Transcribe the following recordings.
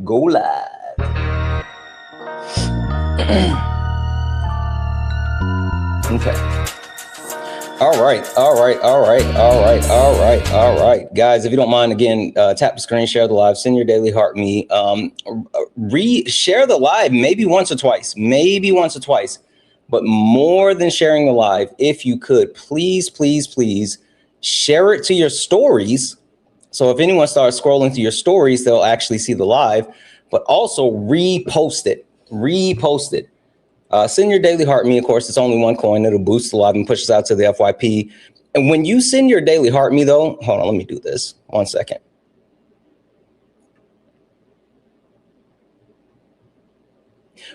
Go live. Okay. All right. Guys, if you don't mind, again, tap the screen, share the live, send your daily heart me. Share the live maybe once or twice, but more than sharing the live, if you could, please share it to your stories. So if anyone starts scrolling through your stories, they'll actually see the live, but also repost it. Send your daily heart me. Of course, it's only one coin. It'll boost the live and push us out to the FYP. And when you send your daily heart me, though, hold on, let me do this. 1 second.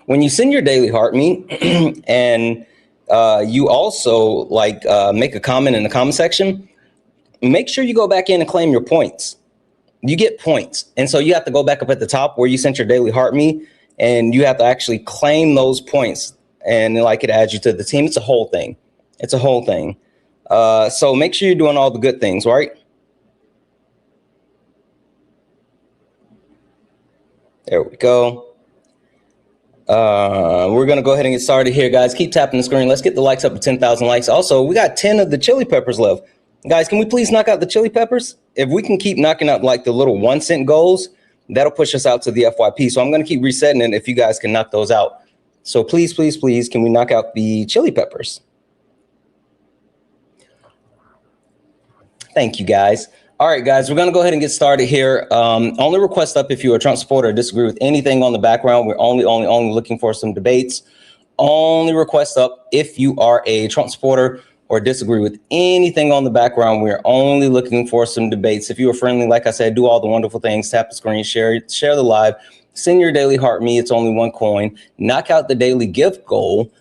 When you send your daily heart me and you also make a comment in the comment section, make sure you go back in and claim your points. You get points. And so you have to go back up at the top where you sent your daily heart me, and you have to actually claim those points, and it adds you to the team. It's a whole thing. So make sure you're doing all the good things, right? There we go. We're going to go ahead and get started here, guys. Keep tapping the screen. Let's get the likes up to 10,000 likes. Also, we got 10 of the chili peppers left. Guys, can we please knock out the chili peppers? If we can keep knocking out the little 1 cent goals, that'll push us out to the FYP. So I'm going to keep resetting it if you guys can knock those out. So please, can we knock out the chili peppers? Thank you, guys. All right, guys, we're going to go ahead and get started here. Only request up if you're a Trump supporter or disagree with anything on the background. We're only looking for some debates. Only request up if you are a Trump supporter or disagree with anything on the background. We're only looking for some debates. If you are friendly, like I said, do all the wonderful things. Tap the screen, share the live, send your daily heart me. It's only one coin. Knock out the daily gift goal.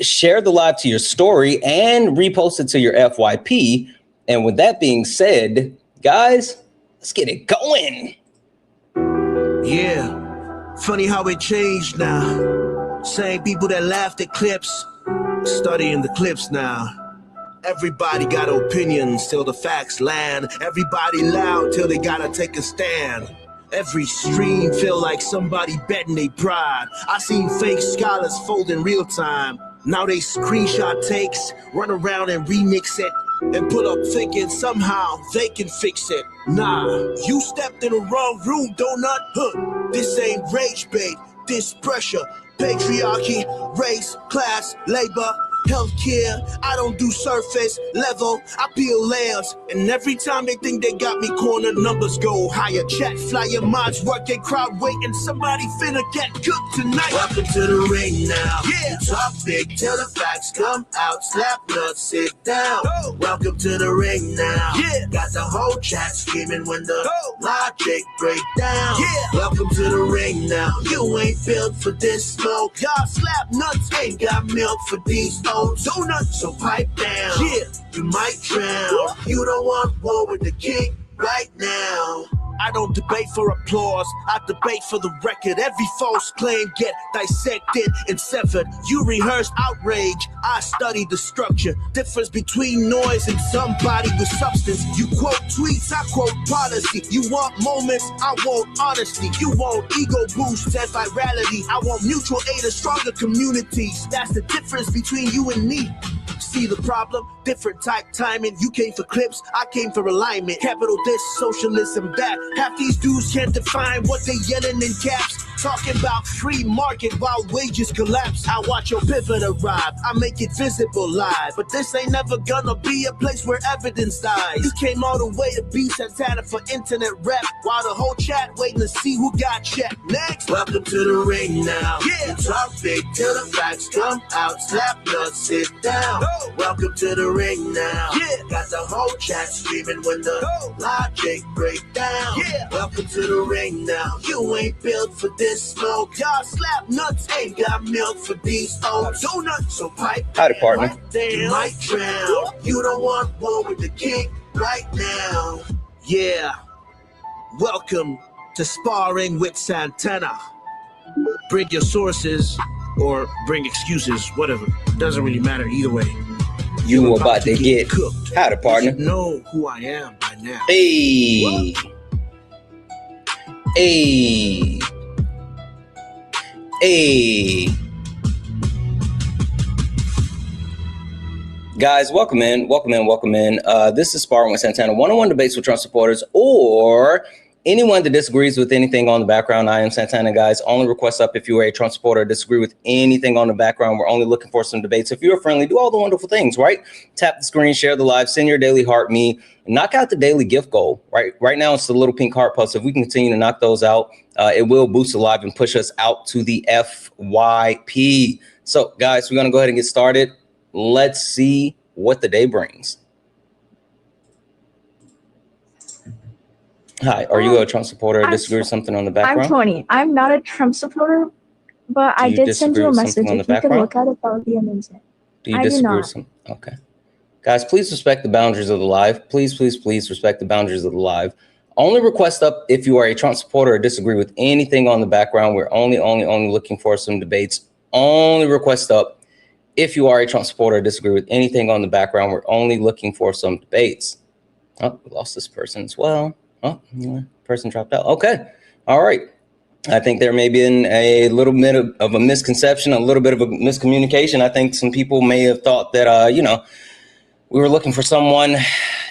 Share the live to your story and repost it to your FYP. And with that being said, guys, let's get it going. Yeah, funny how it changed now. Same people that laughed at clips, studying the clips now. Everybody got opinions till the facts land. Everybody loud till they gotta take a stand. Every stream feel like somebody betting they pride. I seen fake scholars fold in real time. Now they screenshot takes, run around and remix it, and pull up thinking somehow they can fix it. Nah, you stepped in the wrong room, donut. This ain't rage bait, this pressure. Patriarchy, race, class, labor, healthcare. I don't do surface level, I peel layers. And every time they think they got me cornered, numbers go higher. Chat flyer, mods working, crowd waiting. Somebody finna get cooked tonight. Welcome to the ring now. Yeah. Talk big till the facts come out. Slap nuts, sit down. Go. Welcome to the ring now. Yeah. Got the whole chat screaming when the logic break down. Yeah. Welcome to the ring now. You ain't built for this smoke. Y'all slap nuts, ain't got milk for these donuts, so pipe down. Yeah, you might drown. You don't want war with the king right now. I don't debate for applause, I debate for the record. Every false claim get dissected and severed. You rehearsed outrage, I studied the structure. Difference between noise and somebody with substance. You quote tweets, I quote policy. You want moments, I want honesty. You want ego boosts and virality. I want mutual aid and stronger communities. That's the difference between you and me. See the problem? Different type timing. You came for clips, I came for alignment. Capital this, socialism that. Half these dudes can't define what they yelling in caps. Talking about free market while wages collapse. I watch your pivot arrive, I make it visible live. But this ain't never gonna be a place where evidence dies. You came all the way to be Santana for internet rap, while the whole chat waiting to see who got checked. Next, welcome to the ring now. Yeah, you talk big till the facts come out. Slap nuts, sit down. Go. Welcome to the ring now. Yeah, got the whole chat screaming when the logic break down. Yeah, welcome to the ring now. You ain't built for this smoke. Y'all slap nuts, ain't got milk for these old donuts, so pipe. Howdy, partner. You might drown. You don't want war with the king right now. Yeah, welcome to Sparring with Santana. Bring your sources or bring excuses, whatever. Doesn't really matter either way. You about to get cooked. Howdy, partner. You know who I am by now. Hey. What? Hey. Hey. Guys, welcome in. This is Sparring with Santana, one-on-one debates with Trump supporters or anyone that disagrees with anything on the background. I am Santana, guys. Only request up if you are a Trump supporter or disagree with anything on the background. We're only looking for some debates. If you're friendly, do all the wonderful things, right? Tap the screen, share the live, send your daily heart me, knock out the daily gift goal, right? Right now, it's the little pink heart puffs. If we can continue to knock those out, it will boost the live and push us out to the FYP. So, guys, we're going to go ahead and get started. Let's see what the day brings. Hi, are you a Trump supporter or disagree with something on the background? I'm 20. I'm not a Trump supporter, but I did send you a message. If you could look at it, that would be amazing. Do you disagree with something? Okay. Guys, please respect the boundaries of the live. Please, please, please respect the boundaries of the live. Only request up if you are a Trump supporter or disagree with anything on the background. We're only looking for some debates. Only request up if you are a Trump supporter or disagree with anything on the background. We're only looking for some debates. Oh, we lost this person as well. Oh, person dropped out. Okay. All right. I think there may be a little bit of a misconception, a little bit of a miscommunication. I think some people may have thought that, we were looking for someone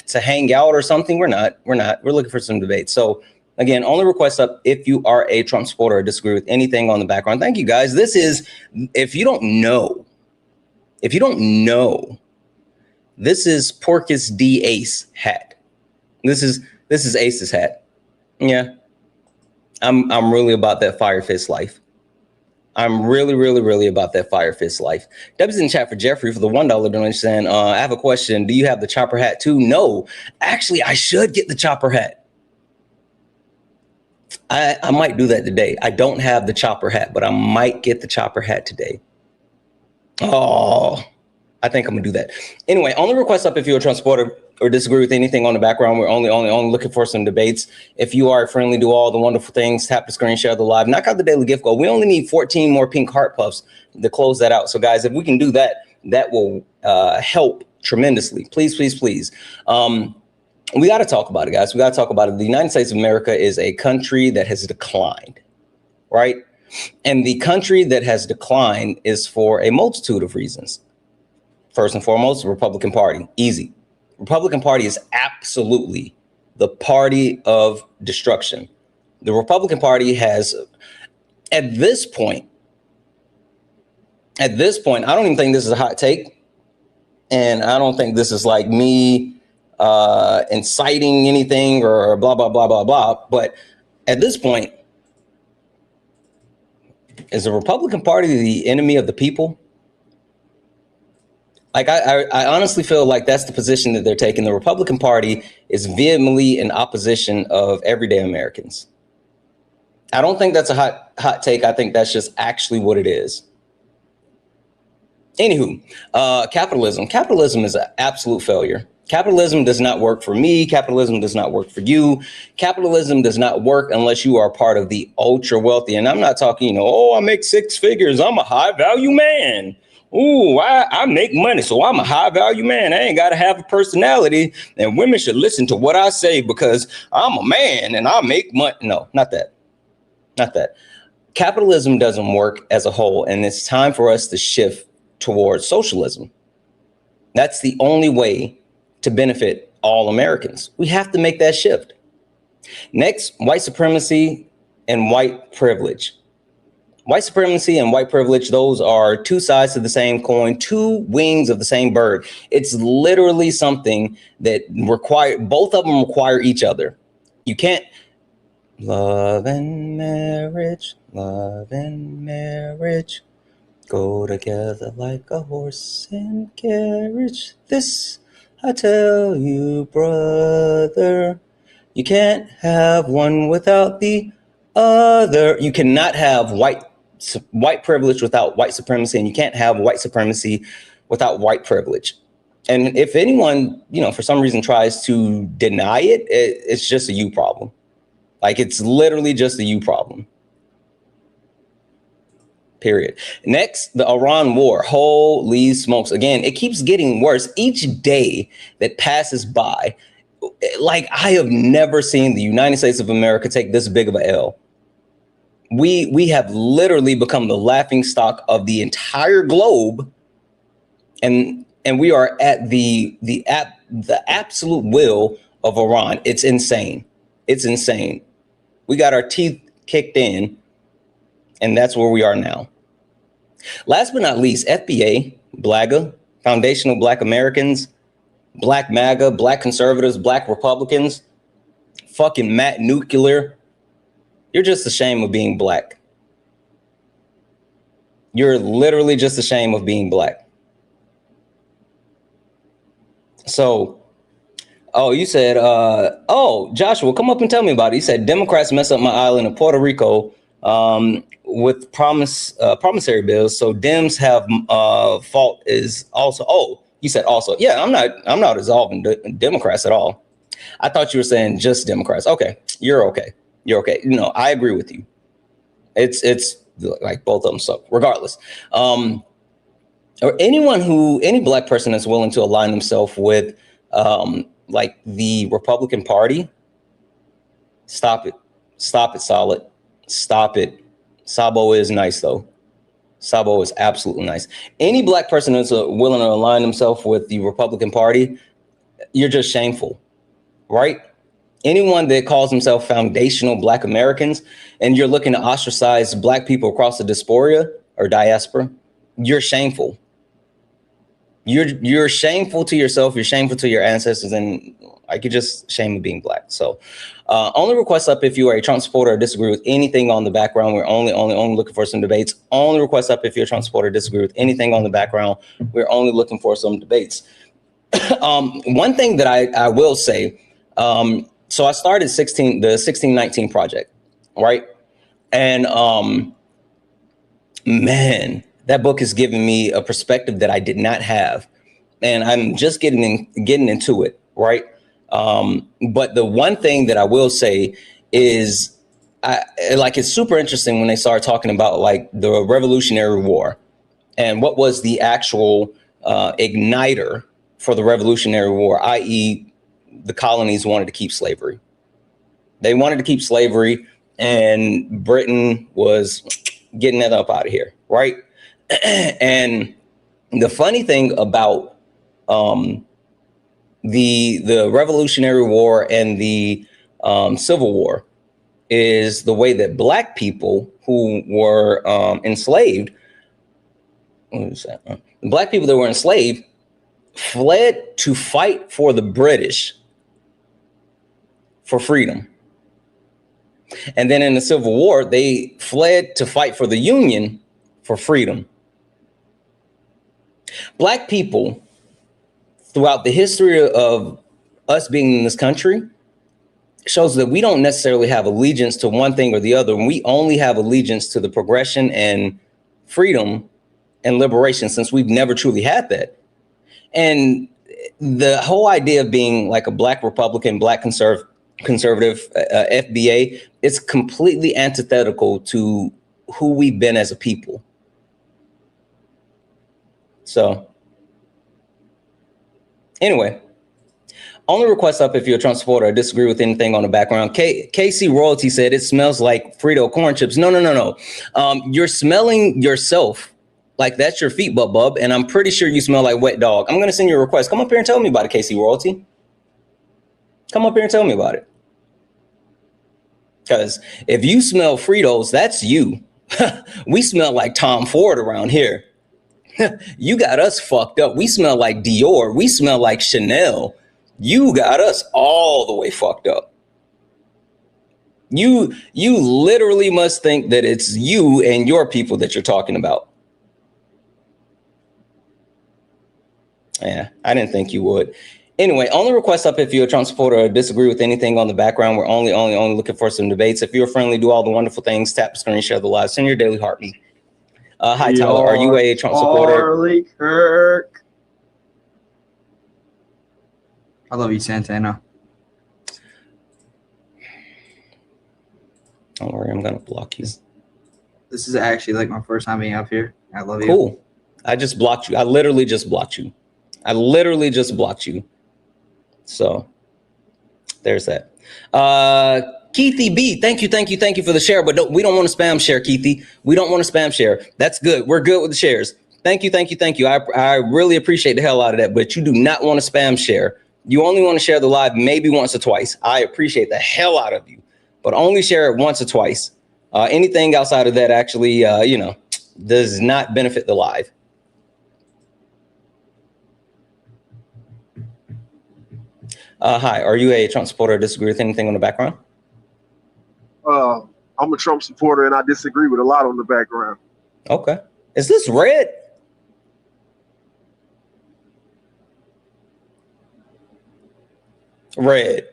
to hang out or something. We're not. We're looking for some debates. So again, only request up if you are a Trump supporter or disagree with anything on the background. Thank you, guys. This is, if you don't know, this is Porcus D Ace hat. This is Ace's hat. Yeah. I'm really about that fire fist life. I'm really about that fire fist life. W's in chat for Jeffrey for the $1 donation saying, I have a question. Do you have the chopper hat too? No, actually, I should get the chopper hat. I might do that today. I don't have the chopper hat, but I might get the chopper hat today. Oh, I think I'm gonna do that. Anyway, only request up if you're a Trump supporter or disagree with anything on the background. We're only looking for some debates. If you are friendly, do all the wonderful things, tap the screen, share the live, knock out the daily gift goal. We only need 14 more pink heart puffs to close that out. So guys, if we can do that, that will help tremendously. Please, please, please. We got to talk about it, guys. We got to talk about it. The United States of America is a country that has declined, right? And the country that has declined is for a multitude of reasons. First and foremost, the Republican Party. Easy. Republican Party is absolutely the party of destruction. The Republican Party has, at this point, I don't even think this is a hot take. And I don't think this is like me inciting anything or blah, blah, blah, blah, blah. But at this point, is the Republican Party the enemy of the people? Like, I honestly feel like that's the position that they're taking. The Republican Party is vehemently in opposition of everyday Americans. I don't think that's a hot take. I think that's just actually what it is. Anywho, capitalism. Capitalism is an absolute failure. Capitalism does not work for me. Capitalism does not work for you. Capitalism does not work unless you are part of the ultra wealthy. And I'm not talking, I make six figures. I'm a high value man. Ooh, I make money, so I'm a high value man. I ain't got to have a personality, and women should listen to what I say because I'm a man and I make money. No, not that. Not that. Capitalism doesn't work as a whole, and it's time for us to shift towards socialism. That's the only way to benefit all Americans. We have to make that shift. Next, white supremacy and white privilege. White supremacy and white privilege, those are two sides to the same coin, two wings of the same bird. It's literally something that both of them require each other. You can't love and marriage go together like a horse and carriage. This I tell you, brother, you can't have one without the other. You cannot have white privilege without white supremacy, and you can't have white supremacy without white privilege. And if anyone, for some reason tries to deny it, it's just a you problem. Like, it's literally just a you problem. Period. Next, the Iran war. Holy smokes. Again, it keeps getting worse. Each day that passes by, like, I have never seen the United States of America take this big of a L. We have literally become the laughing stock of the entire globe, and we are at the absolute will of Iran. It's insane. It's insane. We got our teeth kicked in, and that's where we are now. Last but not least, FBA, BLAGA, Foundational Black Americans, Black MAGA, Black conservatives, Black Republicans, fucking Matt Nuclear. You're just ashamed of being black. You're literally just ashamed of being black. So, oh, you said, oh, Joshua, come up and tell me about it. You said Democrats mess up my island of Puerto Rico with promissory bills. So Dems have fault is also. Oh, you said also. Yeah, I'm not absolving Democrats at all. I thought you were saying just Democrats. Okay, you're okay. You're okay. You know, I agree with you. It's like both of them suck, regardless. Or any black person that's willing to align themselves with like the Republican Party, stop it. Stop it, Solid. Stop it. Sabo is nice, though. Sabo is absolutely nice. Any black person that's willing to align themselves with the Republican Party, you're just shameful, right? Anyone that calls themselves foundational Black Americans and you're looking to ostracize Black people across the diaspora, you're shameful. You're shameful to yourself. You're shameful to your ancestors, and like, you're just ashamed of being black. So only request up if you are a Trump supporter or disagree with anything on the background. We're only looking for some debates. Only request up if you're a Trump supporter or disagree with anything on the background. We're only looking for some debates. One thing that I will say, so I started the 1619 project, right? And man, that book has given me a perspective that I did not have, and I'm just getting into it, right? But the one thing that I will say is, it's super interesting when they start talking about like the Revolutionary War and what was the actual igniter for the Revolutionary War, i.e., the colonies wanted to keep slavery. They wanted to keep slavery, and Britain was getting that up out of here, right? And the funny thing about the Revolutionary War and the Civil War is the way that Black people who were enslaved, Black people that were enslaved fled to fight for the British for freedom. And then in the Civil War, they fled to fight for the Union for freedom. Black people, throughout the history of us being in this country, shows that we don't necessarily have allegiance to one thing or the other. And we only have allegiance to the progression and freedom and liberation, since we've never truly had that. And the whole idea of being like a Black Republican, Black conservative, FBA, it's completely antithetical to who we've been as a people. So anyway, only request up if you're a Trump supporter or disagree with anything on the background. KC Royalty said it smells like Frito corn chips. No. You're smelling yourself like that's your feet, bub. And I'm pretty sure you smell like wet dog. I'm going to send you a request. Come up here and tell me about it, KC Royalty. Come up here and tell me about it. Because if you smell Fritos, that's you. We smell like Tom Ford around here. You got us fucked up. We smell like Dior. We smell like Chanel. You got us all the way fucked up. You literally must think that it's you and your people that you're talking about. Yeah, I didn't think you would. Anyway, only request up if you're a Trump supporter or disagree with anything on the background. We're only looking for some debates. If you're friendly, do all the wonderful things. Tap the screen, share the live, send your daily heartbeat. Hi, Tyler. Are you a Trump supporter? Charlie Kirk. I love you, Santana. Don't worry, I'm gonna block you. This is actually like my first time being up here. I love you. Cool. I just blocked you. I literally just blocked you. So there's that. Keithy B, thank you for the share, but we don't want to spam share, Keithy. We don't want to spam share. That's good. We're good with the shares. Thank you. I really appreciate the hell out of that, but you do not want to spam share. You only want to share the live maybe once or twice. I appreciate the hell out of you, but only share it once or twice. Anything outside of that actually, does not benefit the live. Hi, are you a Trump supporter or disagree with anything on the background? I'm a Trump supporter and I disagree with a lot on the background. Okay. Is this red? Red.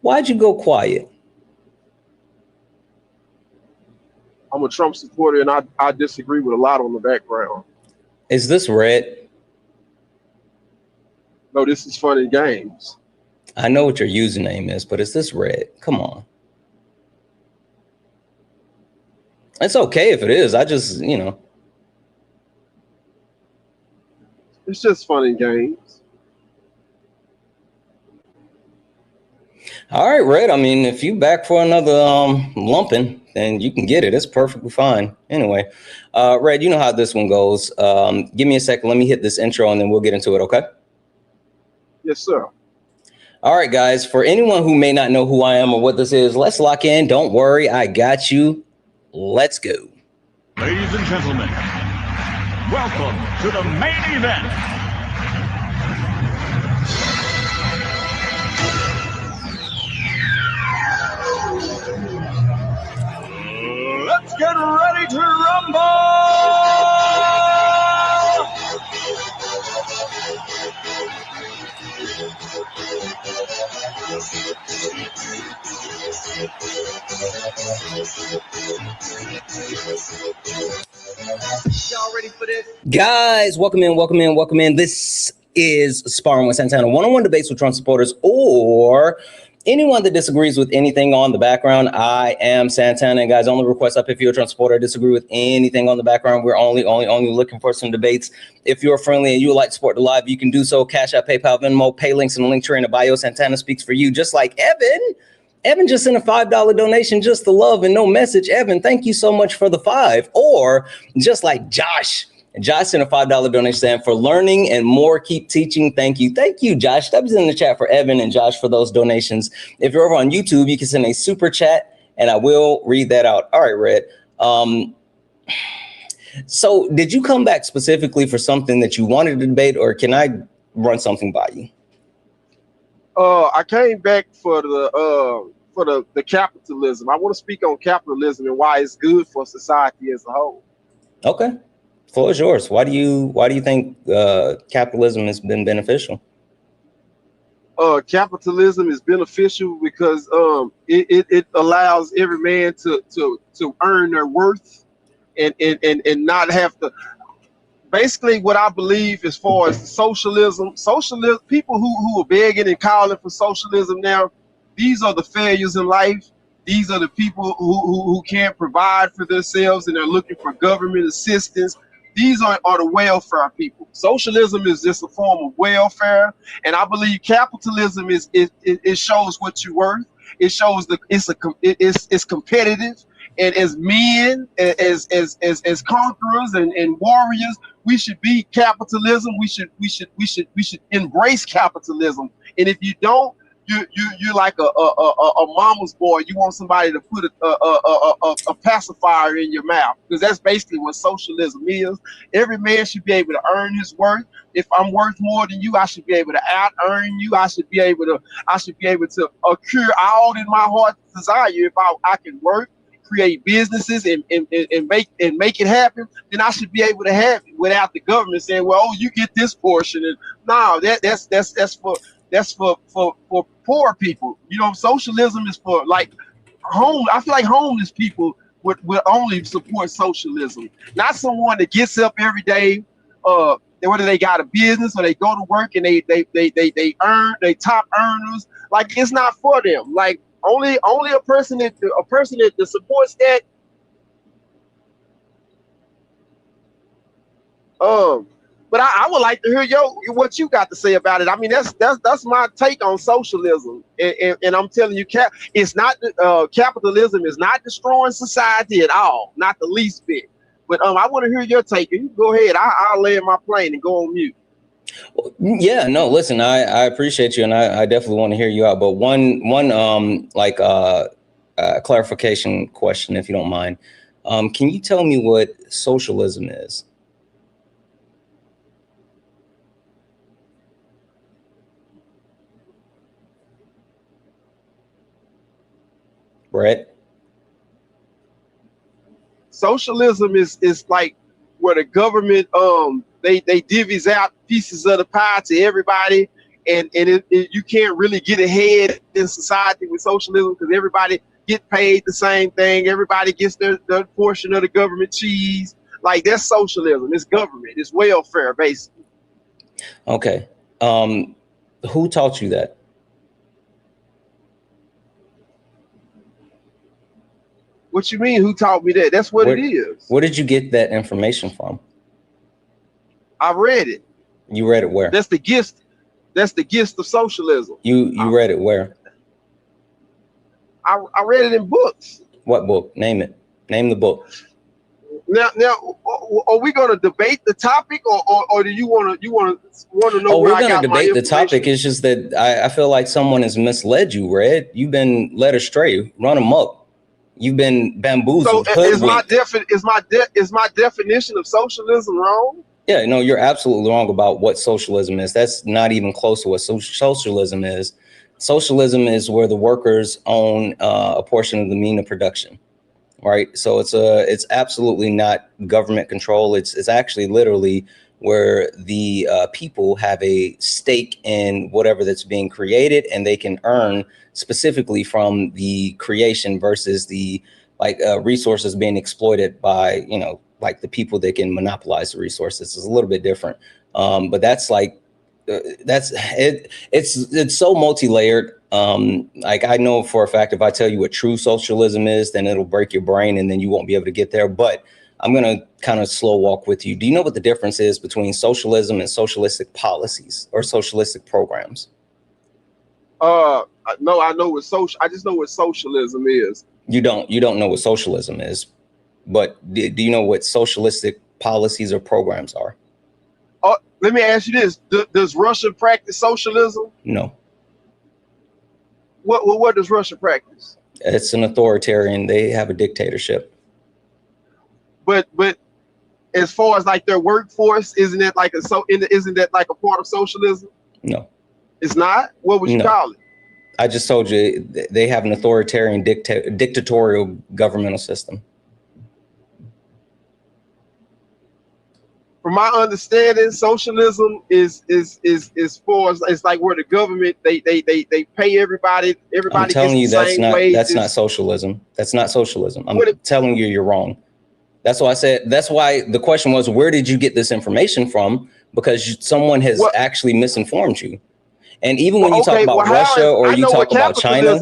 Why'd you go quiet? I'm a Trump supporter and I disagree with a lot on the background. Is this red? No, this is fun and games. I know what your username is, but is this red? Come on. It's okay if it is. I just, It's just fun and games. All right, Red. I mean, if you back for another lumping, then you can get it. It's perfectly fine. Anyway, Red, you know how this one goes. Give me a second. Let me hit this intro and then we'll get into it, okay? Yes, sir. All right, guys. For anyone who may not know who I am or what this is, let's lock in. Don't worry. I got you. Let's go. Ladies and gentlemen, welcome to the main event. Let's get ready to rumble! Y'all ready for this? Guys, welcome in. This is Sparring with Santana, one-on-one debates with Trump supporters or anyone that disagrees with anything on the background. I am Santana, and guys, only request up if you're a Trump supporter or disagree with anything on the background. We're only looking for some debates. If you're friendly and you would like to support the live, you can do so. Cash App, PayPal, Venmo, pay links in the link tree in the bio. Santana speaks for you, just like Evan. Evan just sent a $5 donation, just the love and no message. Evan, thank you so much for the 5. Or just like Josh. Josh sent a $5 donation saying, for learning and more, keep teaching. Thank you, Josh. That was in the chat for Evan and Josh for those donations. If you're over on YouTube, you can send a super chat and I will read that out. All right, Red. So did you come back specifically for something that you wanted to debate, or can I run something by you? I came back for the capitalism. I want to speak on capitalism and why it's good for society as a whole. Okay. Floor is yours. Why do you think capitalism has been beneficial? Capitalism is beneficial because it allows every man to earn their worth and not have to. Basically, what I believe as far as socialism, people who are begging and calling for socialism now, these are the failures in life. These are the people who can't provide for themselves and they're looking for government assistance. These are the welfare people. Socialism is just a form of welfare, and I believe capitalism it shows what you're worth. It shows it's competitive, and as men, as conquerors and warriors, we should be capitalism. We should embrace capitalism. And if you don't, you're like a mama's boy. You want somebody to put a pacifier in your mouth, because that's basically what socialism is. Every man should be able to earn his worth. If I'm worth more than you, I should be able to out earn you. I should be able to accrue all in my heart's desire. If I can work, create businesses and make it happen, then I should be able to have it without the government saying, well, you get this portion. And no, that's for poor people. You know, socialism is for like home. I feel like homeless people would only support socialism, not someone that gets up every day, whether they got a business or they go to work and they earn, they top earners. Like, it's not for them. Like only a person that supports that. But I would like to hear what you got to say about it. I mean, that's my take on socialism, and I'm telling you, it's not capitalism is not destroying society at all, not the least bit. But I want to hear your take. You go ahead. I'll land my plane and go on mute. Yeah, no, listen, I appreciate you, and I definitely want to hear you out. But one clarification question, if you don't mind. Can you tell me what socialism is? Brett? Socialism is like where the government they divvies out pieces of the pie to everybody, and you can't really get ahead in society with socialism because everybody get paid the same thing. Everybody gets their portion of the government cheese. Like, that's socialism. It's government. It's welfare, basically. Okay. Who taught you that? What you mean, who taught me that? That's what it is. Where did you get that information from? I read it. You read it where? That's the gift. That's the gift of socialism. You read it where? I read it in books. What book? Name it. Name the book. Now, are we going to debate the topic, or do you want to know? Oh, we're going to debate the topic. It's just that I feel like someone has misled you, Red. You've been led astray, run amok. You've been bamboozled. So is my definition of socialism wrong? Yeah, no, you're absolutely wrong about what socialism is. That's not even close to what socialism is. Socialism is where the workers own a portion of the means of production, right? So it's absolutely not government control. It's actually literally where the people have a stake in whatever that's being created, and they can earn specifically from the creation versus the resources being exploited by, like the people that can monopolize the resources. Is a little bit different. But that's like, that's it. It's so multi-layered. Like, I know for a fact, if I tell you what true socialism is, then it'll break your brain and then you won't be able to get there. But I'm going to kind of slow walk with you. Do you know what the difference is between socialism and socialistic policies or socialistic programs? No, I know what I just know what socialism is. You don't know what socialism is, but do you know what socialistic policies or programs are? Let me ask you this: does Russia practice socialism? No. What does Russia practice? It's an authoritarian. They have a dictatorship. But as far as like their workforce, isn't that like a part of socialism? No. It's not? What would you call it? I just told you they have an authoritarian dictatorial governmental system. From my understanding, socialism is for, it's like where the government they pay everybody. I'm telling you that's not socialism. That's not socialism. I'm telling you you're wrong. That's why I said, that's why the question was, where did you get this information from? Because someone has actually misinformed you. And even when you talk about Russia or you talk about China,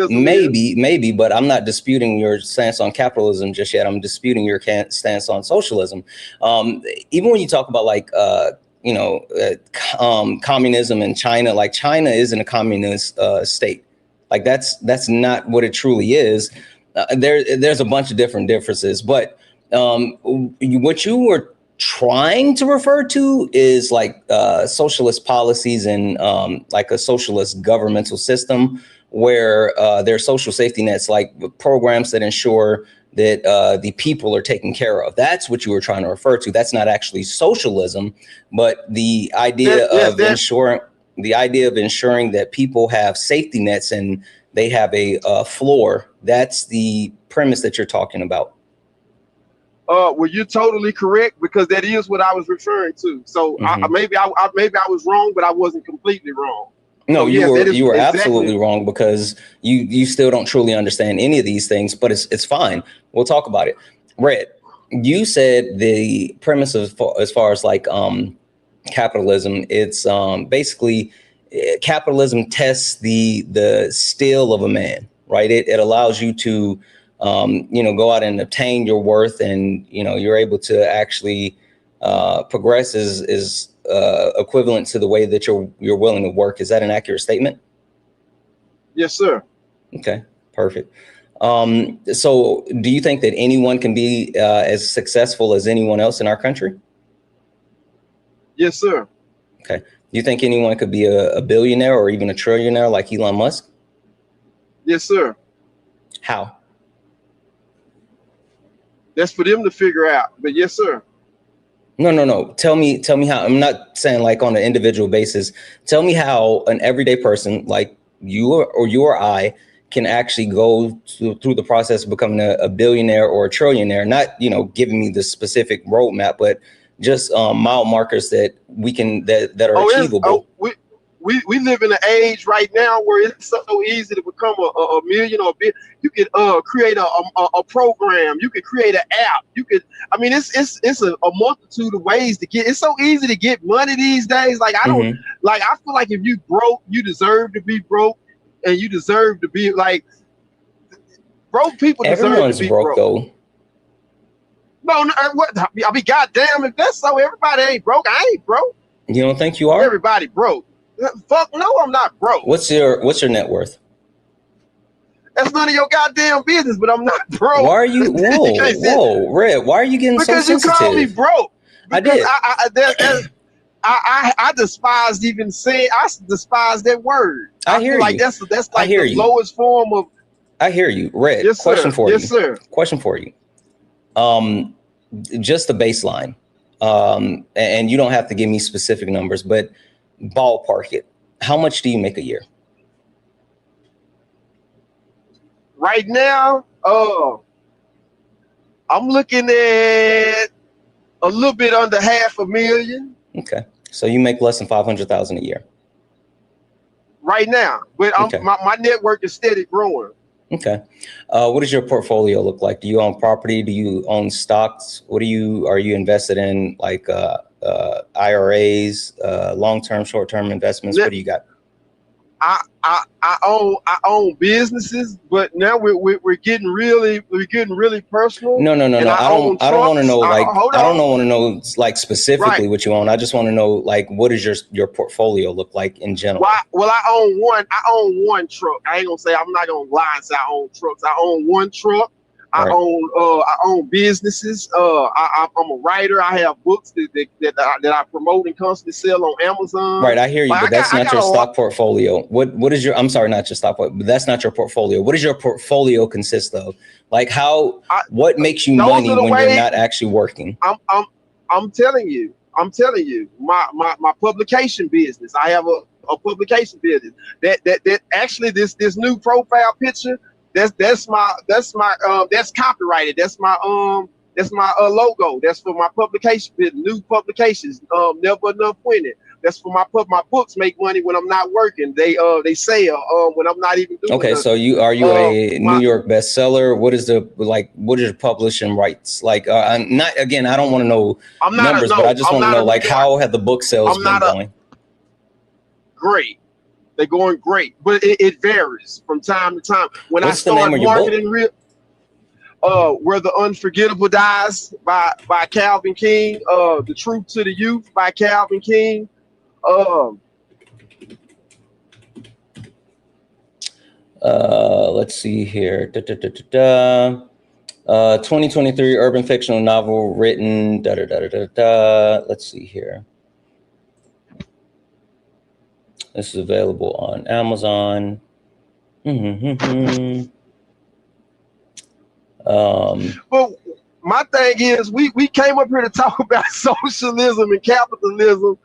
maybe, but I'm not disputing your stance on capitalism just yet. I'm disputing your stance on socialism. Even when you talk about like, communism in China, like China isn't a communist state. Like that's not what it truly is. There's a bunch of different differences, but what you were trying to refer to is like socialist policies and like a socialist governmental system where there's social safety nets, like programs that ensure that the people are taken care of. That's what you were trying to refer to. That's not actually socialism, but the idea of ensuring that people have safety nets and they have a floor. That's the premise that you're talking about. Well, you're totally correct, because that is what I was referring to. So maybe I was wrong, but I wasn't completely wrong. No, so you were absolutely wrong, because you still don't truly understand any of these things. But it's fine. We'll talk about it. Red, you said the premise as far as like capitalism. It's basically capitalism tests the steel of a man, right? It allows you to go out and obtain your worth, and you're able to actually progress is equivalent to the way that you're willing to work. Is that an accurate statement? Yes, sir. Okay, perfect. So do you think that anyone can be as successful as anyone else in our country? Yes, sir. Okay. Do you think anyone could be a billionaire or even a trillionaire like Elon Musk? Yes, sir. How? That's for them to figure out. But yes, sir. No. Tell me how. I'm not saying like on an individual basis. Tell me how an everyday person like you or I can actually go through the process of becoming a billionaire or a trillionaire. Not, giving me the specific roadmap, but just mile markers that we can that are achievable. We live in an age right now where it's so easy to become a million or a bit. You could create a program. You could create an app. You could. I mean, it's a multitude of ways to get. It's so easy to get money these days. Like I don't like. I feel like if you broke, you deserve to be broke, and you deserve to be like broke people. Everyone's deserve to be broke though. No, what? I mean, goddamn, if that's so, everybody ain't broke. I ain't broke. You don't think you are? Everybody broke. Fuck no, I'm not broke. What's your net worth? That's none of your goddamn business, but I'm not broke. Why are you? Whoa, Red. Why are you getting so sensitive? Because you called me broke. Because I despised even saying. I despise that word. I hear you. Like that's like the lowest form of. I hear you, Red. Yes, question sir. for you. Yes, sir. Question for you. Just the baseline. And you don't have to give me specific numbers, but ballpark it. How much do you make a year? Right now, I'm looking at a little bit under $500,000. Okay, so you make less than 500,000 a year right now, but my network is steady growing. Okay, what does your portfolio look like? Do you own property? Do you own stocks? Are you invested in like IRAs, long-term, short-term investments? What do you got? I own businesses, but now we're getting really personal. No. I don't want to know like I don't want to know like specifically what you own. I just want to know like what does your portfolio look like in general? Well, I own one truck. I ain't gonna say, I'm not gonna lie and say I own trucks. I own one truck. I own businesses. I'm a writer. I have books that I promote and constantly sell on Amazon. Right, I hear you, but that's not your stock portfolio. What is your? I'm sorry, not your stock, but that's not your portfolio. What does your portfolio consist of? Like what makes you money when you're not actually working? I'm telling you. My publication business. I have a publication business. That actually this new profile picture. That's copyrighted. That's my logo. That's for my publication, new publications. Never enough winning. That's for my books make money when I'm not working. They sell when I'm not even doing. Okay, so are you a New York bestseller? What is your publishing rights? Like not again, I don't want to know numbers, but I just want to know like how have the book sales been going? Great. They're going great, but it varies from time to time. When I start marketing Where the Unforgettable Dies by Calvin King, The Truth to the Youth by Calvin King. Let's see here. 2023 urban fictional novel written. Let's see here. This is available on Amazon. Well, my thing is, we came up here to talk about socialism and capitalism,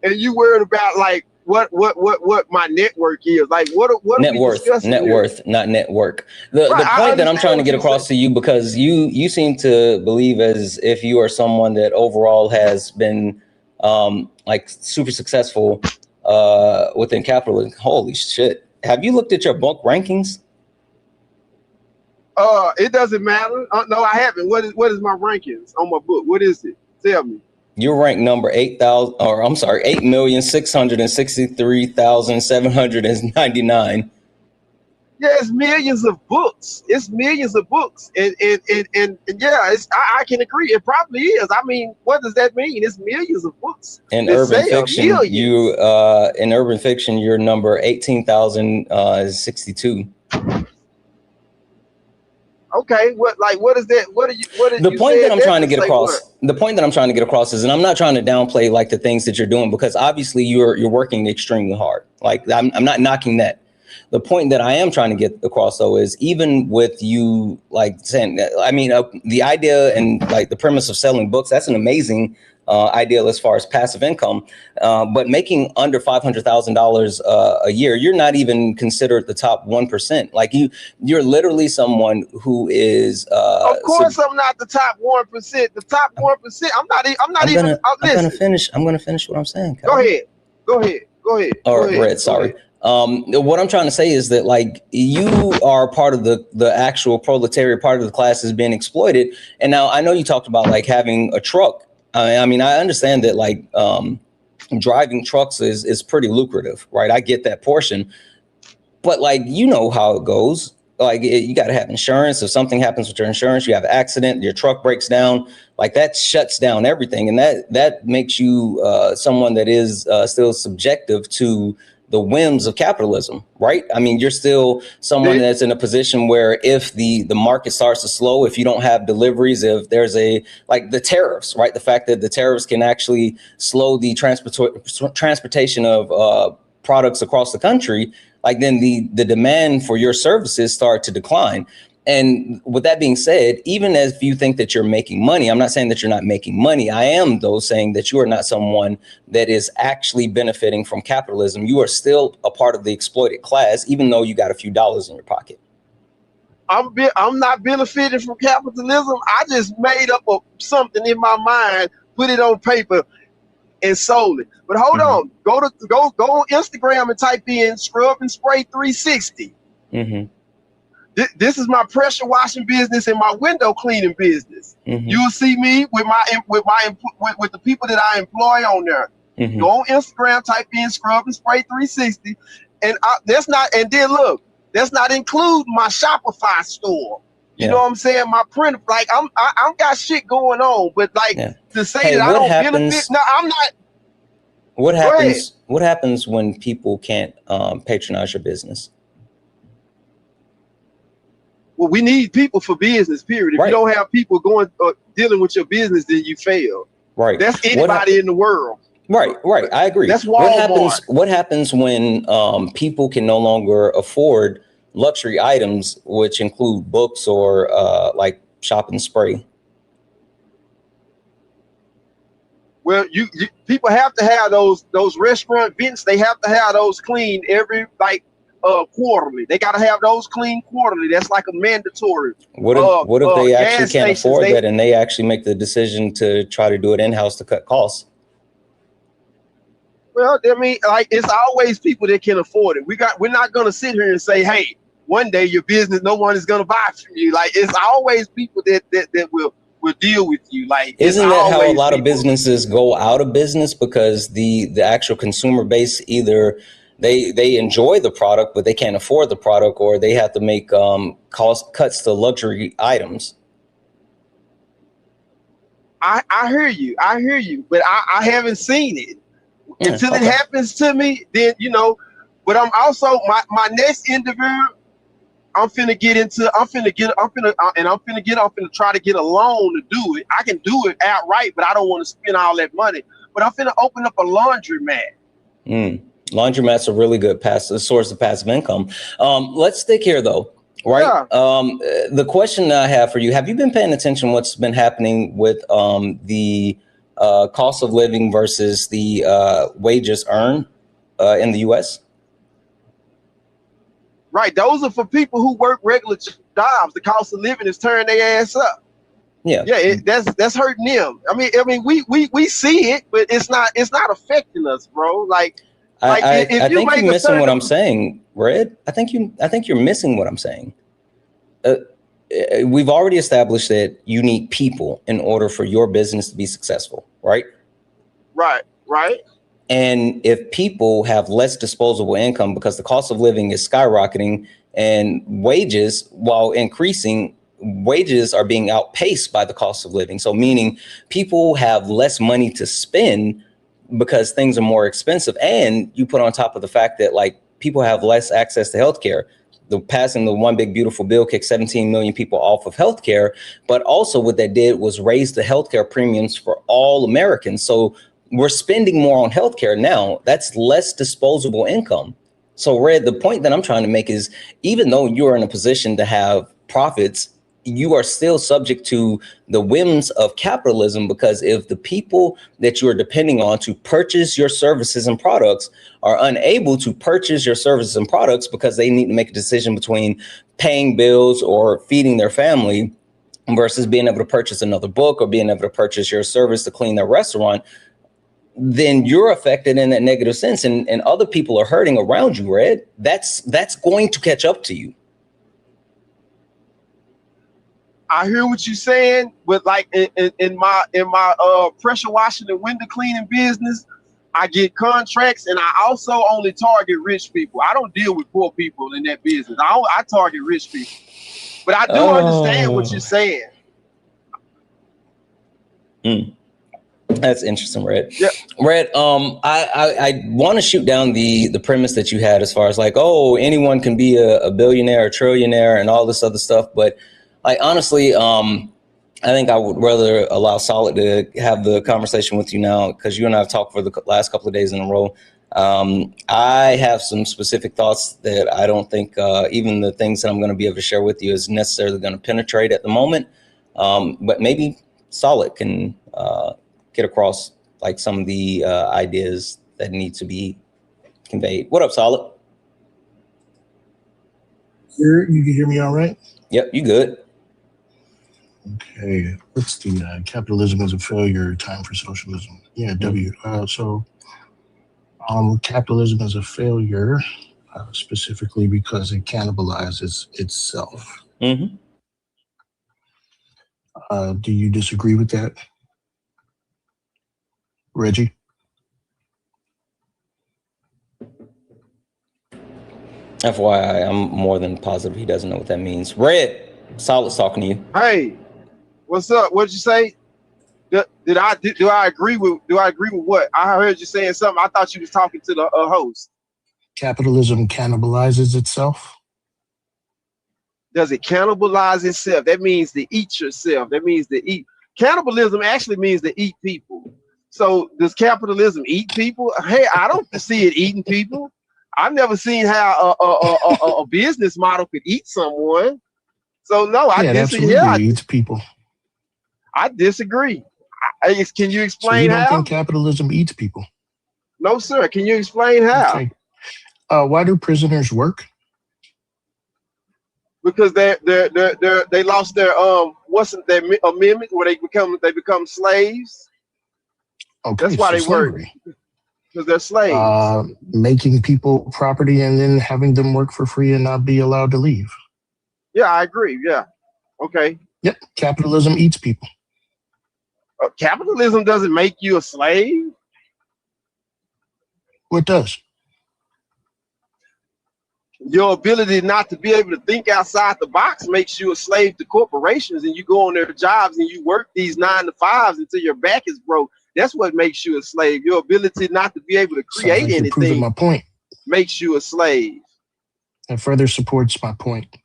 and you worried about like what my network is. Like what net worth, not network. The point that I'm trying to get across to you, because you seem to believe as if you are someone that overall has been like super successful within capitalism. Holy shit. Have you looked at your book rankings? It doesn't matter. No, I haven't. What is my rankings on my book? What is it? Tell me. You're ranked number 8,663,799. Yeah, it's millions of books. It's millions of books, and yeah, I can agree. It probably is. I mean, what does that mean? It's millions of books. In urban fiction, in urban fiction, your number 18,062. Okay, what is that? The point that I'm trying to get across. The point that I'm trying to get across is, and I'm not trying to downplay like the things that you're doing, because obviously you're working extremely hard. Like I'm not knocking that. The point that I am trying to get across, though, is even with you, like saying, I mean, the idea and like the premise of selling books, that's an amazing ideal as far as passive income. But making under $500,000 a year, you're not even considered the top 1%. Like you're literally someone who is. Of course, I'm not the top 1%. The top 1%. I'm gonna finish. I'm gonna finish what I'm saying. Kyle. Go ahead. Or Red, sorry. What I'm trying to say is that, like, you are part of the actual proletariat, part of the class is being exploited. And now I know you talked about like having a truck. I mean, I understand that like driving trucks is pretty lucrative, right? I get that portion, but like, you know how it goes. Like you got to have insurance. If something happens with your insurance, you have an accident, your truck breaks down, like that shuts down everything. And that makes you someone that is still subjective to the whims of capitalism, right? I mean, you're still someone that's in a position where if the market starts to slow, if you don't have deliveries, if there's like the tariffs, right? The fact that the tariffs can actually slow the transportation of products across the country, like then the demand for your services start to decline. And with that being said, even if you think that you're making money, I'm not saying that you're not making money. I am, though, saying that you are not someone that is actually benefiting from capitalism. You are still a part of the exploited class, even though you got a few dollars in your pocket. I'm not benefiting from capitalism. I just made up something in my mind, put it on paper, and sold it. But hold on, go on Instagram and type in "scrub and spray 360." This is my pressure washing business and my window cleaning business. You'll see me with the people that I employ on there. Go on Instagram, type in "scrub and spray 360," and that's not include my Shopify store. You know what I'm saying? My print, like I'm got shit going on, but like to say that I don't benefit. No, I'm not. What happens when people can't patronize your business? Well, we need people for business, period. If you don't have people dealing with your business, then you fail. Right. That's anybody in the world. Right. I agree. That's Walmart. What happens when people can no longer afford luxury items, which include books or like shop and spray? Well, people have to have those restaurant vents. They have to have those clean every quarterly. They got to have those clean quarterly. That's like a mandatory. What if they actually can't afford that and they actually make the decision to try to do it in-house to cut costs? Well, I mean, like it's always people that can afford it. We're not going to sit here and say, hey, one day your business, no one is going to buy from you. Like it's always people that will deal with you. Like isn't that how a lot of businesses go out of business? Because the actual consumer base either they enjoy the product, but they can't afford the product, or they have to make cost cuts to luxury items. I hear you, but I haven't seen it until it happens to me. Then but I'm also my next interview. I'm finna try to get a loan to do it. I can do it outright, but I don't want to spend all that money. But I'm finna open up a laundromat. Laundromat's a really good source of passive income. Let's stick here though, right? Yeah. The question that I have for you, have you been paying attention to what's been happening with the cost of living versus the wages earned in the U.S.? Right. Those are for people who work regular jobs. The cost of living is turning their ass up. Yeah. Yeah. That's hurting them. I mean, we see it, but it's not affecting us, bro. I think you're missing what I'm saying, Red. I think you're missing what I'm saying. We've already established that you need people in order for your business to be successful, right? Right. And if people have less disposable income because the cost of living is skyrocketing, and wages, while increasing, wages are being outpaced by the cost of living. So meaning people have less money to spend because things are more expensive. And you put on top of the fact that like people have less access to healthcare. The passing the One Big Beautiful Bill kicked 17 million people off of healthcare, but also what that did was raise the healthcare premiums for all Americans. So we're spending more on healthcare now. That's less disposable income. So Red, the point that I'm trying to make is even though you're in a position to have profits, you are still subject to the whims of capitalism, because if the people that you are depending on to purchase your services and products are unable to purchase your services and products because they need to make a decision between paying bills or feeding their family versus being able to purchase another book or being able to purchase your service to clean their restaurant, then you're affected in that negative sense, and other people are hurting around you, Red. That's going to catch up to you. I hear what you're saying, but like in my pressure washing and window cleaning business, I get contracts, and I also only target rich people. I don't deal with poor people in that business. I target rich people, but I do understand what you're saying. That's interesting, Red. Yeah. Red, I want to shoot down the premise that you had as far as like, oh, anyone can be a billionaire, a trillionaire, and all this other stuff, but like, honestly, I think I would rather allow Solid to have the conversation with you now, because you and I have talked for the last couple of days in a row. I have some specific thoughts that I don't think even the things that I'm going to be able to share with you is necessarily going to penetrate at the moment. But maybe Solid can get across like some of the ideas that need to be conveyed. What up, Solid? You can hear me all right? Yep, you good. Okay, what's the capitalism is a failure, time for socialism? Yeah, W. Capitalism is a failure specifically because it cannibalizes itself. Mm-hmm. Do you disagree with that, Reggie? FYI, I'm more than positive he doesn't know what that means. Red, Solid's talking to you. Hey, what's up? What'd you say? Do I agree with what? I heard you saying something. I thought you was talking to the host. Capitalism cannibalizes itself. Does it cannibalize itself? That means to eat yourself. That means to eat. Cannibalism actually means to eat people. So does capitalism eat people? Hey, I don't see it eating people. I've never seen how a business model could eat someone. So no, I disagree. Yeah, it eats people. I disagree. Can you explain so you don't how? think capitalism eats people? No, sir. Can you explain how? Okay. Why do prisoners work? Because they lost their what's their amendment where they become slaves. Okay, that's why they slavery. work. Because they're slaves. Making people property and then having them work for free and not be allowed to leave. Yeah, I agree. Yeah. Okay. Yep. Capitalism eats people. Capitalism doesn't make you a slave. What does? Your ability not to be able to think outside the box makes you a slave to corporations, and you go on their jobs and you work these 9 to 5s until your back is broke. That's what makes you a slave. Your ability not to be able to create like anything proving my point. Makes you a slave. That further supports my point.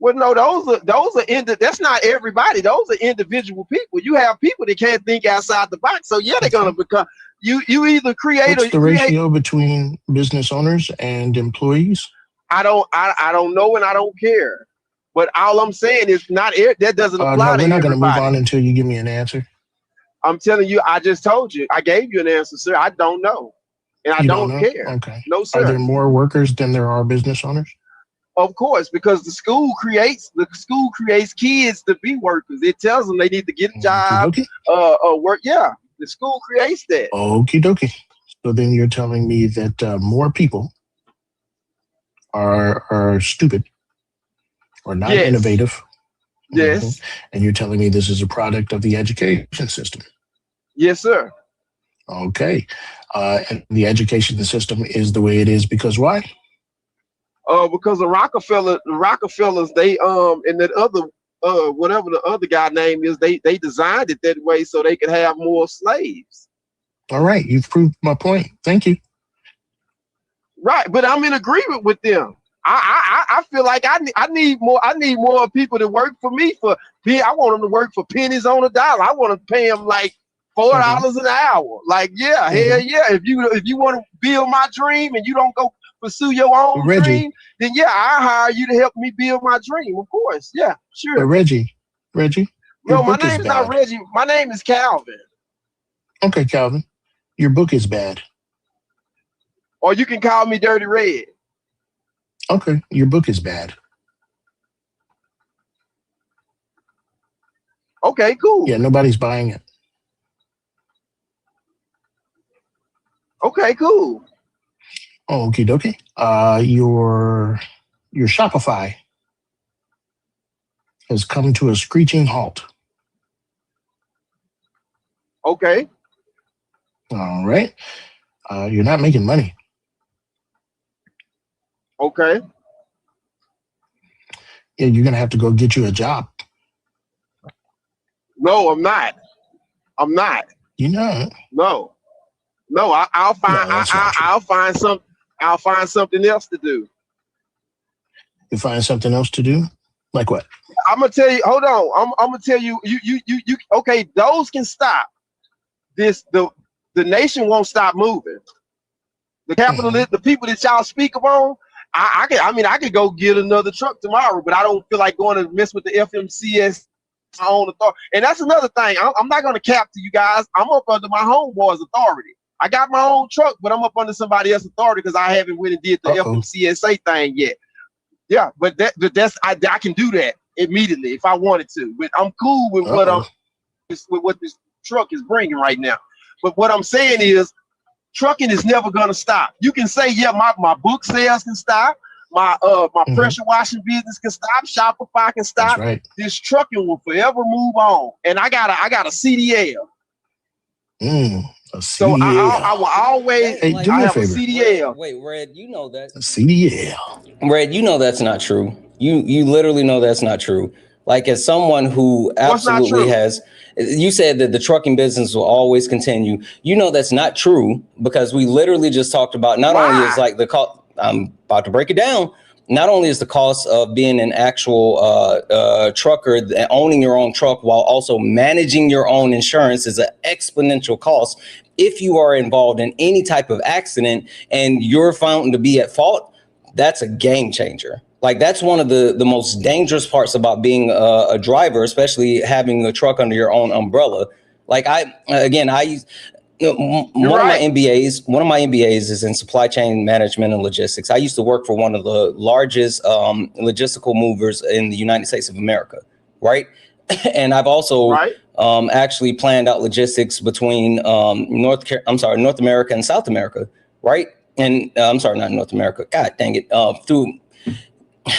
Well, no, that's not everybody. Those are individual people. You have people that can't think outside the box. So yeah, they're gonna become you either create What's the ratio between business owners and employees? I don't know, and I don't care. But all I'm saying is that doesn't apply to everybody. We're not gonna move on until you give me an answer. I'm telling you, I just told you. I gave you an answer, sir. I don't know. And I don't care. Okay. No, sir. Are there more workers than there are business owners? Of course, because the school creates kids to be workers. It tells them they need to get a job, work. Yeah, the school creates that. Okie dokie. So then you're telling me that more people are stupid or not innovative. Yes. Mm-hmm. And you're telling me this is a product of the education system. Yes, sir. Okay. And the education system is the way it is because why? because the Rockefellers, they and that other whatever the other guy name is, they designed it that way so they could have more slaves. All right, you've proved my point. Thank you. Right, but I'm in agreement with them. I feel like I need more people to work for me. I want them to work for pennies on a dollar. I want to pay them like $4 an hour. Like, yeah, hell yeah. If you want to build my dream and you don't go pursue your own dream, then yeah, I hire you to help me build my dream. Of course, yeah, sure. But Reggie. No, my name is not Reggie. My name is Calvin. Okay, Calvin, your book is bad. Or you can call me Dirty Red. Okay, your book is bad. Okay, cool. Yeah, nobody's buying it. Okay, cool. Oh, okie dokie. Your Shopify has come to a screeching halt. Okay. All right. You're not making money. Okay. Yeah, you're gonna have to go get you a job. No, I'm not. You know. No. I'll find something else to do. You find something else to do? Like what? I'm gonna tell you. Hold on. I'm gonna tell you. You. Okay, those can stop. The nation won't stop moving. The capitalism, the people that y'all speak upon. I could go get another truck tomorrow, but I don't feel like going to mess with the FMCS own authority. And that's another thing. I'm not going to cap to you guys. I'm up under my homeboy's authority. I got my own truck, but I'm up under somebody else's authority because I haven't went and did the FMCSA thing yet. Yeah, but I can do that immediately if I wanted to. But I'm cool with what this truck is bringing right now. But what I'm saying is, trucking is never gonna stop. You can say, yeah, my book sales can stop, my pressure washing business can stop, Shopify can stop. Right. This trucking will forever move on. And I got a CDL. A CDL. So I will always do me a have favor. a CDL. Wait, Red, you know that. A CDL. Red, you know that's not true. You literally know that's not true. Like, as someone who absolutely has, you said that the trucking business will always continue. You know that's not true, because we literally just talked about not only is like the cost. I'm about to break it down. Not only is the cost of being an actual trucker, owning your own truck while also managing your own insurance is an exponential cost. If you are involved in any type of accident and you're found to be at fault, that's a game changer. Like, that's one of the most dangerous parts about being a driver, especially having a truck under your own umbrella. Like, one of my MBAs is in supply chain management and logistics. I used to work for one of the largest logistical movers in the United States of America, right? And I've also actually planned out logistics between North America and South America, right? And not North America. God dang it. Through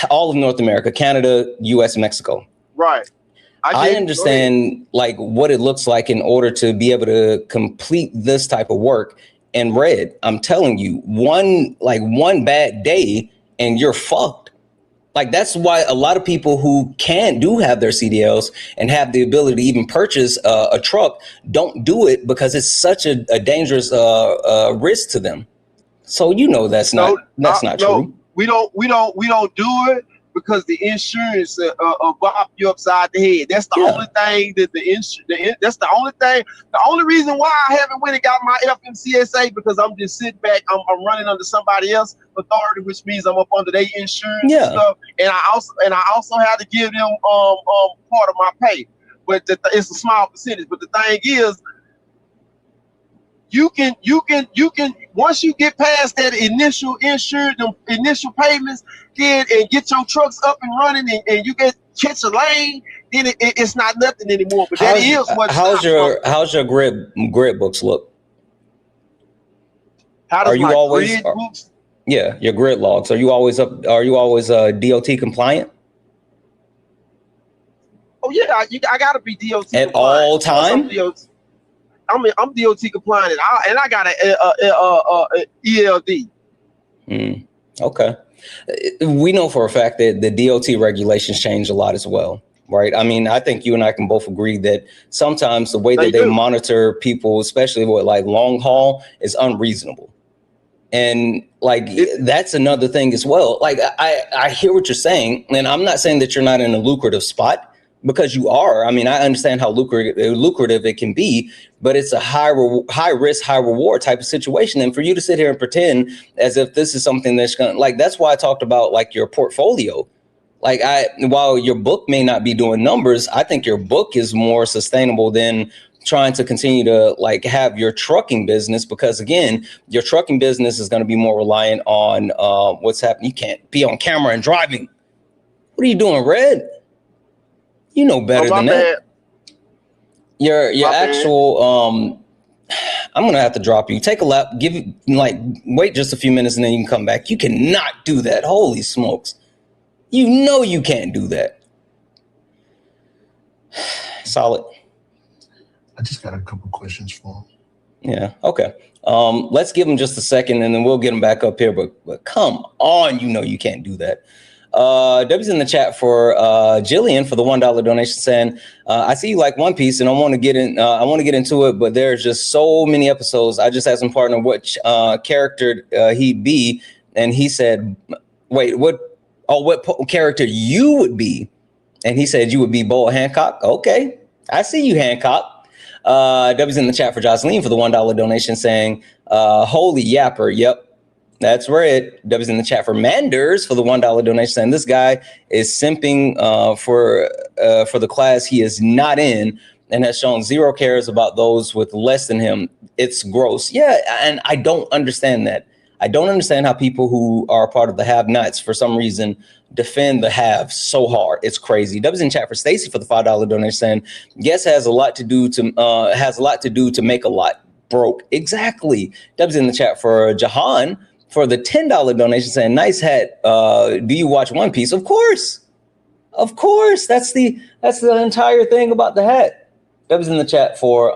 all of North America, Canada, US, Mexico. Right. I understand like what it looks like in order to be able to complete this type of work. And Red, I'm telling you, one bad day and you're fucked. Like, that's why a lot of people who do have their CDLs and have the ability to even purchase a truck don't do it, because it's such a dangerous risk to them. So that's not true. We don't do it because the insurance bop you upside the head. That's the only thing that that's the only thing. The only reason why I haven't went and got my FMCSA, because I'm just sitting back. I'm running under somebody else's authority, which means I'm up under their insurance and stuff. And I also have to give them part of my pay, but it's a small percentage. But the thing is, you can once you get past that initial payments, then and get your trucks up and running, and you catch a lane, then it's not nothing anymore. But how's your grid books look? How does my grid books? Yeah, your grid logs. Are you always DOT compliant? Oh yeah, I gotta be DOT at compliant all time. I'm DOT compliant, and I got a ELD. Okay. We know for a fact that the DOT regulations change a lot as well, right? I mean, I think you and I can both agree that sometimes the way that they monitor people, especially with like long haul, is unreasonable. And like, that's another thing as well. Like, I hear what you're saying, and I'm not saying that you're not in a lucrative spot, because you are. I mean, I understand how lucrative it can be, but it's a high risk, high reward type of situation. And for you to sit here and pretend as if this is something that's going to, like, that's why I talked about like your portfolio. Like, while your book may not be doing numbers, I think your book is more sustainable than trying to continue to like have your trucking business, because again, your trucking business is going to be more reliant on what's happening. You can't be on camera and driving. What are you doing, Red? You know better than that. Your actual I'm gonna have to drop you. Take a lap, wait just a few minutes and then you can come back. You cannot do that. Holy smokes. You know you can't do that. Solid. I just got a couple questions for him. Yeah, okay. Let's give him just a second and then we'll get him back up here. But come on, you know you can't do that. W's in the chat for Jillian for the $1 donation, saying, I see you like One Piece and I want to get into it, but there's just so many episodes. I just asked him partner what character he'd be, and he said, wait, what character you would be? And he said you would be Boa Hancock. Okay, I see you, Hancock. W's in the chat for Jocelyn for the $1 donation, saying, holy yapper, yep. That's right. W's in the chat for Manders for the $1 donation, saying this guy is simping for the class he is not in and has shown zero cares about those with less than him. It's gross. Yeah, and I don't understand that. I don't understand how people who are part of the have-nots for some reason defend the have so hard. It's crazy. W's in chat for Stacy for the $5 donation, saying guess has a lot to do to make a lot broke. Exactly. W's in the chat for Jahan for the $10 donation, saying nice hat. Do you watch One Piece? Of course. That's the entire thing about the hat. W's in the chat for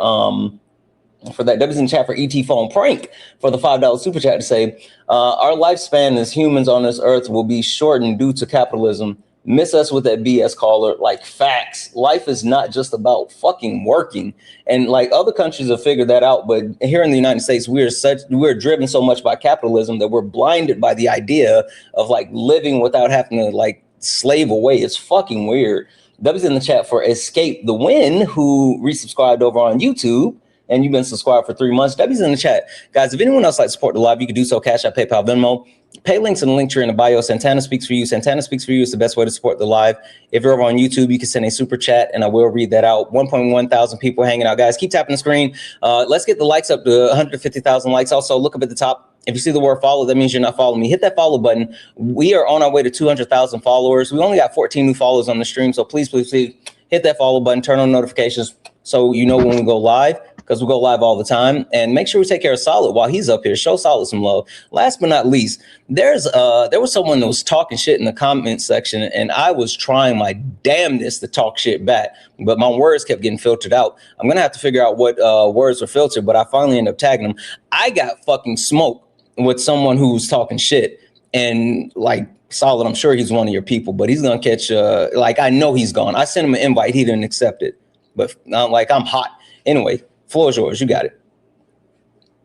that. W's in the chat for ET Phone Prank for the $5 super chat to say our lifespan as humans on this earth will be shortened due to capitalism. Miss us with that BS caller. Like, facts. Life is not just about fucking working. And like other countries have figured that out. But here in the United States, we're driven so much by capitalism that we're blinded by the idea of like living without having to like slave away. It's fucking weird. W's in the chat for Escape the Win, who resubscribed over on YouTube. And you've been subscribed for 3 months. W's in the chat. Guys, if anyone else like to support the live, you can do so. Cash App, PayPal, Venmo. Pay links in the link tree in the bio. Santana Speaks for You. Santana Speaks for You is the best way to support the live. If you're over on YouTube, you can send a super chat and I will read that out. 1.1 thousand people hanging out. Guys, keep tapping the screen. Let's get the likes up to 150,000 likes. Also, look up at the top. If you see the word follow, that means you're not following me. Hit that follow button. We are on our way to 200,000 followers. We only got 14 new followers on the stream. So please hit that follow button. Turn on notifications so you know when we go live, because we go live all the time. And make sure we take care of Solid while he's up here. Show Solid some love. Last but not least, there was someone that was talking shit in the comment section, and I was trying my damnedest to talk shit back, but my words kept getting filtered out. I'm gonna have to figure out what words were filtered, but I finally ended up tagging them. I got fucking smoked with someone who was talking shit, and like Solid, I'm sure he's one of your people, but he's gonna catch I know he's gone. I sent him an invite, he didn't accept it, but I'm hot. Anyway, floor is yours. You got it.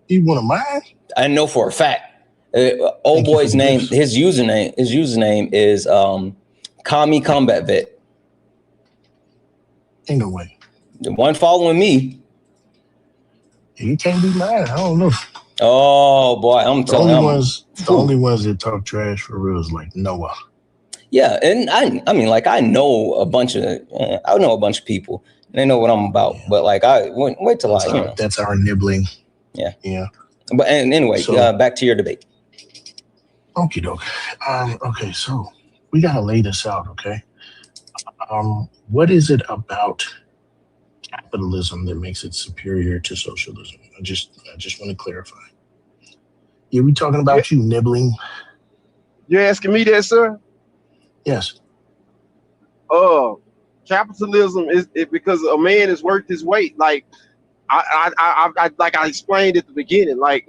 You one of mine? I know for a fact. Old boy's name, his username is Kami Combat Vet. Ain't no way. The one following me. You can't be mine. I don't know. Oh boy, I'm telling you. The only ones that talk trash for real is like Noah. Yeah, and I mean, like I know a bunch of people. They know what I'm about, yeah. But like I wait till that's our nibbling. Yeah. But anyway, so, back to your debate. Okie doke. Okay, so we gotta lay this out, okay? What is it about capitalism that makes it superior to socialism? I just want to clarify. Yeah, we talking about you nibbling? You're asking me that, sir? Yes. Capitalism is because a man is worth his weight. Like I like I explained at the beginning, like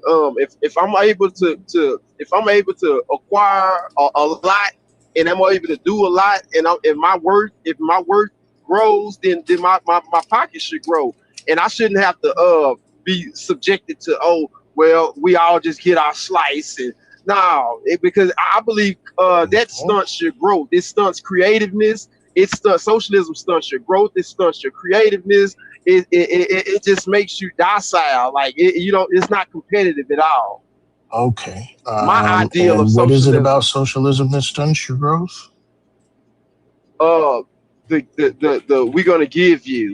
if I'm able to acquire a lot, and I'm able to do a lot, and if my worth grows, then my pocket should grow, and I shouldn't have to be subjected to, oh well, we all just get our slice. And no, because I believe that stunts your growth. It stunts creativeness. Socialism stunts your growth. It stunts your creativeness. It just makes you docile. Like it's not competitive at all. Okay. My ideal of what socialism. is it about socialism that stunts your growth? The we're gonna give you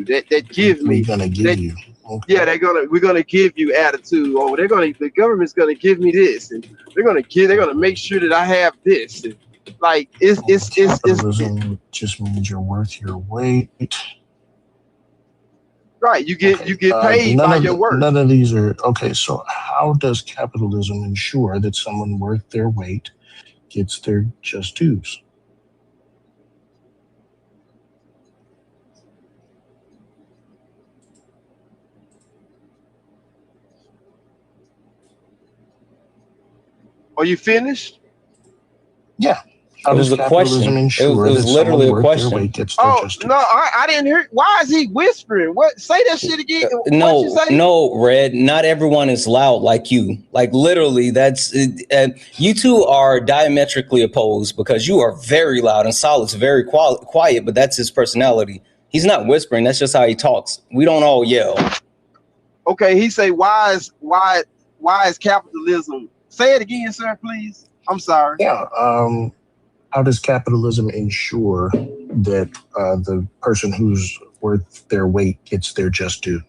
that give me. We're gonna give you. Okay. Yeah, we're gonna give you attitude. Oh, the government's gonna give me this, and they're gonna make sure that I have this. And like capitalism just means you're worth your weight. Right, you get paid by your work. None of these are okay. So how does capitalism ensure that someone worth their weight gets their just dues? Are you finished? Yeah. It was a question. It was literally a question. Oh no, I didn't hear. Why is he whispering? What? Say that shit again. No, Red. Not everyone is loud like you. Like literally, you two are diametrically opposed because you are very loud and Solid's very quiet. But that's his personality. He's not whispering. That's just how he talks. We don't all yell. Okay, he say, why is capitalism? Say it again, sir, please. I'm sorry. Yeah. How does capitalism ensure that the person who's worth their weight gets their just due?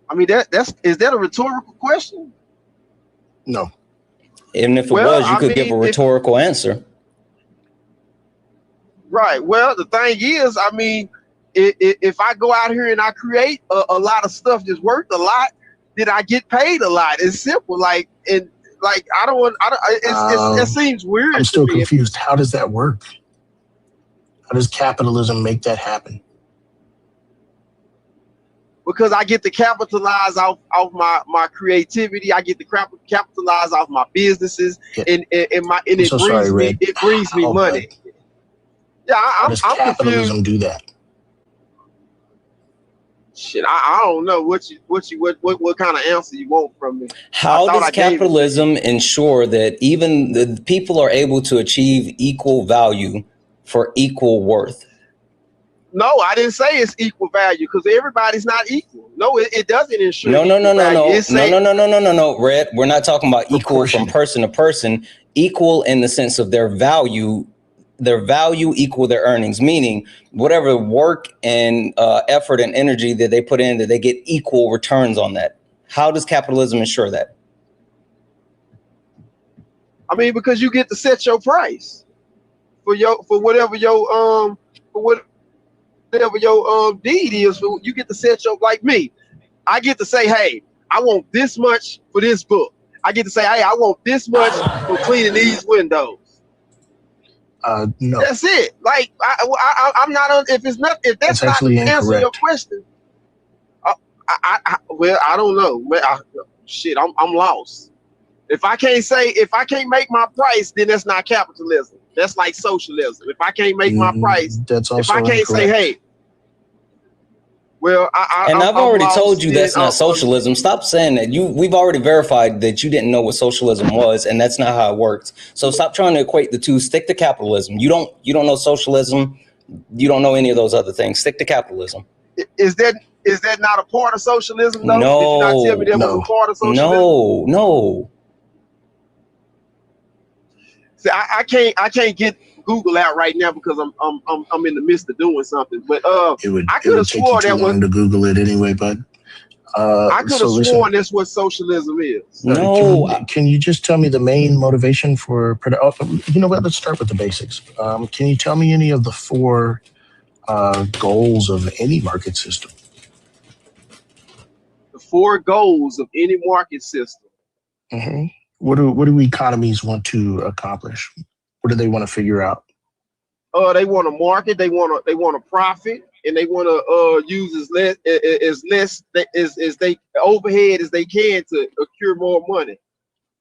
I mean, is that a rhetorical question? No. Even if it was, you could give a rhetorical answer. Right. Well, the thing is, I mean, if I go out here and I create a lot of stuff that's worth a lot, then I get paid a lot. It's simple. Like, it seems weird. I'm still confused. How does that work? How does capitalism make that happen? Because I get to capitalize off my creativity. I get to capitalize off my businesses, and it brings me money. Yeah, how does capitalism do that? Shit, I don't know what kind of answer you want from me. How does capitalism ensure that even the people are able to achieve equal value for equal worth? No, I didn't say it's equal value because everybody's not equal. No, it doesn't ensure. No. Red, we're not talking about equal from person to person. Equal in the sense of their value equal their earnings, meaning whatever work and effort and energy that they put in, that they get equal returns on that. How does capitalism ensure that? I mean, because you get to set your price for whatever your deed is. You get to set your, like me, I get to say, hey, I want this much for this book. I get to say, hey, I want this much for cleaning these windows. No, that's it. Like I'm not. If that's not the answer to your question, I don't know. I'm lost. If I can't make my price, then that's not capitalism. That's like socialism. If I can't make my price, that's also if I can't say, hey, well, I've already told you that's not socialism. Stop saying that. We've already verified that you didn't know what socialism was, and that's not how it works. So stop trying to equate the two. Stick to capitalism. You don't know socialism. You don't know any of those other things. Stick to capitalism. Is that not a part of socialism? Though? No. Did you not tell me that was a part of socialism? No. See, I can't get Google out right now because I'm in the midst of doing something. But I could have sworn that was to Google it anyway. But I could have sworn that's what socialism is. No, can you just tell me the main motivation for? You know what? Let's start with the basics. Can you tell me any of the 4 goals of any market system? The 4 goals of any market system. Mm-hmm. What do economies want to accomplish? What do they want to figure out? They want to market. They want to profit. and they want to use as they overhead as they can to accrue more money.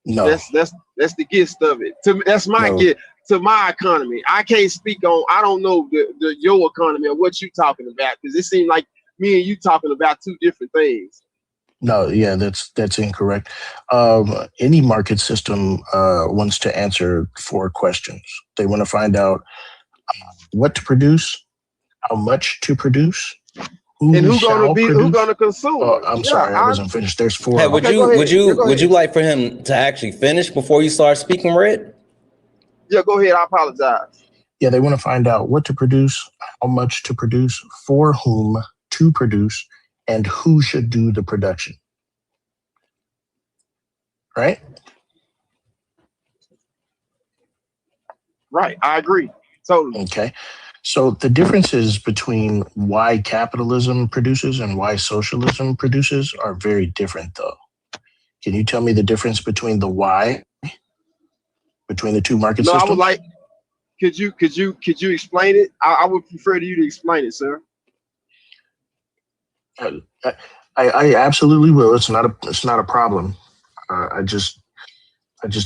No, That's the gist of it. That's my gift to my economy. I can't speak on. I don't know your economy or what you talking about, because it seemed like me and you talking about two different things. No, yeah, that's incorrect. Any market system wants to answer 4 questions. They want to find out what to produce, how much to produce, and who's gonna consume. Oh, I'm sorry, I wasn't finished. There's 4. Hey, would you like for him to actually finish before you start speaking, Red? Yeah, go ahead. I apologize. Yeah, they want to find out what to produce, how much to produce, for whom to produce, and who should do the production. Right? Right, I agree. Totally. Okay. So the differences between why capitalism produces and why socialism produces are very different, though. Can you tell me the difference between the why between the two market systems? I would like. Could you explain it? I would prefer to you to explain it, sir. I absolutely will. It's not a problem. I just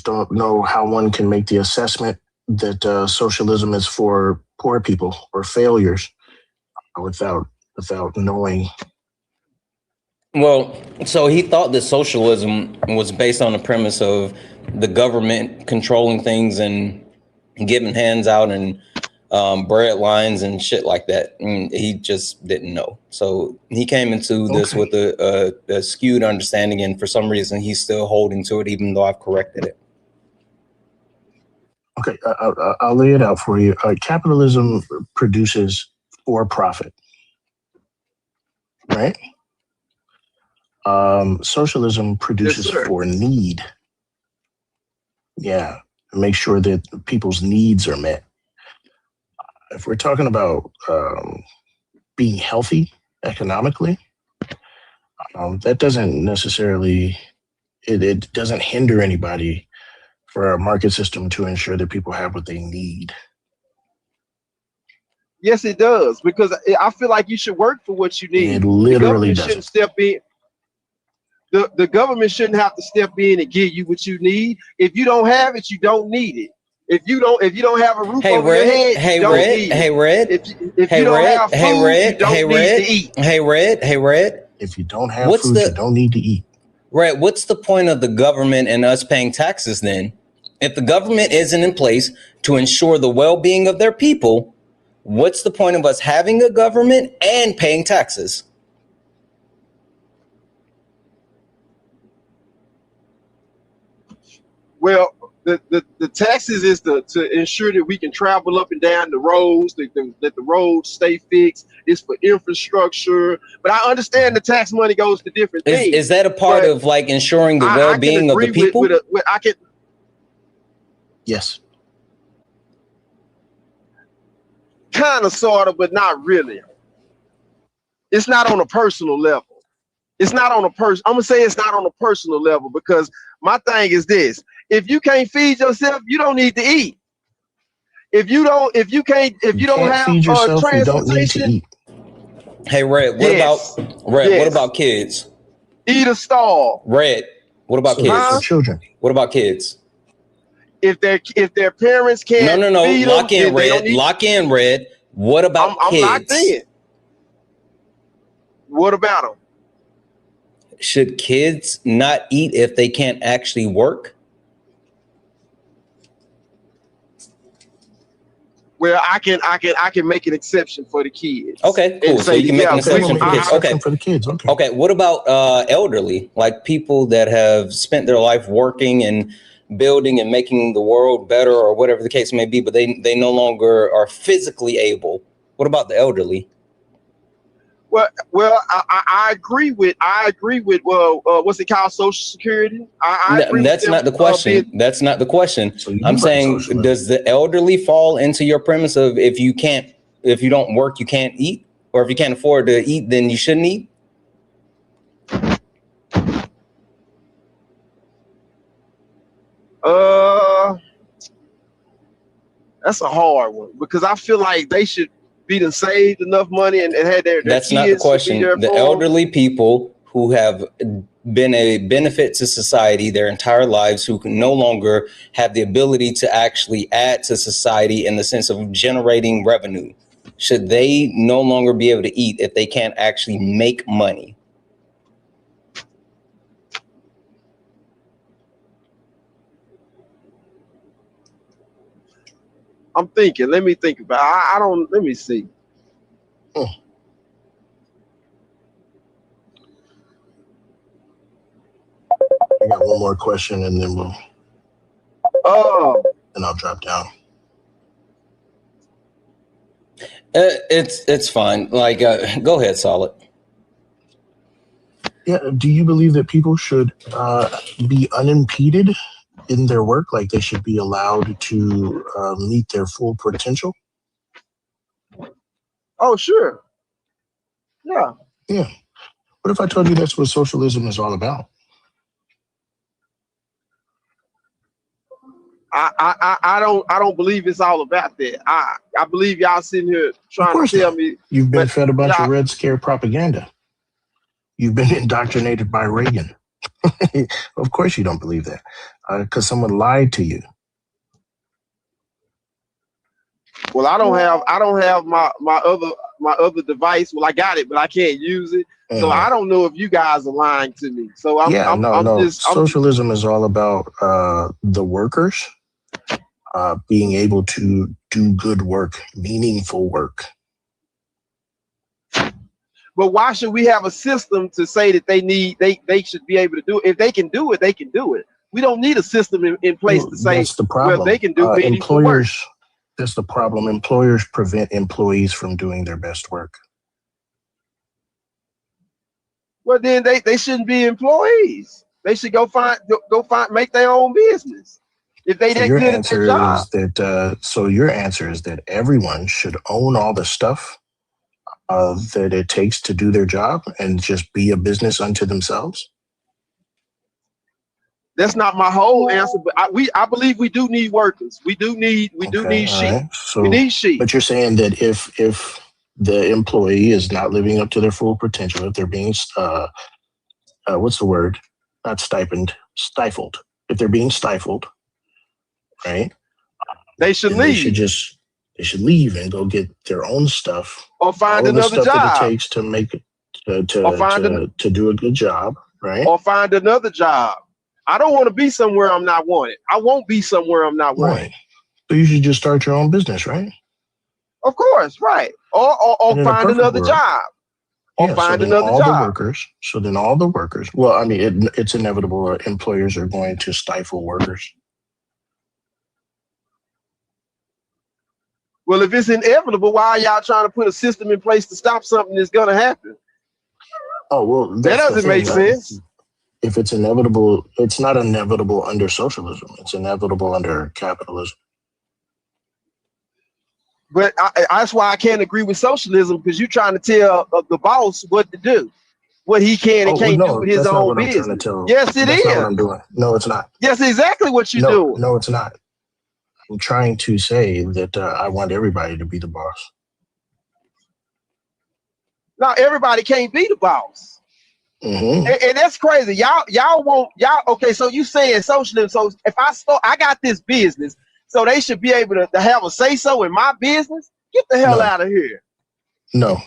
don't know how one can make the assessment that socialism is for poor people or failures without knowing. Well, so he thought that socialism was based on the premise of the government controlling things and giving hands out and bread lines and shit like that. And he just didn't know. So he came into this with a skewed understanding, and for some reason he's still holding to it, even though I've corrected it. Okay, I'll lay it out for you. Capitalism produces for profit, right? Socialism produces for need. Yeah, make sure that people's needs are met. If we're talking about being healthy economically, that doesn't necessarily, it doesn't hinder anybody for a market system to ensure that people have what they need. Yes, it does, because I feel like you should work for what you need. It literally doesn't. Shouldn't step in. The government shouldn't have to step in and give you what you need. If you don't have it, you don't need it. If you don't have a roof over your head, you don't need it. Hey, Red. If you don't have food, you don't need to eat. Hey, Red. If you don't have food, you don't need to eat. Red, what's the point of the government and us paying taxes then? If the government isn't in place to ensure the well-being of their people, what's the point of us having a government and paying taxes? Well, the taxes is to ensure that we can travel up and down the roads, that the roads stay fixed. It's for infrastructure. But I understand the tax money goes to different things. Is that a part of like ensuring the well-being of the people? Yes. Kind of, sort of, but not really. It's not on a personal level. It's not on a I'm gonna say it's not on a personal level, because my thing is this: if you can't feed yourself, you don't need to eat. If you don't have feed yourself, transportation, you don't need to eat. Hey, Red, what about kids? Eat or starve. Red, what about kids? Children. What about kids? If their parents can't feed lock them, in, Red. Lock in, Red. What about kids? I'm locked in. What about them? Should kids not eat if they can't actually work? Well, I can make an exception for the kids. Okay, cool. So you can make an exception for kids. Okay. For the kids. Okay. Okay. What about elderly, like people that have spent their life working and building and making the world better, or whatever the case may be, but they no longer are physically able? What about the elderly? Well, I agree with what's it called, Social Security? That's not the question. That's not the question. So I'm saying, does the elderly fall into your premise of if you don't work, you can't eat, or if you can't afford to eat, then you shouldn't eat? That's a hard one, because I feel like they should. be done saved enough money and had their That's kids not the question. To be there The for elderly people who have been a benefit to society their entire lives, who can no longer have the ability to actually add to society in the sense of generating revenue, should they no longer be able to eat if they can't actually make money? I'm thinking. Let me think about it. I don't. Let me see. I got one more question, and then and I'll drop down. It's fine. Like, go ahead, Solid. Yeah. Do you believe that people should be unimpeded in their work? Like they should be allowed to meet their full potential? Oh, sure. Yeah. Yeah. What if I told you that's what socialism is all about? I don't believe it's all about that. I believe y'all sitting here trying to tell me you've been fed a bunch of Red Scare propaganda. You've been indoctrinated by Reagan. Of course you don't believe that because someone lied to you. Well, I don't have my other device. Well, I got it, but I can't use it. So I don't know if you guys are lying to me. So Socialism is all about the workers being able to do good work, meaningful work. But why should we have a system to say that they should be able to do it? If they can do it, they can do it. We don't need a system in place to say, that's the problem. Well, they can do meaningful work. That's the problem. Employers prevent employees from doing their best work. Well, then they shouldn't be employees. They should go make their own business. If they that good at their job. So your answer is that everyone should own all the stuff that it takes to do their job and just be a business unto themselves? That's not my whole answer, but I believe we do need workers. We do need sheep. Right. So, we need sheep. But you're saying that if the employee is not living up to their full potential, if they're being what's the word? Not stipend, stifled. If they're being stifled, right? They should leave. They should leave and go get their own stuff, or find another job that it takes to make to do a good job, right? Or find another job. I don't want to be somewhere I'm not wanted. I won't be somewhere I'm not wanted. Right. So you should just start your own business, right? Of course, right. Or find another job. Or find another job. So then all the workers. Well, I mean, it's inevitable. Employers are going to stifle workers. Well, if it's inevitable, why are y'all trying to put a system in place to stop something that's going to happen? Oh, well, that doesn't make sense. If it's inevitable, it's not inevitable under socialism. It's inevitable under capitalism. But that's why I can't agree with socialism, because you're trying to tell the boss what to do, what he can and can't do with his own business. Yes, it is. That's not what I'm doing. No, it's not. Yes, exactly what you're doing. No, it's not. I'm trying to say that I want everybody to be the boss. Now, everybody can't be the boss. Mm-hmm. And that's crazy. Y'all okay, so you saying socialism. So if I got this business, so they should be able to have a say-so in my business? Get the hell out of here. No.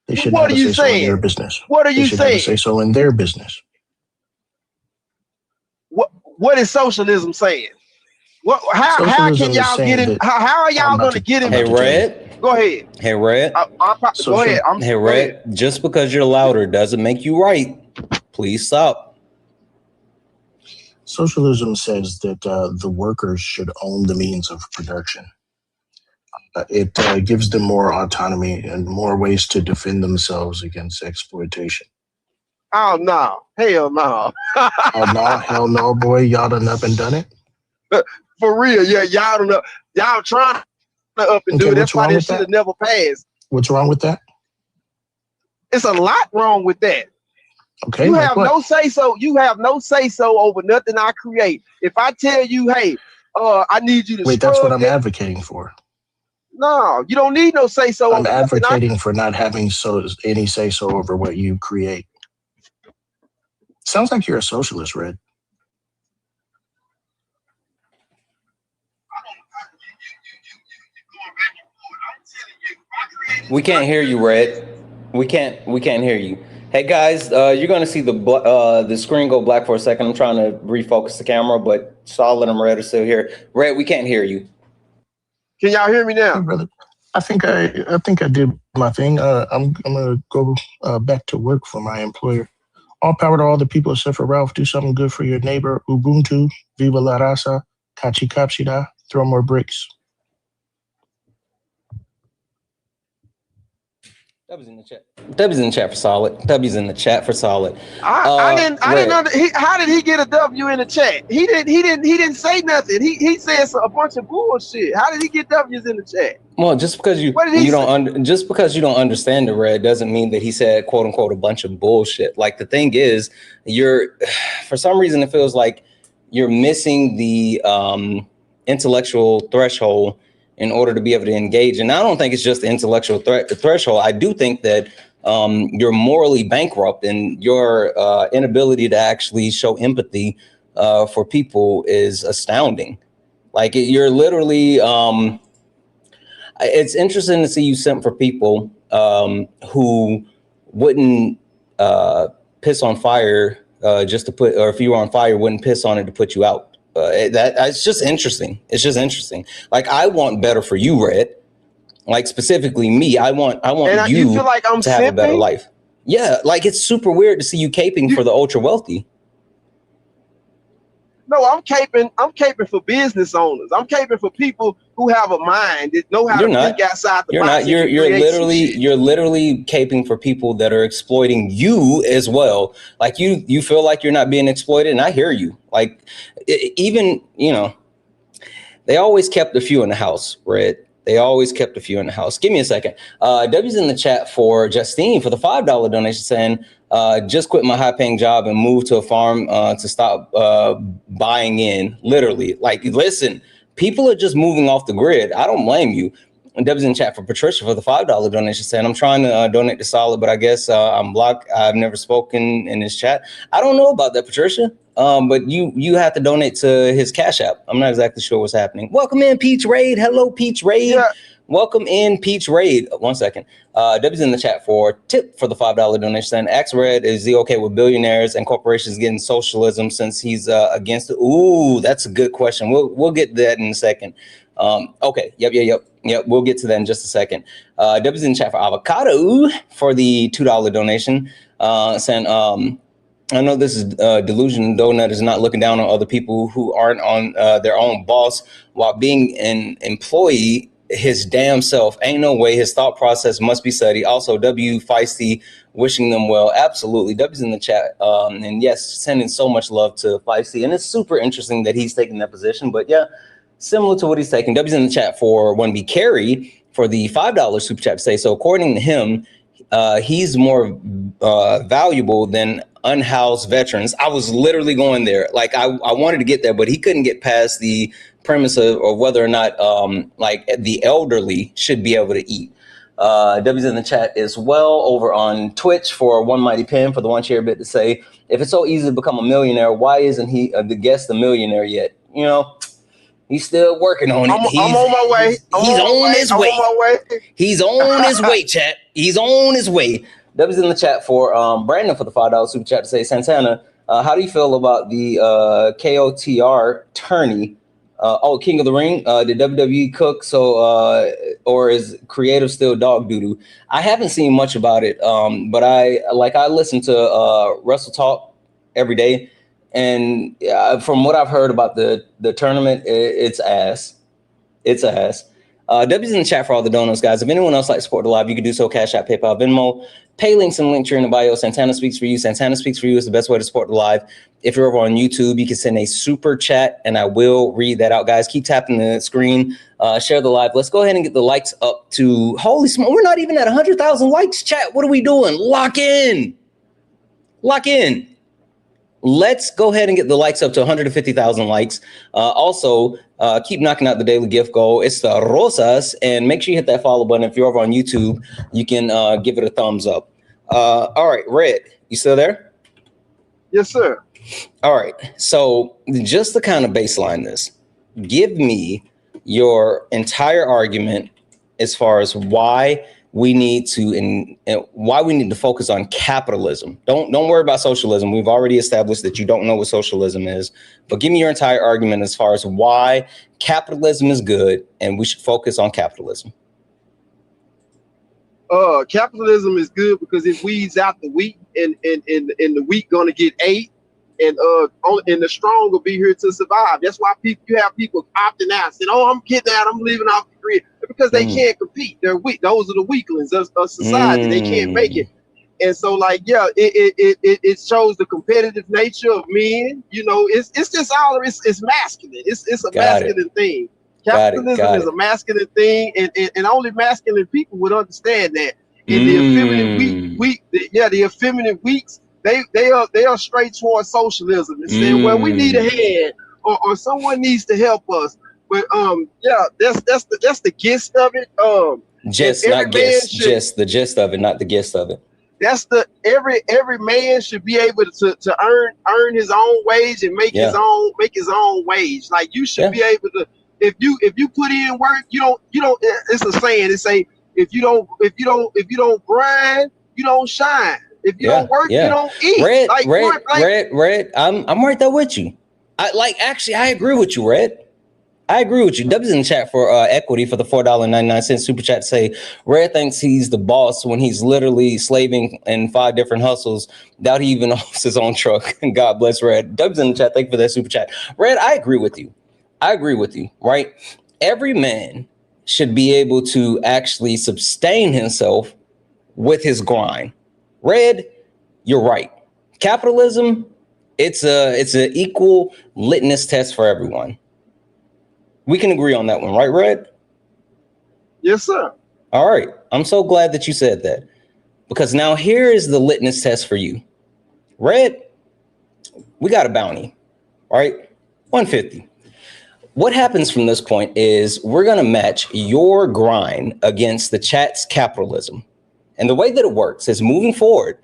They should have a say-so in their business. What are you saying? They should have a say-so in their business. What is socialism saying? How can y'all get in? How are y'all going to get in? Hey, Red. Go ahead. Hey, Red. Go ahead. Hey, Red. Just because you're louder doesn't make you right. Please stop. Socialism says that the workers should own the means of production. It gives them more autonomy and more ways to defend themselves against exploitation. Oh, no. Hell no. Oh, no. Hell no, boy. Y'all done up and done it? For real, yeah. Y'all don't know. Y'all trying to up and do it. That's why this shit have never passed. What's wrong with that? It's a lot wrong with that. Okay. You have no say so. You have no say so over nothing I create. If I tell you, hey, I need you to wait, that's what I'm advocating for. No, you don't need no say so. I'm advocating for not having any say so over what you create. Sounds like you're a socialist, Red. We can't hear you, Red. We can't hear you. Hey guys, you're gonna see the screen go black for a second. I'm trying to refocus the camera, but Solid and Red are still here. Red, we can't hear you. Can y'all hear me now? Hey, brother, I think I did my thing. I'm gonna go back to work for my employer. All power to all the people except for Ralph. Do something good for your neighbor. Ubuntu, viva la raza, kachi kapshida, throw more bricks. W's in the chat. W's in the chat for Solid. W's in the chat for Solid. I didn't how did he get a W in the chat? He didn't say nothing. He said a bunch of bullshit. How did he get W's in the chat? Well, just because you don't understand the Red doesn't mean that he said quote unquote a bunch of bullshit. Like the thing is, for some reason it feels like you're missing the intellectual threshold in order to be able to engage. And I don't think it's just the intellectual threshold. I do think that you're morally bankrupt, and your inability to actually show empathy for people is astounding. Like you're literally, it's interesting to see you simp for people who wouldn't piss on fire just to put, or if you were on fire, wouldn't piss on it to put you out. It's just interesting. It's just interesting. Like I want better for you, Red. Like specifically me, I want you feel like I'm to have a better life. Yeah, like it's super weird to see you caping for the ultra wealthy. No, I'm caping for business owners. I'm caping for people who have a mind that know how to think outside the box. You're literally caping for people that are exploiting you as well. Like you feel like you're not being exploited, and I hear you. Like even, you know, they always kept a few in the house, Red. They always kept a few in the house. Give me a second. W's in the chat for Justine for the $5 donation saying, just quit my high-paying job and move to a farm to stop buying in. Literally, like, listen, people are just moving off the grid. I don't blame you. And W's in chat for Patricia for the $5 donation saying, I'm trying to donate to Solid, but I guess I'm blocked. I've never spoken in this chat. I don't know about that, Patricia. But you have to donate to his Cash App. I'm not exactly sure what's happening. Welcome in, Peach Raid. Hello, Peach Raid. Yeah. Welcome in, Peach Raid. 1 second. W's in the chat for tip for the $5 donation saying, Axe Red, is he okay with billionaires and corporations getting socialism since he's against it? Ooh, that's a good question. We'll get to that in a second. Okay. Yep. We'll get to that in just a second. W's in the chat for Avocado for the $2 donation saying, I know this is delusion. Donut is not looking down on other people who aren't on their own boss while being an employee his damn self. Ain't no way. His thought process must be studied. Also, W Feisty wishing them well. Absolutely. W's in the chat. And yes, sending so much love to Feisty. And it's super interesting that he's taking that position. But yeah, similar to what he's taking. W's in the chat for 1B Carry for the $5 super chat to say, so according to him, he's more valuable than unhoused veterans. I was literally going there. Like I wanted to get there, but he couldn't get past the premise of whether or not like the elderly should be able to eat. W's in the chat as well over on Twitch for One Mighty Pen for the one share bit to say, if it's so easy to become a millionaire, why isn't he the guest a millionaire yet? You know, he's still working on it. I'm on my way. He's on his way. He's on his way, chat. He's on his way. W's in the chat for Brandon for the $5 super chat to say, Santana, how do you feel about the KOTR tourney? King of the Ring. Did WWE cook? So, or is creative still dog doo-doo? I haven't seen much about it, but I listen to Wrestle Talk every day. And from what I've heard about the tournament, it's ass. It's ass. W's in the chat for all the donuts, guys. If anyone else likes to support the live, you can do so. Cash App, PayPal, Venmo. Pay links and link tree in the bio. Santana Speaks for You. Santana Speaks for You is the best way to support the live. If you're over on YouTube, you can send a super chat, and I will read that out, guys. Keep tapping the screen. Share the live. Let's go ahead and get the likes up to, holy smoke, we're not even at 100,000 likes, chat. What are we doing? Lock in. Lock in. Let's go ahead and get the likes up to 150,000 likes. Also, Keep knocking out the daily gift goal. It's the Rosas. And make sure you hit that follow button. If you're over on YouTube, you can give it a thumbs up. All right, Red, you still there? Yes, sir. All right. So just to kind of baseline this, give me your entire argument as far as why we need to focus on capitalism. Don't worry about socialism. We've already established that you don't know what socialism is, but give me your entire argument as far as why capitalism is good and we should focus on capitalism. Capitalism is good because it weeds out the weak, and the weak gonna get ate, and the strong will be here to survive. That's why you have people opting out, saying, "Oh, I'm getting out. I'm leaving off the grid," because they can't compete. They're weak. Those are the weaklings of society. They can't make it. And so, like, yeah, it shows the competitive nature of men. You know, it's just all it's masculine. It's a masculine thing. Capitalism is a masculine thing, and only masculine people would understand that. And the effeminate the effeminate weaks, they are straight towards socialism and saying, well, we need a hand, or someone needs to help us. But that's the gist of it. Just the gist of it, not the gist of it. That's every man should be able to earn his own wage and make his own wage. Like, you should be able to, if you put in work, you don't it's a saying, it say, if you don't grind, you don't shine. If you don't work, you don't eat. Red, I'm right there with you. I agree with you, Red. I agree with you. W's in the chat for equity for the $4.99 super chat to say Red thinks he's the boss when he's literally slaving in 5 different hustles. Doubt he even owns his own truck. God bless Red. W's in the chat. Thank you for that super chat. Red, I agree with you. Right? Every man should be able to actually sustain himself with his grind. Red, you're right. Capitalism, it's an equal litmus test for everyone. We can agree on that one, right, Red? Yes, sir. All right. I'm so glad that you said that, because now here is the litmus test for you. Red, we got a bounty, right? 150. What happens from this point is we're going to match your grind against the chat's capitalism. And the way that it works is, moving forward,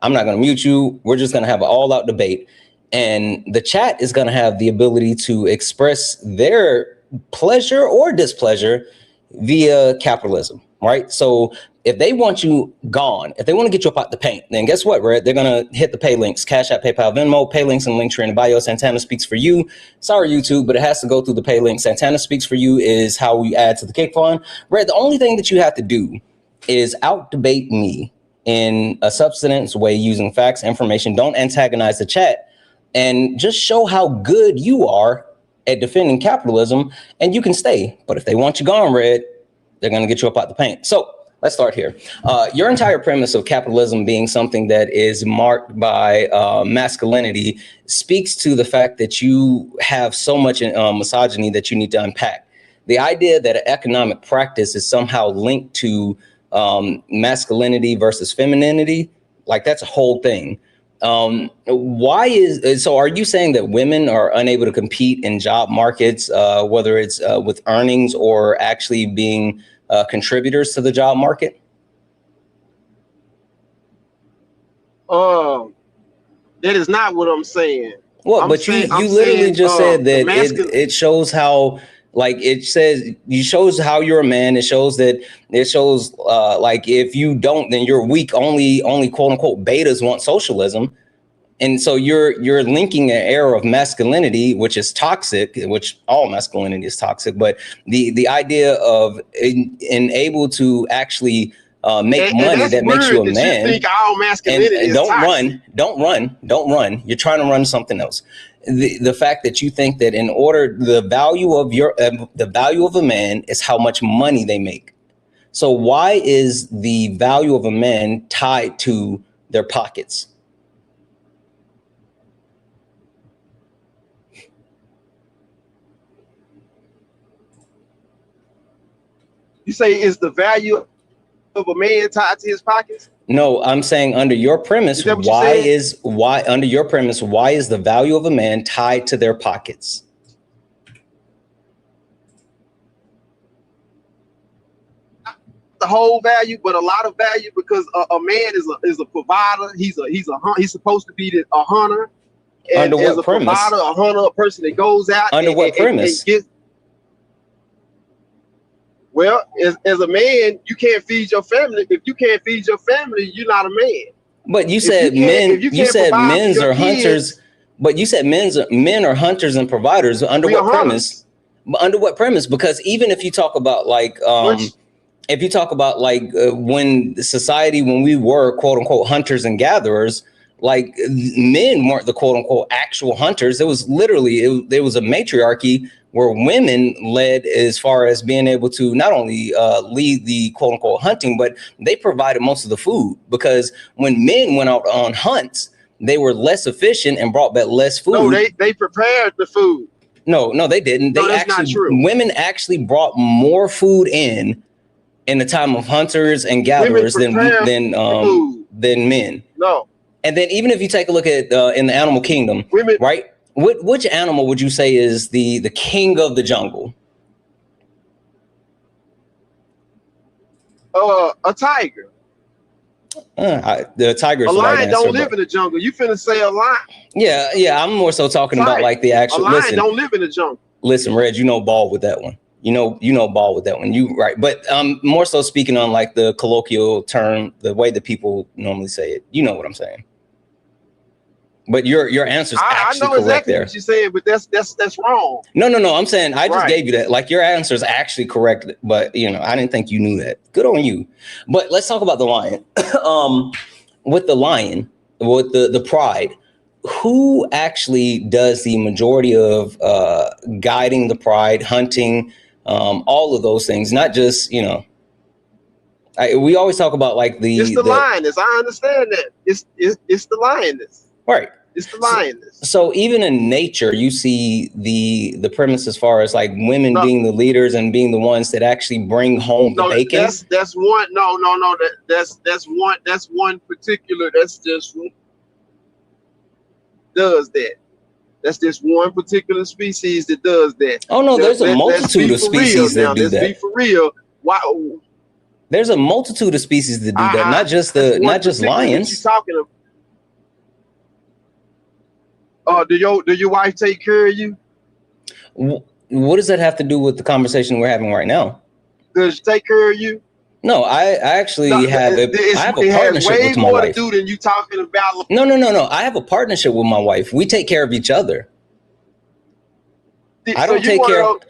I'm not going to mute you. We're just going to have an all-out debate. And the chat is going to have the ability to express their pleasure or displeasure via capitalism, right? So if they want you gone, if they want to get you up out the paint, then guess what, Red? They're going to hit the pay links: Cash App, PayPal, Venmo, pay links and link tree in the bio. Santana Speaks for You. Sorry, YouTube, but it has to go through the pay link. Santana Speaks for You is how we add to the kick fund. Red, the only thing that you have to do is out debate me in a substance way using facts, information. Don't antagonize the chat, and just show how good you are at defending capitalism, and you can stay. But if they want you gone, Red, they're going to get you up out the paint. So let's start here. Your entire premise of capitalism being something that is marked by masculinity speaks to the fact that you have so much misogyny that you need to unpack. The idea that an economic practice is somehow linked to masculinity versus femininity, like, that's a whole thing. So are you saying that women are unable to compete in job markets, whether it's with earnings or actually being contributors to the job market? That is not what I'm saying. Well, but you literally just said that it shows how, like, it shows how you're a man. It shows like, if you don't, then you're weak. Only quote unquote betas want socialism. And so you're linking an era of masculinity, which is toxic, which all masculinity is toxic. But the idea of able to actually make money that makes you a man. You think all masculinity is toxic. Don't run. You're trying to run something else. The fact that you think that the value of a man is how much money they make. So why is the value of a man tied to their pockets? You say, is the value of a man tied to his pockets? No, I'm saying under your premise, why is the value of a man tied to their pockets? whole value, but a lot of value because a man is a provider. He's supposed to be a hunter. And under as what a premise? provider, a hunter, a person that goes out Under what premise? Well, as a man, you can't feed your family. If you can't feed your family, you're not a man. But you said men. You said men's are hunters. But you said men are hunters and providers. Under what premise? Under what premise? Because even if you talk about like, if you talk about like when society, when we were quote unquote hunters and gatherers, like men weren't the quote unquote actual hunters. It was literally there was a matriarchy where women led as far as being able to not only lead the quote unquote hunting, but they provided most of the food, because when men went out on hunts, they were less efficient and brought back less food. No, they prepared the food. No, they didn't. No, that's not true. Women actually brought more food in the time of hunters and gatherers than men. No. And then even if you take a look at in the animal kingdom, right? Which animal would you say is the king of the jungle? A tiger. The tiger. A lion don't live in the jungle. You finna say a lion? Yeah. I'm more so talking about like the actual. A lion don't live in the jungle. Listen, Reg, you know ball with that one. You know ball with that one. You right, but more so speaking on like the colloquial term, the way that people normally say it. You know what I'm saying. But your answer's actually I know correct exactly there. what you're saying, but that's wrong. No. I'm saying I just gave you that. Like your answer is actually correct, but I didn't think you knew that. Good on you. But let's talk about the lion. With the lion, with the pride, who actually does the majority of guiding the pride, hunting, all of those things? Not just we always talk about like it's the lioness. I understand that. It's the lioness. Right. It's the lioness. So even in nature, you see the premise as far as like women being the leaders and being the ones that actually bring home the bacon. That's one. No. That's one particular. That's just does that. That's just one particular species that does that. Oh no, there's a multitude of species that do that. Let's be for real. Why? There's a multitude of species that do that. Not just lions. You're talking about. Do your wife take care of you? What does that have to do with the conversation we're having right now? Does she take care of you? No, I actually have a partnership with my wife. To do than you talking about. No. I have a partnership with my wife. We take care of each other. I don't take care of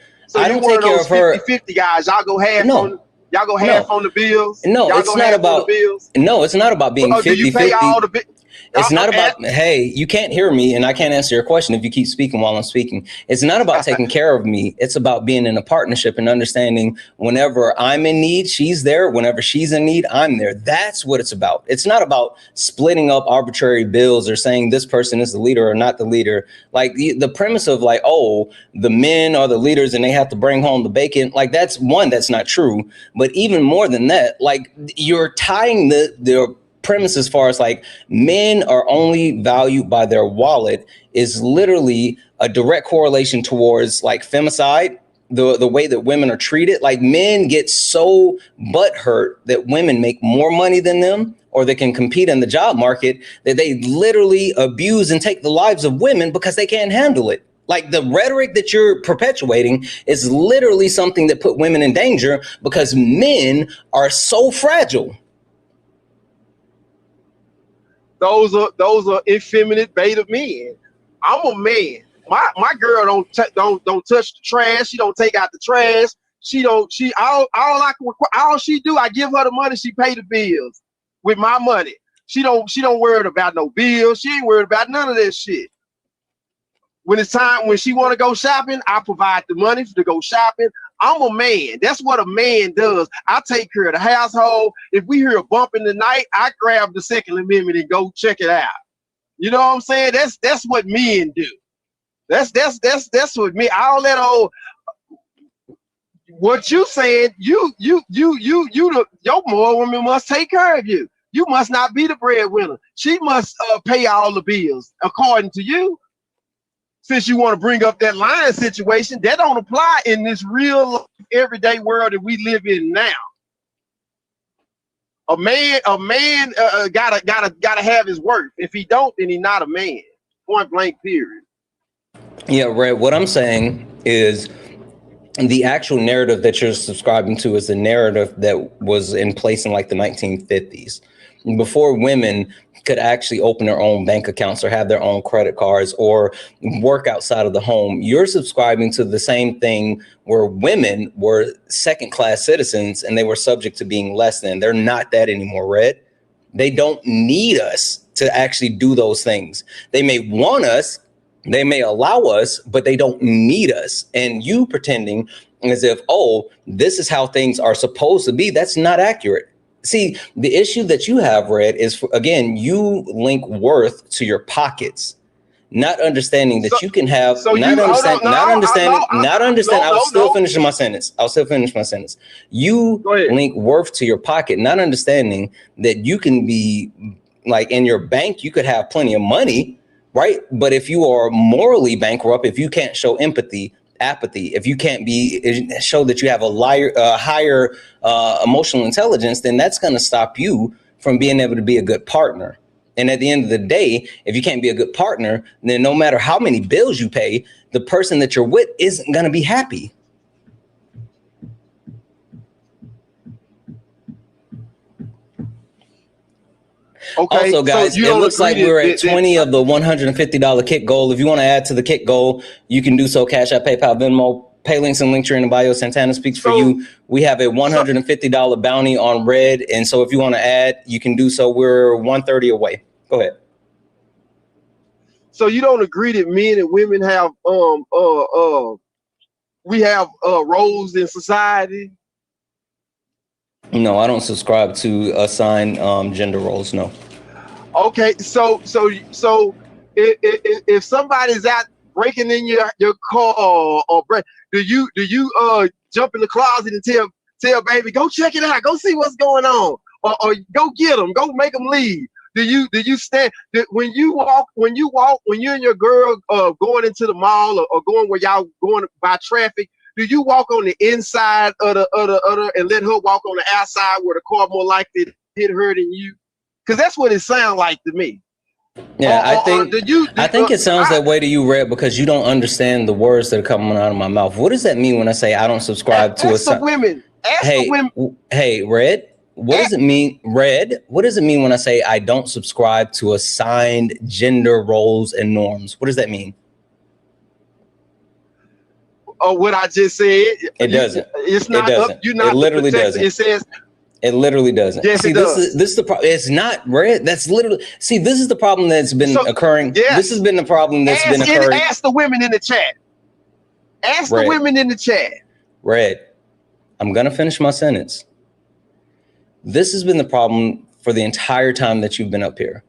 her. 50 guys. Y'all go half on. Y'all go half on the bills. No, it's not about. No, it's not about being 50-50. Do you pay all the bills? It's not about, hey, you can't hear me and I can't answer your question if you keep speaking while I'm speaking. It's not about taking care of me. It's about being in a partnership and understanding whenever I'm in need, she's there. Whenever she's in need, I'm there. That's what it's about. It's not about splitting up arbitrary bills or saying this person is the leader or not the leader. Like the premise of like, oh, the men are the leaders and they have to bring home the bacon. Like that's not true. But even more than that, like you're tying the premise as far as like men are only valued by their wallet is literally a direct correlation towards like femicide, the way that women are treated. Like men get so butthurt that women make more money than them or they can compete in the job market that they literally abuse and take the lives of women because they can't handle it. Like the rhetoric that you're perpetuating is literally something that put women in danger because men are so fragile. Those are effeminate beta men. I'm a man. My girl don't touch the trash. She don't take out the trash. All she do, I give her the money. She pay the bills with my money. She don't worry about no bills. She ain't worried about none of that shit. When it's time, when she want to go shopping, I provide the money to go shopping. I'm a man. That's what a man does. I take care of the household. If we hear a bump in the night, I grab the Second Amendment and go check it out. You know what I'm saying? That's what men do. That's what me. All that old. What you saying? Your moral woman must take care of you. You must not be the breadwinner. She must pay all the bills according to you. Since you want to bring up that lion situation, that don't apply in this real everyday world that we live in now. A man gotta have his worth. If he don't, then he's not a man. Point blank, period. Yeah, Red, what I'm saying is the actual narrative that you're subscribing to is the narrative that was in place in like the 1950s, before women could actually open their own bank accounts or have their own credit cards or work outside of the home. You're subscribing to the same thing where women were second-class citizens and they were subject to being less than. They're not that anymore, Red. They don't need us to actually do those things. They may want us, they may allow us, but they don't need us. And you pretending as if, oh, this is how things are supposed to be. That's not accurate. See, the issue that you have, Red, is, again, you link worth to your pockets, not understanding that you can have, I'll still finish my sentence. You link worth to your pocket, not understanding that you can be like in your bank, you could have plenty of money, right? But if you are morally bankrupt, if you can't show empathy, apathy, if you can't show that you have a higher emotional intelligence, then that's going to stop you from being able to be a good partner. And at the end of the day, if you can't be a good partner, then no matter how many bills you pay, the person that you're with isn't going to be happy. Okay, also, guys, so it looks like we're at 20 of the $150 kick goal. If you want to add to the kick goal, you can do so. Cash App, PayPal, Venmo, pay links and link tree in the bio. Santana speaks for you. We have a $150 bounty on Red. And so if you want to add, you can do so. We're 130 away. Go ahead. So you don't agree that men and women have we have roles in society? No, I don't subscribe to assign gender roles. No. Okay, so if somebody's out breaking in your car or do you jump in the closet and tell baby, go check it out, go see what's going on, or go get them, go make them leave? Do you stand when you and your girl going into the mall or going where y'all going by traffic? Do you walk on the inside of the and let her walk on the outside where the car more likely to hit her than you? Because that's what it sounds like to me. Yeah, I think it sounds that way to you, Red, because you don't understand the words that are coming out of my mouth. What does that mean when I say I don't subscribe to a women? Hey, Red, what does it mean, Red? What does it mean when I say I don't subscribe to assigned gender roles and norms? What does that mean? What I just said. It doesn't. It's not. It doesn't. You're not. It literally doesn't. It says. It literally doesn't. Yes, see, it does. This is the problem. It's not Red. That's literally. See, this is the problem that's been occurring. Yes. This has been the problem that's been occurring. Ask the women in the chat. Ask Red. The women in the chat. Red, I'm gonna finish my sentence. This has been the problem for the entire time that you've been up here.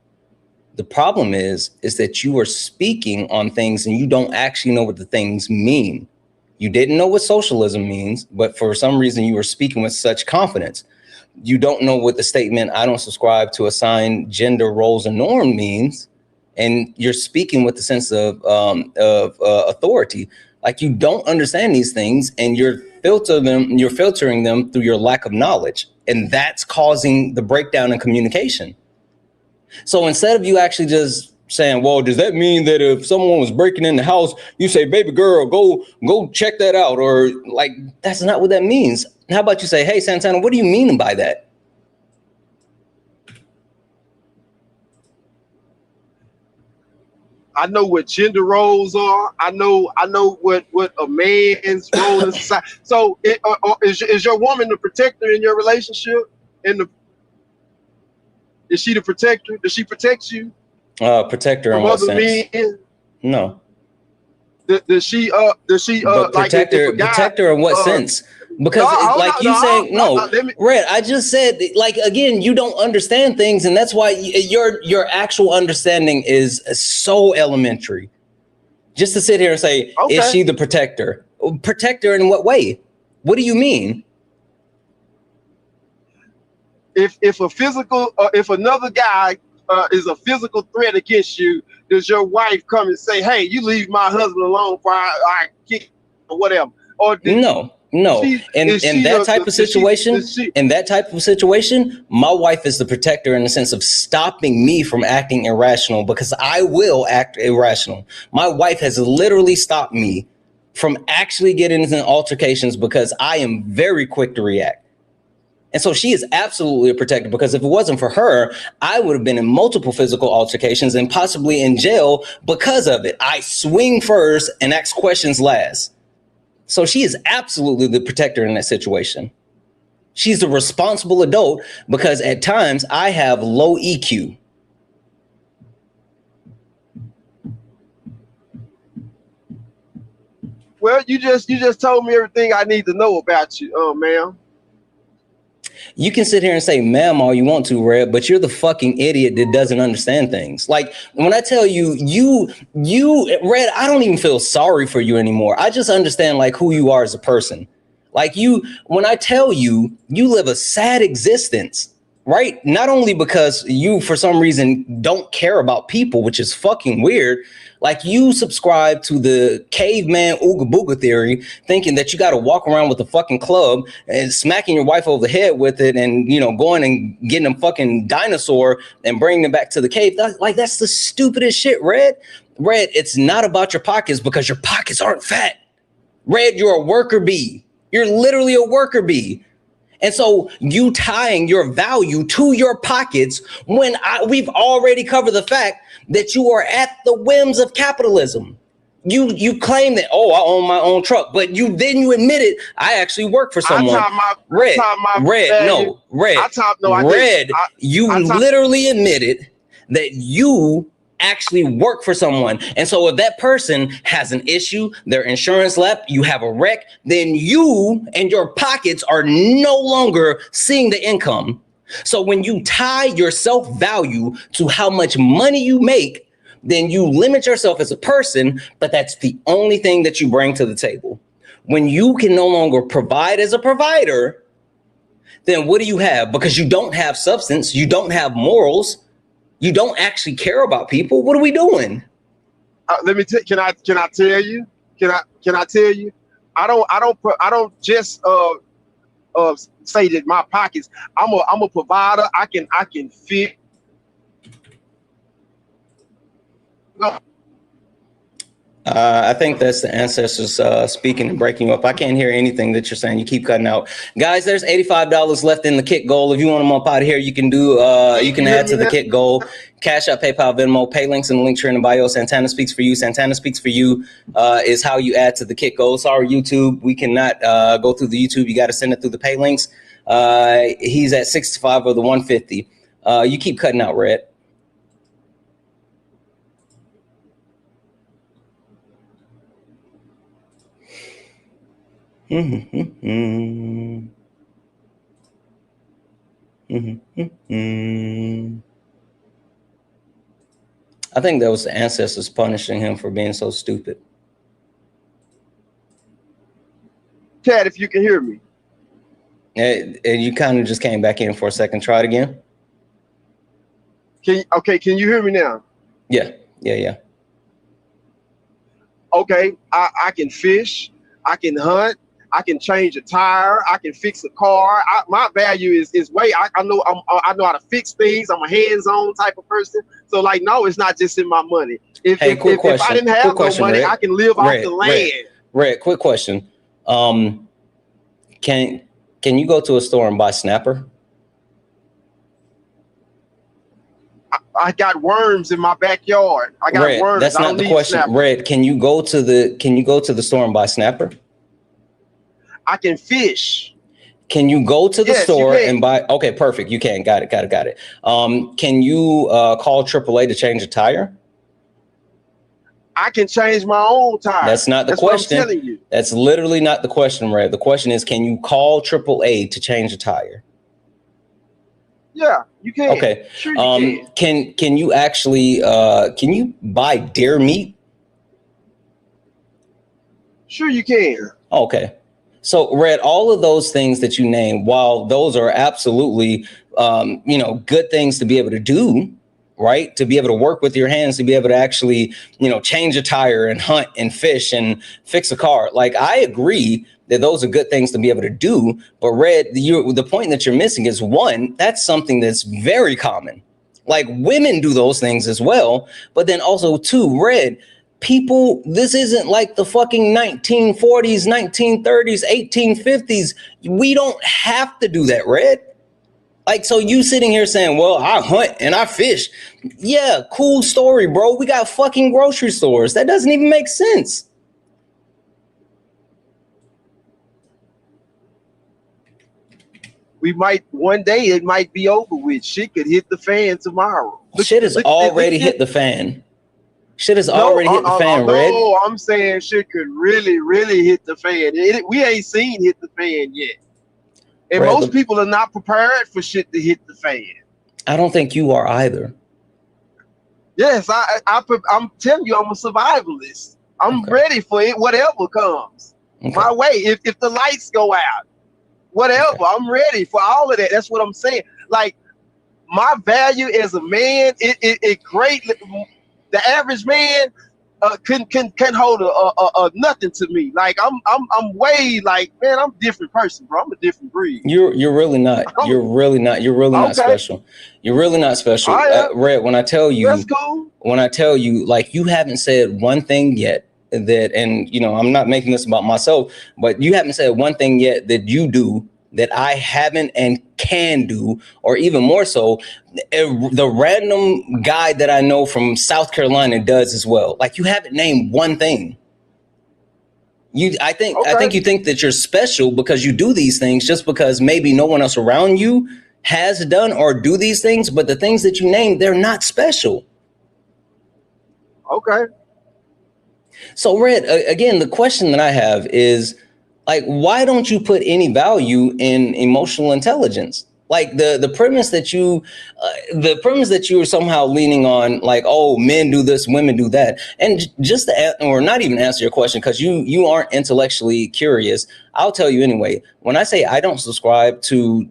The problem is that you are speaking on things and you don't actually know what the things mean. You didn't know what socialism means, but for some reason you were speaking with such confidence. You don't know what the statement, I don't subscribe to assigned gender roles and norm means. And you're speaking with the sense of authority. Like you don't understand these things and you're filtering them through your lack of knowledge. And that's causing the breakdown in communication. So instead of you actually just saying, well, does that mean that if someone was breaking in the house, you say, baby girl, go check that out? Or like, that's not what that means. How about you say, hey, Santana, what do you mean by that? I know what gender roles are. I know what a man's role in society. So is your woman the protector in your relationship? Is she the protector? Does she protect you? Protector in what sense? No. Does she protector in what sense? Because Red, I just said, like, again, you don't understand things, and that's why your actual understanding is so elementary. Just to sit here and say, is she the protector? Protector in what way? What do you mean? If another guy is a physical threat against you, does your wife come and say, hey, you leave my husband alone before I kick or whatever? Or no. No, in that type of situation, my wife is the protector in the sense of stopping me from acting irrational, because I will act irrational. My wife has literally stopped me from actually getting into altercations because I am very quick to react. And so she is absolutely a protector, because if it wasn't for her, I would have been in multiple physical altercations and possibly in jail because of it. I swing first and ask questions last. So she is absolutely the protector in that situation. She's the responsible adult, because at times I have low EQ. Well, you just told me everything I need to know about you, ma'am. You can sit here and say ma'am all you want to, Red, but you're the fucking idiot that doesn't understand things. Like, when I tell you, Red, I don't even feel sorry for you anymore. I just understand like who you are as a person. Like, when I tell you, you live a sad existence, right? Not only because you, for some reason, don't care about people, which is fucking weird. Like, you subscribe to the caveman ooga booga theory, thinking that you got to walk around with a fucking club and smacking your wife over the head with it, and, you know, going and getting a fucking dinosaur and bringing them back to the cave. That's the stupidest shit, Red. Red, it's not about your pockets, because your pockets aren't fat. Red, you're a worker bee. You're literally a worker bee. And so you tying your value to your pockets when we've already covered the fact that you are at the whims of capitalism. You claim that, oh, I own my own truck, but you admitted I actually work for someone. You literally admitted that you actually work for someone. And so if that person has an issue, their insurance lapsed, you have a wreck, then you and your pockets are no longer seeing the income. So when you tie your self-value to how much money you make, then you limit yourself as a person, but that's the only thing that you bring to the table. When you can no longer provide as a provider, then what do you have? Because you don't have substance, you don't have morals, you don't actually care about people. What are we doing? Can I tell you? Can I tell you? I don't just say that my pockets. I'm a provider. I can fit. No. I think that's the ancestors speaking and breaking you up. I can't hear anything that you're saying. You keep cutting out. Guys, there's $85 left in the kick goal. If you want them up out of here, you can you can add to the kick goal. Cash App, PayPal, Venmo, pay links in the link tree in the bio. Santana Speaks For You. Santana Speaks For You is how you add to the kick goal. Sorry, YouTube. We cannot go through the YouTube. You got to send it through the pay links. He's at 65 of the 150. You keep cutting out, Red. I think that was the ancestors punishing him for being so stupid. Chad, if you can hear me. And you kind of just came back in for a second. Try it again. Can you hear me now? Yeah. Okay, I can fish, I can hunt, I can change a tire, I can fix a car. My value is way. I know how to fix things. I'm a hands-on type of person. So like, no, it's not just in my money. If I didn't have no money, Red, I can live off the land. Red, quick question. Can you go to a store and buy Snapper? I got worms in my backyard. I got Red, worms. That's not the question. Snapper. Red, can you go to the store and buy Snapper? I can fish. Can you go to the store and buy? Okay, perfect. You can. Got it. Can you call AAA to change a tire? I can change my own tire. That's not the question. What I'm telling you. That's literally not the question, Red. The question is, can you call AAA to change a tire? Yeah, you can. Okay. Sure you can. Can you actually can you buy deer meat? Sure you can. Okay. So, Red, all of those things that you named, while those are absolutely, good things to be able to do, right? To be able to work with your hands, to be able to actually, change a tire and hunt and fish and fix a car. Like, I agree that those are good things to be able to do. But Red, the point that you're missing is, one, that's something that's very common. Like, women do those things as well. But then also, two, Red, people, this isn't like the fucking 1940s, 1930s, 1850s. We don't have to do that, Red. Like, so you sitting here saying, well, I hunt and I fish. Yeah, cool story, bro. We got fucking grocery stores. That doesn't even make sense. We might, one day it might be over with. Shit could hit the fan tomorrow. Shit has already hit the fan. Shit has already hit the fan, Red. No, I'm saying shit could really, really hit the fan. We ain't seen hit the fan yet. And Red, most people are not prepared for shit to hit the fan. I don't think you are either. Yes, I'm telling you, I'm a survivalist. I'm ready for it, whatever comes my way. If the lights go out, whatever, I'm ready for all of that. That's what I'm saying. Like, my value as a man, it greatly. The average man can hold a nothing to me. Like, I'm way, like, man, I'm a different person, bro. I'm a different breed. You're really not. You're really not. You're really not special. You're really not special. Red, when I tell you, that's cool. When I tell you, like, you haven't said one thing yet that, and I'm not making this about myself, but you haven't said one thing yet that you do that I haven't and can do, or even more so, the random guy that I know from South Carolina does as well. Like, you haven't named one thing. I think you think that you're special because you do these things just because maybe no one else around you has done or do these things, but the things that you named, they're not special. Okay. So, Red, again, the question that I have is, like, why don't you put any value in emotional intelligence? Like, the premise that you are somehow leaning on, like, oh, men do this, women do that. And just to, or not even answer your question, because you aren't intellectually curious, I'll tell you anyway. When I say I don't subscribe to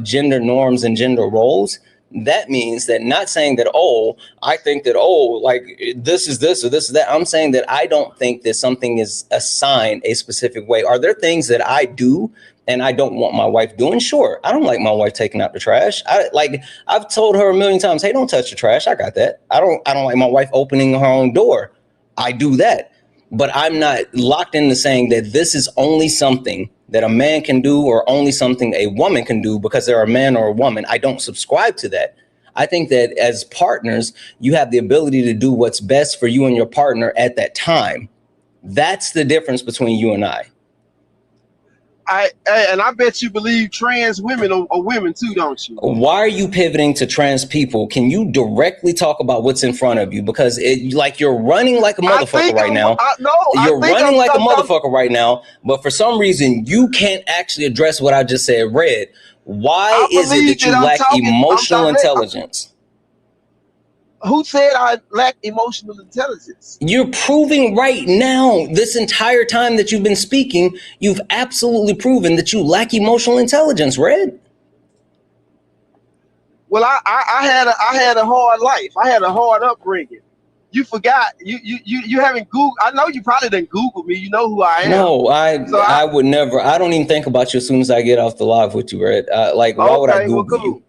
gender norms and gender roles, that means that not saying that, oh, I think that, oh, like, this is this or this is that. I'm saying that I don't think that something is assigned a specific way. Are there things that I do and I don't want my wife doing? Sure. I don't like my wife taking out the trash. I've told her a million times, hey, don't touch the trash. I got that. I don't like my wife opening her own door. I do that. But I'm not locked into saying that this is only something that a man can do or only something a woman can do because they're a man or a woman. I don't subscribe to that. I think that as partners, you have the ability to do what's best for you and your partner at that time. That's the difference between you and I. And I bet you believe trans women are women too, don't you? Why are you pivoting to trans people? Can you directly talk about what's in front of you? Because you're running like a motherfucker right now. You're running like a motherfucker right now. But for some reason, you can't actually address what I just said, Red. Why is it that you lack emotional intelligence? Who said I lack emotional intelligence? You're proving right now, this entire time that you've been speaking, you've absolutely proven that you lack emotional intelligence, Red. Well, I had a hard life. I had a hard upbringing. You forgot. You haven't Googled. I know you probably didn't Google me. You know who I am. No, I would never. I don't even think about you as soon as I get off the live with you, Red. Why would I Google you?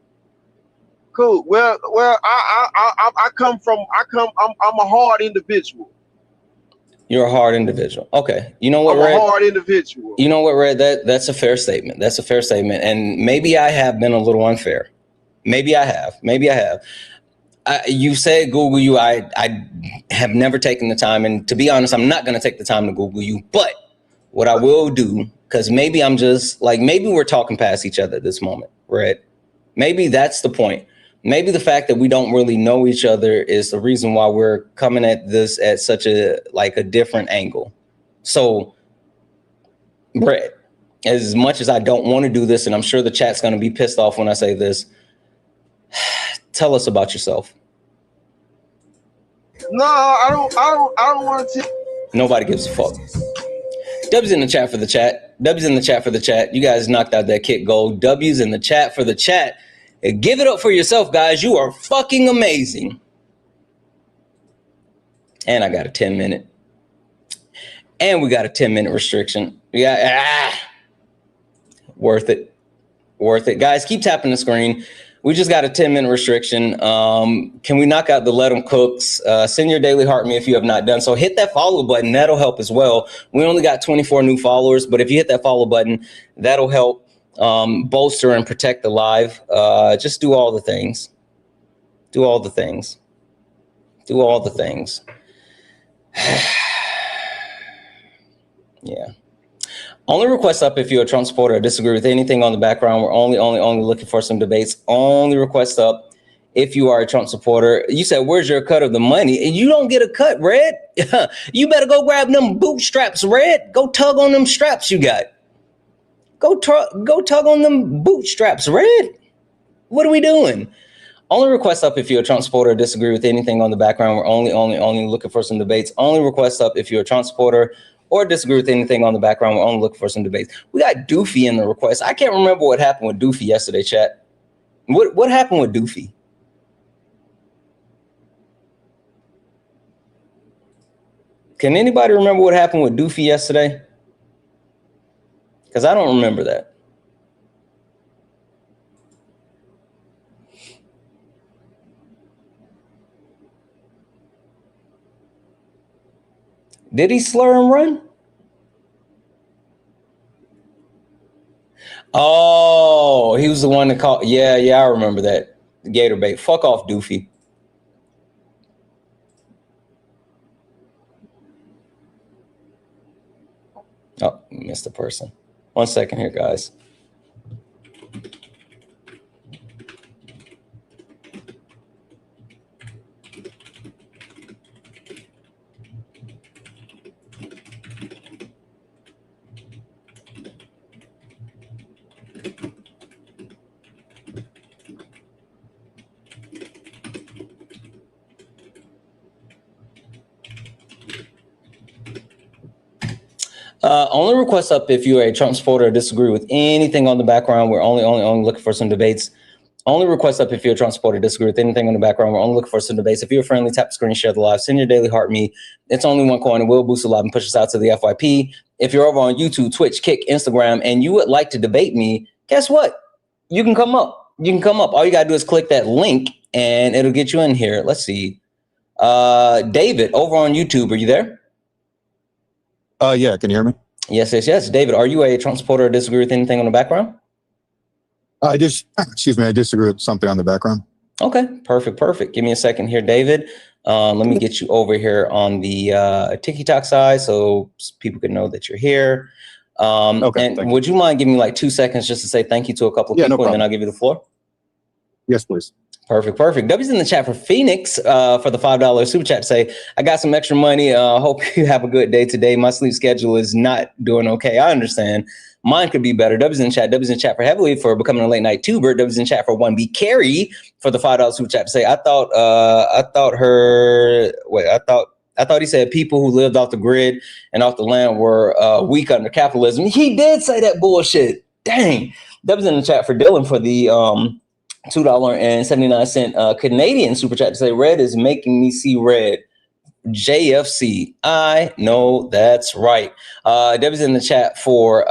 Cool. Well, I come from. I'm a hard individual. You're a hard individual. Okay. You know what, Red? I'm a hard individual. You know what, Red? That's a fair statement. That's a fair statement. And maybe I have been a little unfair. Maybe I have. You said Google you. I have never taken the time. And to be honest, I'm not going to take the time to Google you. But what I will do, because maybe I'm just like, maybe we're talking past each other at this moment, Red. Maybe that's the point. Maybe the fact that we don't really know each other is the reason why we're coming at this at such a different angle. So, Brett, as much as I don't want to do this, and I'm sure the chat's going to be pissed off when I say this, tell us about yourself. No, I don't want to. Nobody gives a fuck. W's in the chat for the chat. W's in the chat for the chat. You guys knocked out that kick goal. W's in the chat for the chat. Give it up for yourself, guys. You are fucking amazing. And I got a 10-minute. And we got a 10-minute restriction. Yeah, worth it. Worth it. Guys, keep tapping the screen. We just got a 10-minute restriction. Can we knock out the Let 'em Cooks? Send your daily heart me if you have not done so. Hit that follow button. That'll help as well. We only got 24 new followers, but if you hit that follow button, that'll help bolster and protect the live. Just do all the things. Do all the things. Do all the things. Yeah. Only request up if you're a Trump supporter or disagree with anything on the background. We're only looking for some debates. Only request up if you are a Trump supporter. You said, where's your cut of the money? And you don't get a cut, Red. You better go grab them bootstraps, Red. Go tug on them straps you got. Go tug on them bootstraps, Red. What are we doing? Only request up if you're a Trump supporter or disagree with anything on the background. We're only looking for some debates. Only request up if you're a Trump supporter or disagree with anything on the background. We're only looking for some debates. We got Doofy in the request. I can't remember what happened with Doofy yesterday, chat. What happened with Doofy? Can anybody remember what happened with Doofy yesterday? Because I don't remember that. Did he slur and run? Oh, he was the one that called. Yeah, I remember that. Gator bait. Fuck off, Doofy. Oh, missed the person. 1 second here, guys. Only request up if you're a Trump supporter or disagree with anything on the background. We're only looking for some debates. Only request up if you're a Trump supporter or disagree with anything on the background. We're only looking for some debates. If you're friendly, tap the screen, share the live, send your daily heart me. It's only one coin. It will boost the live and push us out to the FYP. If you're over on YouTube, Twitch, Kick, Instagram, and you would like to debate me, guess what? You can come up. You can come up. All you got to do is click that link and it'll get you in here. Let's see. David, over on YouTube, are you there? Yeah, can you hear me? Yes. David, are you a Trump supporter or disagree with anything on the background? I disagree with something on the background. Okay, perfect. Give me a second here, David. Let me get you over here on the TikTok side so people can know that you're here. Okay. And would you mind giving me like 2 seconds just to say thank you to a couple of people, and then I'll give you the floor? Yes, please. Perfect. W's in the chat for Phoenix for the $5 super chat to say, I got some extra money. Hope you have a good day today. My sleep schedule is not doing okay. I understand. Mine could be better. W's in chat for Heavily for becoming a late night tuber. W's in chat for 1B Carrie for the $5 super chat to say, I thought he said people who lived off the grid and off the land were weak under capitalism. He did say that bullshit. Dang. W's in the chat for Dylan for the $2.79 Canadian super chat to say, red is making me see red. JFC. I know that's right. Debbie's in the chat for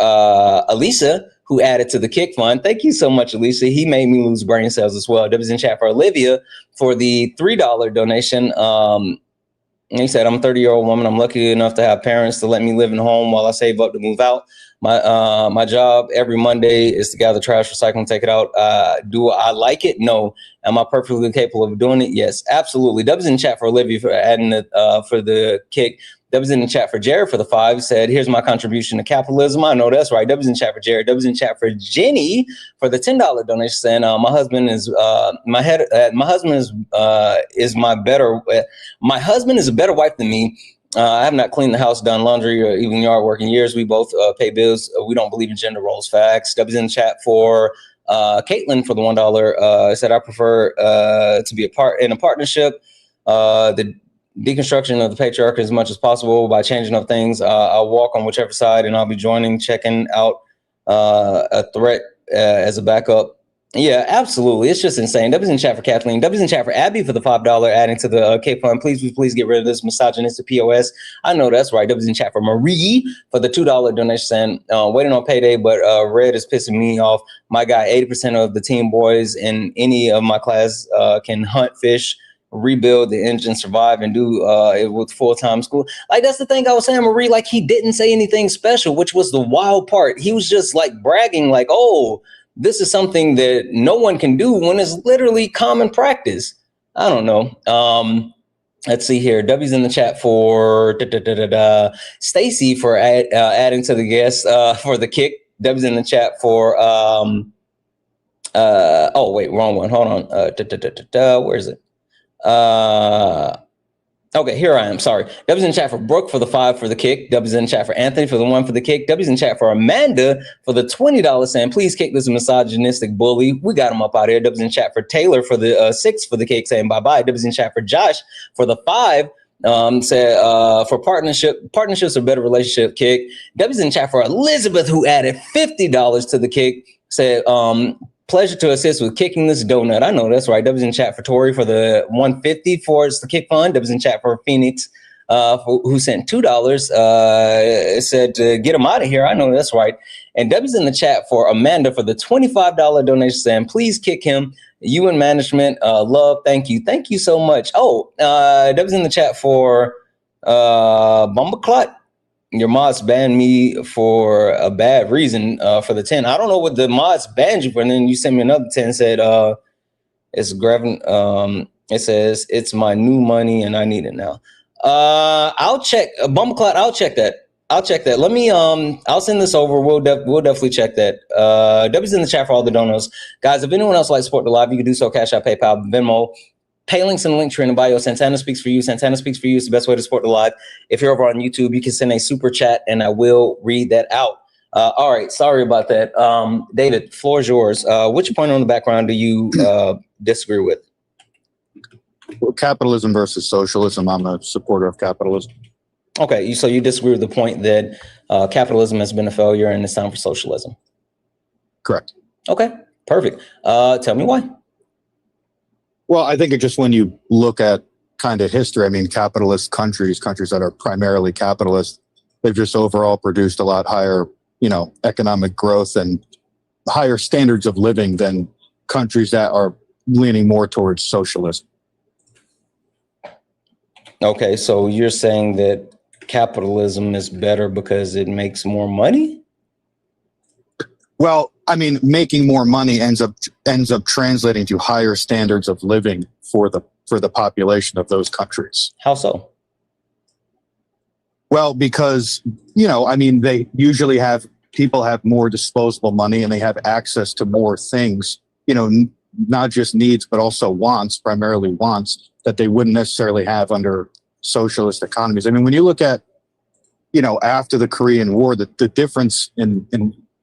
Elisa, who added to the Kick Fund. Thank you so much, Elisa. He made me lose brain cells as well. Debbie's in chat for Olivia for the $3 donation. And he said, I'm a 30-year-old woman. I'm lucky enough to have parents to let me live in home while I save up to move out. My job every Monday is to gather trash, recycle, and take it out. Do I like it? No. Am I perfectly capable of doing it? Yes, absolutely. Dub's in the chat for Olivia for adding it for the Kick. Dub's in the chat for Jared for the $5. Said, here's my contribution to capitalism. I know that's right. Dub's in the chat for Jared. Dub's in the chat for Jenny for the $10 donation. Saying, my husband is my husband is a better wife than me. I have not cleaned the house, done laundry, or even yard work in years. We both pay bills. We don't believe in gender roles. Facts. Dub's in the chat for Caitlin for the $1. Said, I prefer to be in a partnership. The deconstruction of the patriarchy as much as possible by changing up things. I'll walk on whichever side, and I'll be checking out a threat as a backup. Yeah, absolutely. It's just insane. W's in chat for Kathleen. W's in chat for Abby for the $5 adding to the K Fund. Please get rid of this misogynistic POS. I know that's right. W's in chat for Marie for the $2 donation. Waiting on payday, but Red is pissing me off. My guy, 80% of the teen boys in any of my class can hunt, fish, rebuild the engine, survive, and do it with full-time school. Like, that's the thing I was saying, Marie. Like, he didn't say anything special, which was the wild part. He was just like bragging, like, oh, this is something that no one can do when it's literally common practice. I don't know. Let's see here. W's in the chat for Stacy for adding to the guest for the kick. W's in the chat for oh wait, wrong one. Hold on. Where is it? Okay, here I am. Sorry. W's in chat for Brooke for the 5 for the kick. W's in chat for Anthony for the 1 for the kick. W's in chat for Amanda for the $20 saying, please kick this misogynistic bully. We got him up out here. W's in chat for Taylor for the 6 for the kick saying bye-bye. W's in chat for Josh for the 5 said for partnerships are better relationship kick. W's in chat for Elizabeth who added $50 to the kick said pleasure to assist with kicking this donut. I know that's right. W's in chat for Tori for the 150 for the kick fund. W's in chat for Phoenix who sent $2. Said to get him out of here. I know that's right. And W's in the chat for Amanda for the $25 donation saying please kick him. You and management love. Thank you. Thank you so much. Oh, W's in the chat for Bumbleclot. Your mods banned me for a bad reason for the 10. I don't know what the mods banned you for. And then you sent me another 10 said it's grabbing it says it's my new money and I need it now. I'll check Bumbleclot. I'll check that. Let me I'll send this over. We'll definitely check that. W's in the chat for all the donos. Guys, if anyone else would like to support the live, you can do so. Cash App, PayPal, Venmo. Pay links in the link tree in the bio. Santana speaks for you. Santana speaks for you is the best way to support the live. If you're over on YouTube, you can send a super chat and I will read that out. All right. Sorry about that. David, floor is yours. Which point on the background do you disagree with? Well, capitalism versus socialism. I'm a supporter of capitalism. Okay. So you disagree with the point that capitalism has been a failure and it's time for socialism? Correct. Okay. Perfect. Tell me why. Well, I think it just when you look at kind of history, I mean, capitalist countries that are primarily capitalist, they've just overall produced a lot higher, economic growth and higher standards of living than countries that are leaning more towards socialism. Okay, so you're saying that capitalism is better because it makes more money? Well, I mean, making more money ends up translating to higher standards of living for the population of those countries. How so? Well, because, they usually people have more disposable money and they have access to more things, not just needs, but also wants, primarily wants that they wouldn't necessarily have under socialist economies. I mean, when you look at, after the Korean War, the difference in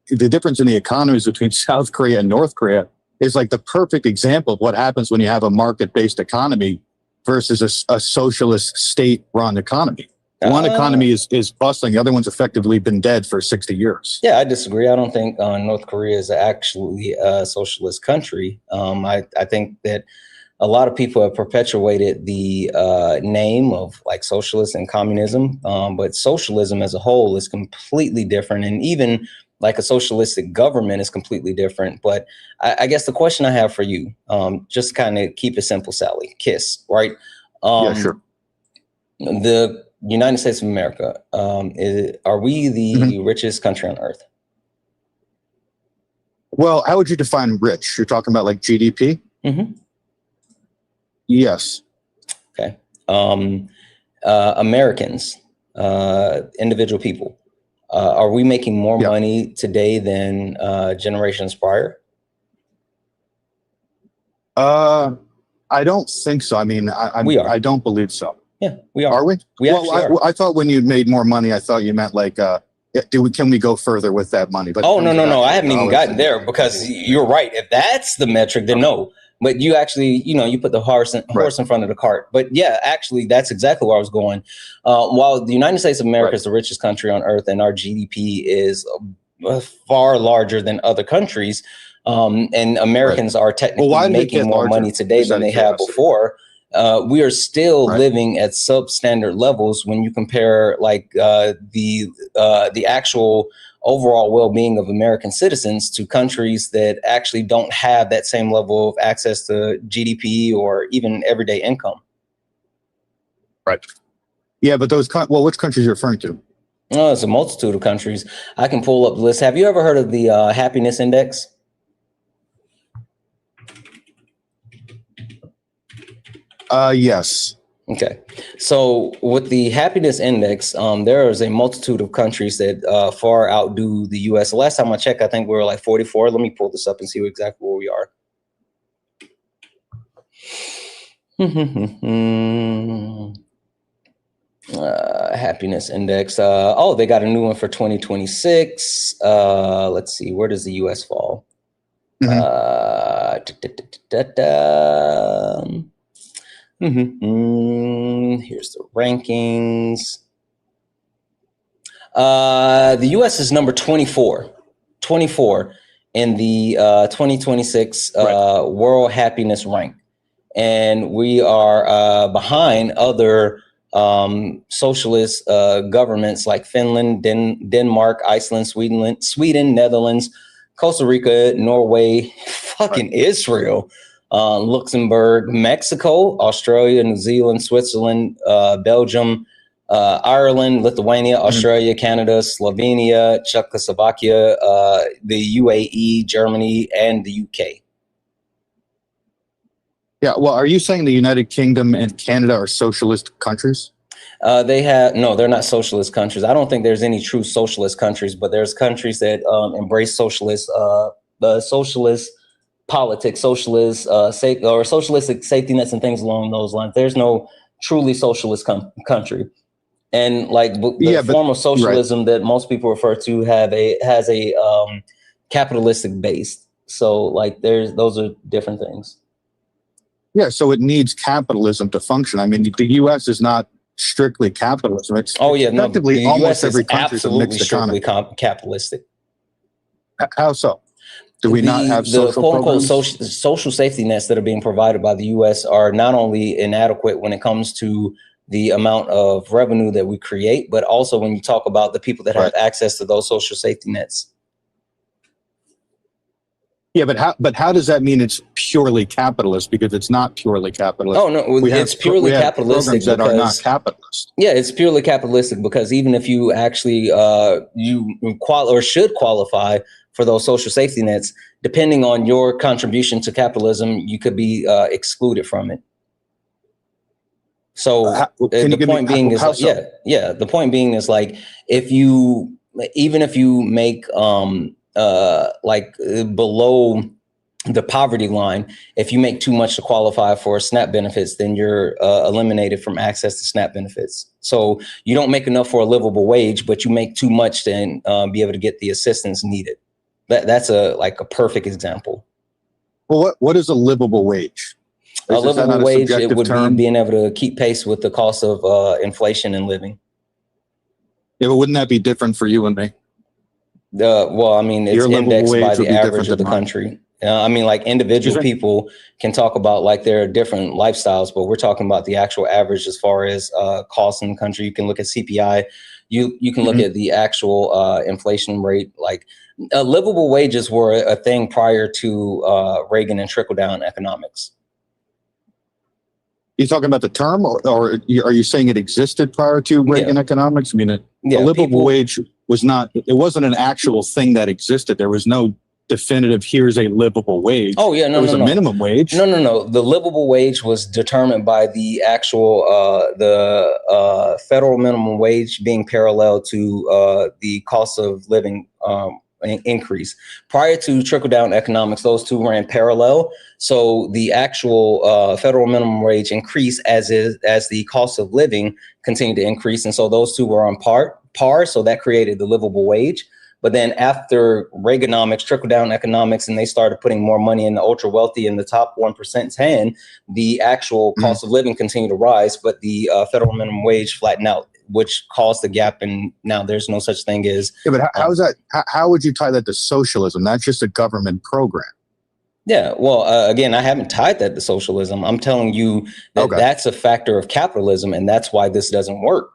the economies between South Korea and North Korea is like the perfect example of what happens when you have a market-based economy versus a socialist state-run economy. One economy is bustling. The other one's effectively been dead for 60 years. Yeah, I disagree. I don't think North Korea is actually a socialist country. I think that a lot of people have perpetuated the name of like socialist and communism, but socialism as a whole is completely different. And even like a socialistic government is completely different. But I guess the question I have for you, just kind of keep it simple, Sally, KISS, right? Yeah, sure. The United States of America, are we the richest country on earth? Well, how would you define rich? You're talking about like GDP? Mm-hmm. Yes. Okay. Americans, individual people, are we making more money today than generations prior? I don't think so. I mean, we are. I don't believe so. Yeah, we are. Are we? Are. I thought when you made more money, I thought you meant like, can we go further with that money? But no. I haven't even gotten there because you're right. If that's the metric, then no. But you actually, you put the horse in front of the cart. But yeah, actually, that's exactly where I was going. While the United States of America is the richest country on earth and our GDP is far larger than other countries. And Americans are technically making more money today than they have before. We are still living at substandard levels when you compare like the actual overall well-being of American citizens to countries that actually don't have that same level of access to GDP or even everyday income. Right. Yeah, but those, well, which countries are you referring to? Oh, it's a multitude of countries. I can pull up the list. Have you ever heard of the happiness index? Yes. Okay. So with the happiness index, there is a multitude of countries that far outdo the US. The last time I checked, I think we were like 44. Let me pull this up and see exactly where we are. Happiness index. Oh, they got a new one for 2026. Let's see. Where does the US fall? Here's the rankings. The US is number 24 in the 2026 World Happiness Rank. And we are behind other socialist governments like Finland, Denmark, Iceland, Sweden, Netherlands, Costa Rica, Norway, fucking Israel, Luxembourg, Mexico, Australia, New Zealand, Switzerland, Belgium, Ireland, Lithuania, Australia, Canada, Slovenia, Czechoslovakia, the UAE, Germany, and the UK. Yeah, well, are you saying the United Kingdom and Canada are socialist countries? They're not socialist countries. I don't think there's any true socialist countries, but there's countries that embrace socialist politics, socialistic safety nets and things along those lines. There's no truly socialist country. And like the form of socialism that most people refer to has a capitalistic base. So like those are different things. Yeah, so it needs capitalism to function. I mean, the U.S. is not strictly capitalism. It's effectively the almost US every is country is a mixed absolutely economy. capitalistic. How so? Do we not have social programs? Social safety nets that are being provided by the U.S. are not only inadequate when it comes to the amount of revenue that we create, but also when you talk about the people that have access to those social safety nets. Yeah, but how does that mean it's purely capitalist? Because it's not purely capitalist. Oh no, it's purely capitalistic that are not capitalist. Yeah, it's purely capitalistic because even if you actually should qualify for those social safety nets, depending on your contribution to capitalism, you could be excluded from it. So the point being is the point being is like even if you make below the poverty line, if you make too much to qualify for SNAP benefits, then you're eliminated from access to SNAP benefits. So you don't make enough for a livable wage, but you make too much to be able to get the assistance needed. That's a perfect example. Well, what is a livable wage? A livable wage, it would be being able to keep pace with the cost of inflation and living. Yeah, but wouldn't that be different for you and me? Well, I mean, it's indexed by the average of the country. I mean, like individual people can talk about like their different lifestyles, but we're talking about the actual average as far as costs in the country. You can look at CPI. You can look at the actual inflation rate. Like livable wages were a thing prior to Reagan and trickle down economics. You talking about the term, or are you saying it existed prior to Reagan economics? I mean, a livable wage was not. It wasn't an actual thing that existed. There was no definitive. Here's a livable wage. Oh yeah, no, there was a minimum wage. No. The livable wage was determined by the actual federal minimum wage being parallel to the cost of living increase. Prior to trickle down economics, those two ran parallel. So the actual federal minimum wage increased as the cost of living continued to increase, and so those two were on par. So that created the livable wage. But then after Reaganomics, trickle down economics, and they started putting more money in the ultra wealthy in the top 1%'s hand, the actual cost of living continued to rise, but the federal minimum wage flattened out. which caused the gap, and now there's no such thing as. Yeah, but how's that? How would you tie that to socialism? That's just a government program. Yeah, well, again, I haven't tied that to socialism. I'm telling you that that's a factor of capitalism, and that's why this doesn't work.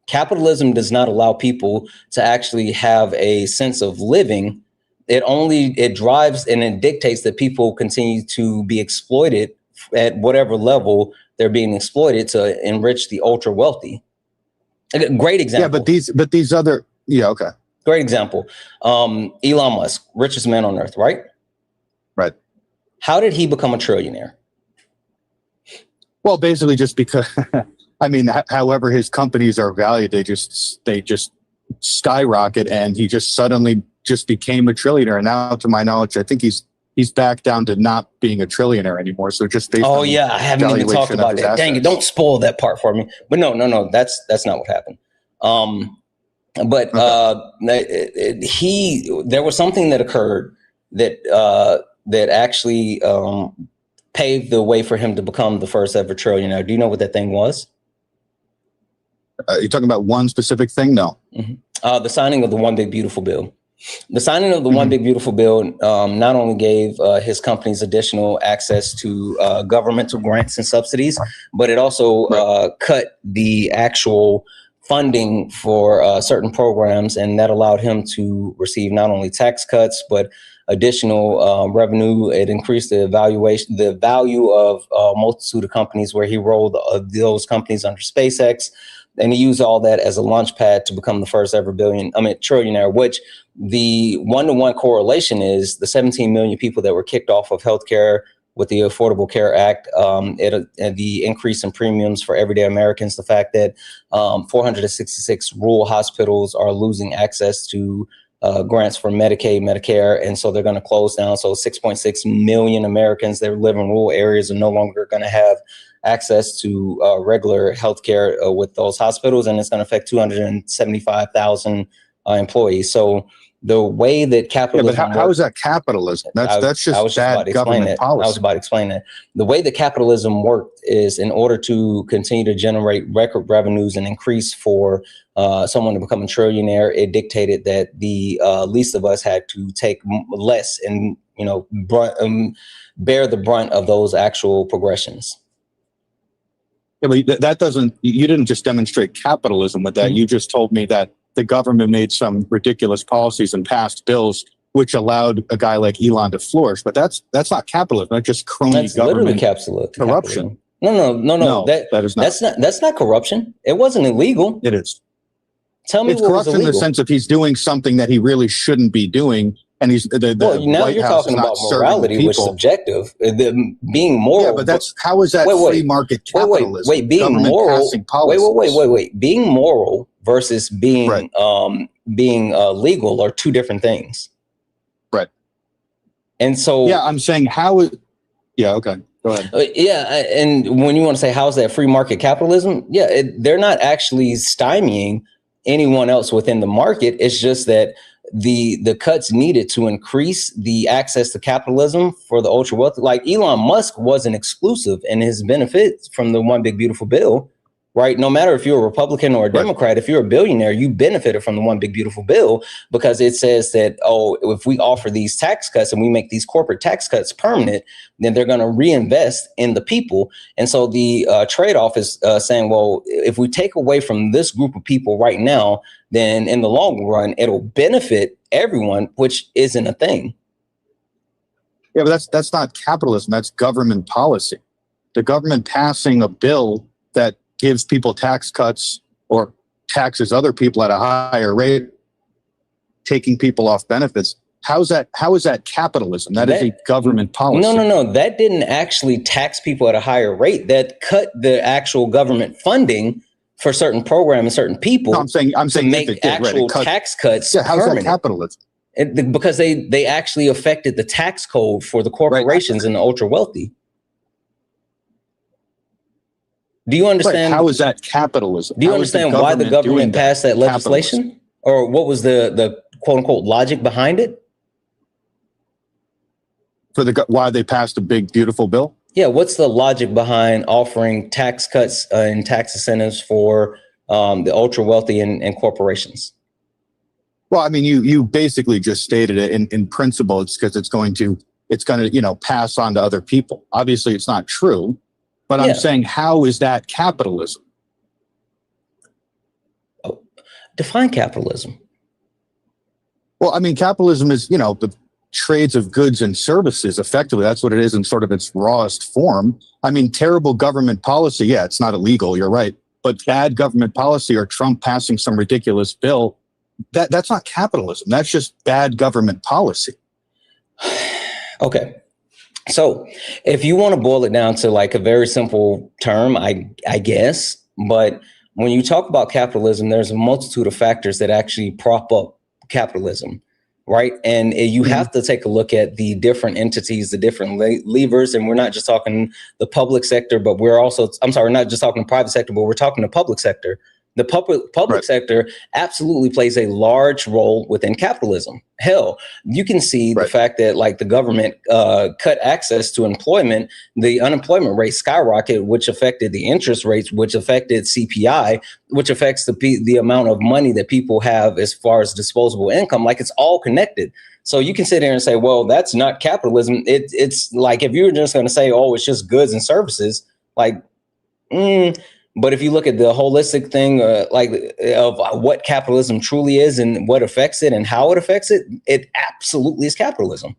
Capitalism does not allow people to actually have a sense of living. It drives and it dictates that people continue to be exploited at whatever level they're being exploited to enrich the ultra wealthy. A great example. Yeah, but these other, okay. Great example. Elon Musk, richest man on earth, right? Right. How did he become a trillionaire? Well, basically just because, I mean, however his companies are valued, they just skyrocket, and he just suddenly just became a trillionaire. And now, to my knowledge, I think he's back down to not being a trillionaire anymore. So just based on I haven't even talked about that. Dang it, don't spoil that part for me. But no, that's not what happened. There was something that occurred that actually paved the way for him to become the first ever trillionaire. Do you know what that thing was? You're talking about one specific thing? No. Mm-hmm. The signing of the One Big Beautiful Bill. The signing of the One Big Beautiful Bill not only gave his companies additional access to governmental grants and subsidies, but it also cut the actual funding for certain programs, and that allowed him to receive not only tax cuts but additional revenue. It increased the value of a multitude of companies, where he rolled those companies under SpaceX, and he used all that as a launch pad to become the first ever trillionaire. Which the one-to-one correlation is the 17 million people that were kicked off of healthcare with the Affordable Care Act, the increase in premiums for everyday Americans, the fact that 466 rural hospitals are losing access to grants for Medicaid, Medicare, and so they're going to close down. So 6.6 million Americans that live in rural areas are no longer going to have access to regular healthcare with those hospitals, and it's going to affect 275,000 employees. So the way that capitalism but how is that capitalism? That's just bad government policy. I was about to explain that. The way that capitalism worked is, in order to continue to generate record revenues and increase for someone to become a trillionaire, it dictated that the least of us had to take less and bear the brunt of those actual progressions. Yeah, but that doesn't. You didn't just demonstrate capitalism with that. You just told me that the government made some ridiculous policies and passed bills which allowed a guy like Elon to flourish. But that's not capitalism. That's just crony government corruption. No. That is not. That's not corruption. It wasn't illegal. It is. Tell me, it's corruption in the sense of he's doing something that he really shouldn't be doing. And he's now you're talking about morality, which is subjective. Being moral, yeah, but how is that free market capitalism? Wait, being moral. Wait. Being moral versus being legal are two different things. Right. And so, I'm saying okay, go ahead. And when you want to say how's that free market capitalism? They're not actually stymieing anyone else within the market. It's just that the cuts needed to increase the access to capitalism for the ultra wealthy. Like Elon Musk wasn't exclusive in his benefits from the One Big Beautiful Bill, right? No matter if you're a Republican or a Democrat, if you're a billionaire, you benefited from the One Big Beautiful Bill, because it says that, if we offer these tax cuts and we make these corporate tax cuts permanent, then they're going to reinvest in the people. And so the trade-off is saying, well, if we take away from this group of people right now, then in the long run, it'll benefit everyone, which isn't a thing. Yeah, but that's not capitalism. That's government policy. The government passing a bill that gives people tax cuts or taxes other people at a higher rate, taking people off benefits. How is that capitalism? That is a government policy. No. That didn't actually tax people at a higher rate. That cut the actual government funding for certain programs and certain people. No, I'm saying to make actual tax cuts. Yeah, how's that capitalism? Because they actually affected the tax code for the corporations and the ultra wealthy. Do you understand? How is that capitalism? Do you understand why the government passed that legislation? Or what was the quote unquote logic behind it? Why they passed a big, beautiful bill? Yeah, what's the logic behind offering tax cuts and tax incentives for the ultra wealthy and corporations. Well, I mean, you basically just stated it in principle. It's because it's going to, pass on to other people. Obviously, it's not true, but I'm saying, how is that capitalism? Oh, define capitalism. Well, I mean, capitalism is, the trades of goods and services. Effectively, that's what it is in sort of its rawest form. I mean, terrible government policy. Yeah, it's not illegal. You're right. But bad government policy or Trump passing some ridiculous bill, that's not capitalism. That's just bad government policy. Okay. So if you want to boil it down to like a very simple term, I guess, but when you talk about capitalism, there's a multitude of factors that actually prop up capitalism, right? And you have to take a look at the different entities, the different levers, and we're not just talking the public sector, but we're also, we're not just talking the private sector, but we're talking the public sector. The public sector absolutely plays a large role within capitalism. Hell, you can see the fact that like the government cut access to employment, the unemployment rate skyrocketed, which affected the interest rates, which affected CPI, which affects the amount of money that people have as far as disposable income. Like it's all connected. So you can sit there and say, well, that's not capitalism. It's like if you were just going to say, oh, it's just goods and services, like, but if you look at the holistic thing, of what capitalism truly is and what affects it and how it affects it, it absolutely is capitalism.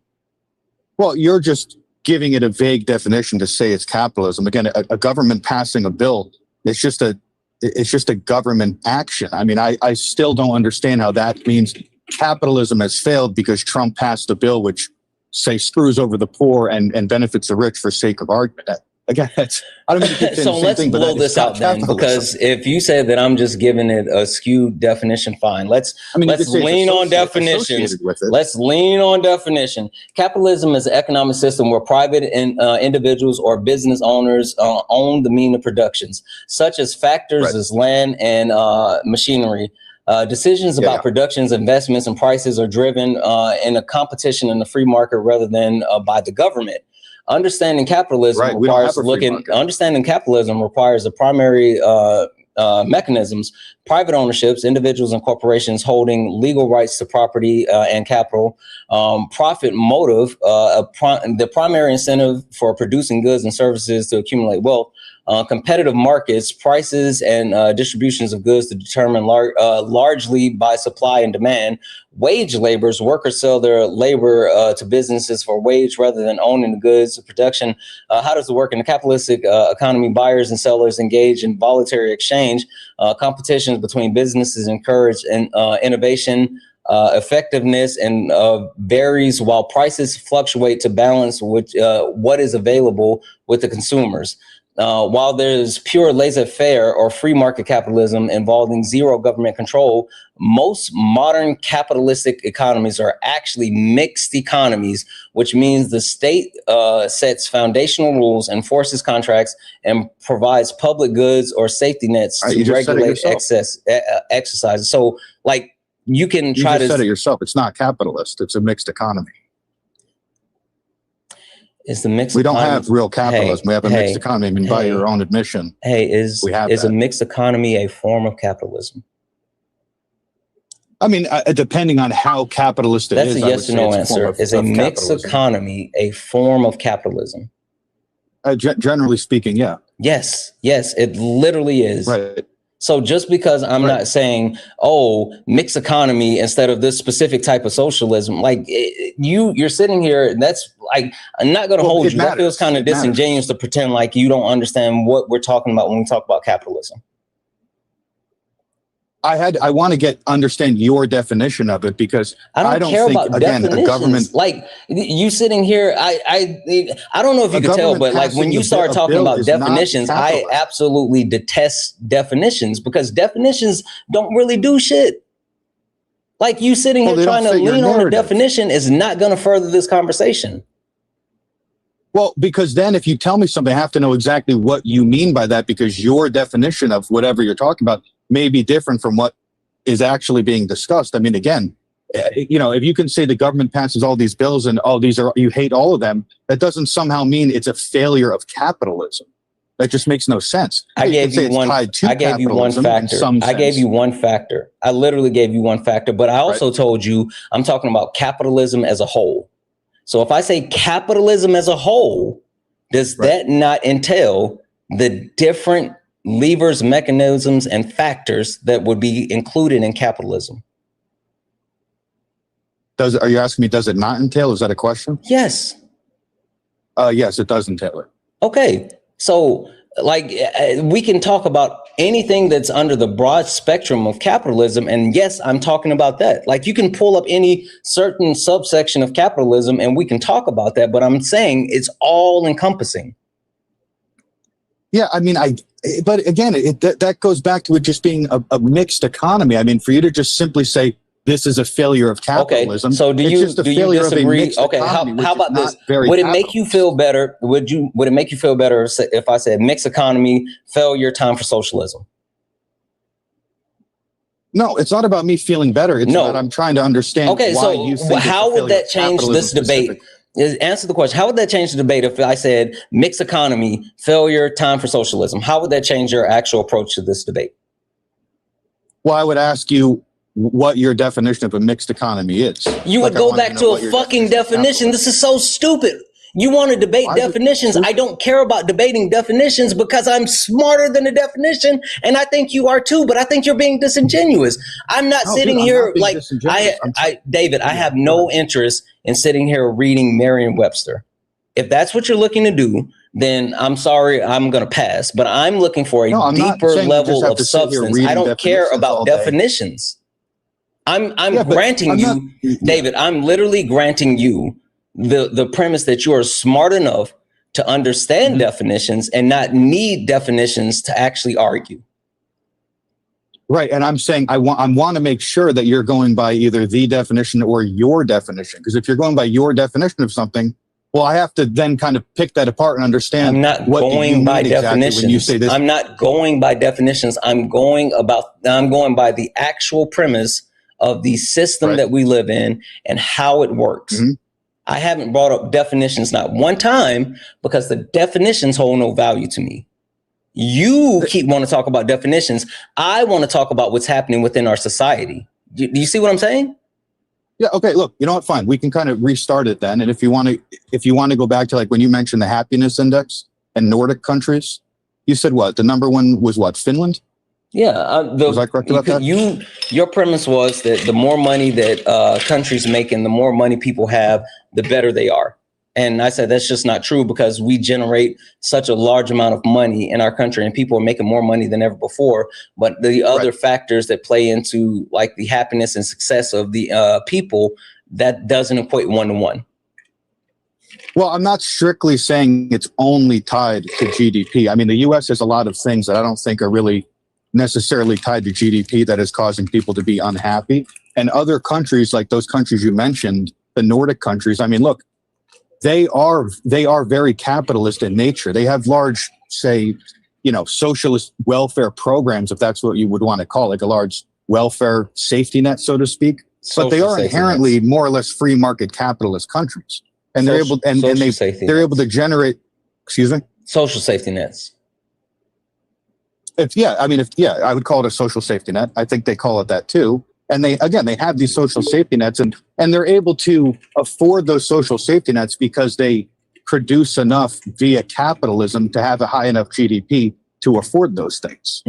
Well, you're just giving it a vague definition to say it's capitalism. Again, a government passing a bill, it's just a government action. I mean, I still don't understand how that means capitalism has failed because Trump passed a bill which, say, screws over the poor and benefits the rich for sake of argument. Again, I don't mean to keep saying so let's blow this out then, because if you say that I'm just giving it a skewed definition, fine. Let's lean on definitions. Let's lean on definition. Capitalism is an economic system where private individuals or business owners own the means of productions, such as factors as land and machinery. Decisions about productions, investments, and prices are driven in a competition in the free market rather than by the government. Understanding capitalism requires the primary mechanisms: private ownerships, individuals and corporations holding legal rights to property and capital, profit motive, the primary incentive for producing goods and services to accumulate wealth, competitive markets, prices and distributions of goods to determine largely by supply and demand, wage laborers, workers sell their labor to businesses for wage rather than owning the goods of production. How does it work in the capitalistic economy? Buyers and sellers engage in voluntary exchange. Competitions between businesses encourage innovation, effectiveness, and varies while prices fluctuate to balance with what is available with the consumers. While there's pure laissez-faire or free market capitalism involving zero government control, most modern capitalistic economies are actually mixed economies, which means the state sets foundational rules, enforces contracts, and provides public goods or safety nets to regulate exercises. So, like, you can try to said it yourself. It's not capitalist. It's a mixed economy. It's the mixed. We don't have real capitalism. We have a mixed economy. I mean, by your own admission. Is a mixed economy a form of capitalism? I mean, depending on how capitalist it is. That's a yes or no answer. Is a mixed economy a form of capitalism? Generally speaking, yeah. Yes, it literally is. Right. So just because I'm not saying, oh, mixed economy instead of this specific type of socialism, like you're sitting here, that's like, I'm not going to hold you. That feels kind of disingenuous to pretend like you don't understand what we're talking about when we talk about capitalism. I want to understand your definition of it, because I don't care think, about again, definitions. A government, like you sitting here, I don't know if you could tell, but like when you start talking about definitions, I absolutely detest definitions, because definitions don't really do shit. Like you sitting here trying to lean on a definition is not going to further this conversation. Well, because then if you tell me something, I have to know exactly what you mean by that, because your definition of whatever you're talking about may be different from what is actually being discussed. I mean, again, if you can say the government passes all these bills and you hate all of them, that doesn't somehow mean it's a failure of capitalism. That just makes no sense. I gave you one. I gave you one factor. I gave you one factor. I literally gave you one factor. But I also told you I'm talking about capitalism as a whole. So if I say capitalism as a whole, does that not entail the different levers, mechanisms, and factors that would be included in capitalism? Are you asking me, does it not entail? Is that a question? Yes. Yes, it does entail it. Okay. So like we can talk about anything that's under the broad spectrum of capitalism. And yes, I'm talking about that. Like you can pull up any certain subsection of capitalism and we can talk about that. But I'm saying it's all encompassing. Yeah, I mean, but again, that goes back to it just being a mixed economy. I mean, for you to just simply say this is a failure of capitalism. Okay, so do you disagree? Okay, how about this? Would it make you feel better? Would it make you feel better if I said mixed economy, failure, time for socialism? No, it's not about me feeling better. It's about I'm trying to understand why you think how would that change this debate? Answer the question. How would that change the debate if I said mixed economy, failure, time for socialism? How would that change your actual approach to this debate? Well, I would ask you what your definition of a mixed economy is. You would go back to a fucking definition. This is so stupid. You want to debate definitions. I don't care about debating definitions because I'm smarter than the definition. And I think you are too, but I think you're being disingenuous. I'm not sitting here like David, I have no interest in sitting here reading Merriam-Webster. If that's what you're looking to do, then I'm sorry, I'm going to pass. But I'm looking for a deeper level of substance. I don't care about definitions. I'm granting you, David, I'm literally granting you the premise that you are smart enough to understand definitions and not need definitions to actually argue. Right. And I'm saying I want to make sure that you're going by either the definition or your definition. Because if you're going by your definition of something, well, I have to then kind of pick that apart and understand. I'm not going by definitions. When you say this. I'm not going by definitions. I'm going by the actual premise of the system that we live in and how it works. I haven't brought up definitions not one time because the definitions hold no value to me. You want to talk about definitions. I want to talk about what's happening within our society. Do you see what I'm saying? Yeah. Okay. Look, you know what? Fine. We can kind of restart it then. And if you want to go back to like when you mentioned the happiness index and Nordic countries, you said what? The number one was what? Finland? Yeah. Was I correct about that? Your premise was that the more money that countries make and the more money people have, the better they are. And I said, that's just not true because we generate such a large amount of money in our country and people are making more money than ever before. But the other factors that play into like the happiness and success of the people, that doesn't equate one-to-one. Well, I'm not strictly saying it's only tied to GDP. I mean, the U.S. has a lot of things that I don't think are really necessarily tied to GDP that is causing people to be unhappy. And other countries, like those countries you mentioned, the Nordic countries, I mean, look, they are very capitalist in nature. They have large, say, socialist welfare programs, if that's what you would want to call it, like a large welfare safety net, so to speak. But they are inherently more or less free market capitalist countries. And they're able to generate, excuse me? Social safety nets. I would call it a social safety net. I think they call it that too. And they have these social safety nets and they're able to afford those social safety nets because they produce enough via capitalism to have a high enough GDP to afford those things.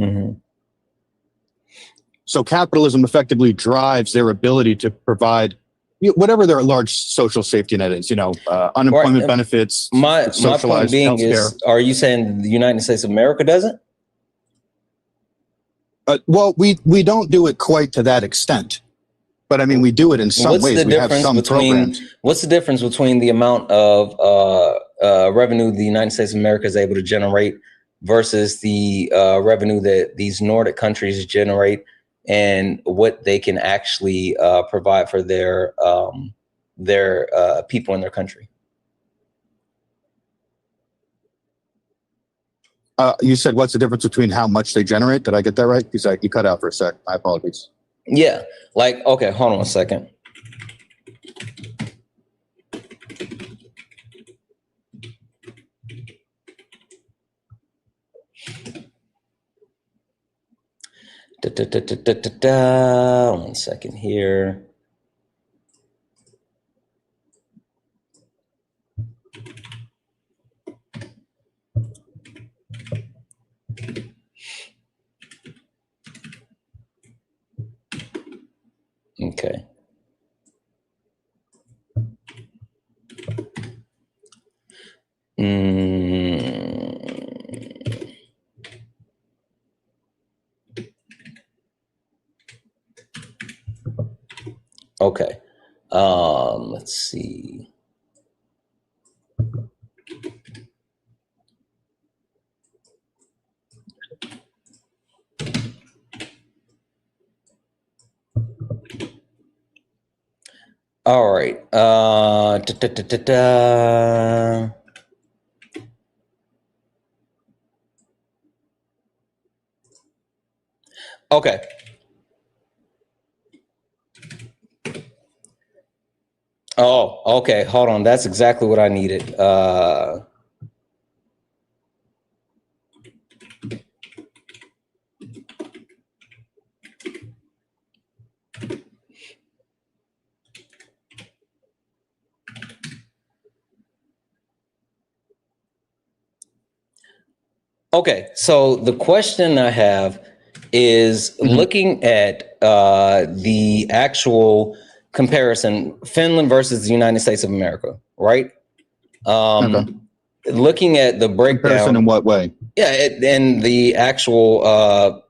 So capitalism effectively drives their ability to provide whatever their large social safety net is, unemployment benefits, my point being is, are you saying the United States of America doesn't? Well, we don't do it quite to that extent, but I mean, we do it in some ways. We have some programs. What's the difference between the amount of revenue the United States of America is able to generate versus the revenue that these Nordic countries generate and what they can actually provide for their people in their country? You said, what's the difference between how much they generate? Did I get that right? Because you cut out for a sec. My apologies. Yeah. Like, okay, hold on a second. One second here. Okay. Okay. Let's see. All right. Okay. Oh, okay. Hold on. That's exactly what I needed. Okay, so the question I have is looking at the actual comparison, Finland versus the United States of America, right? Looking at the breakdown. Comparison in what way? Yeah, and the actual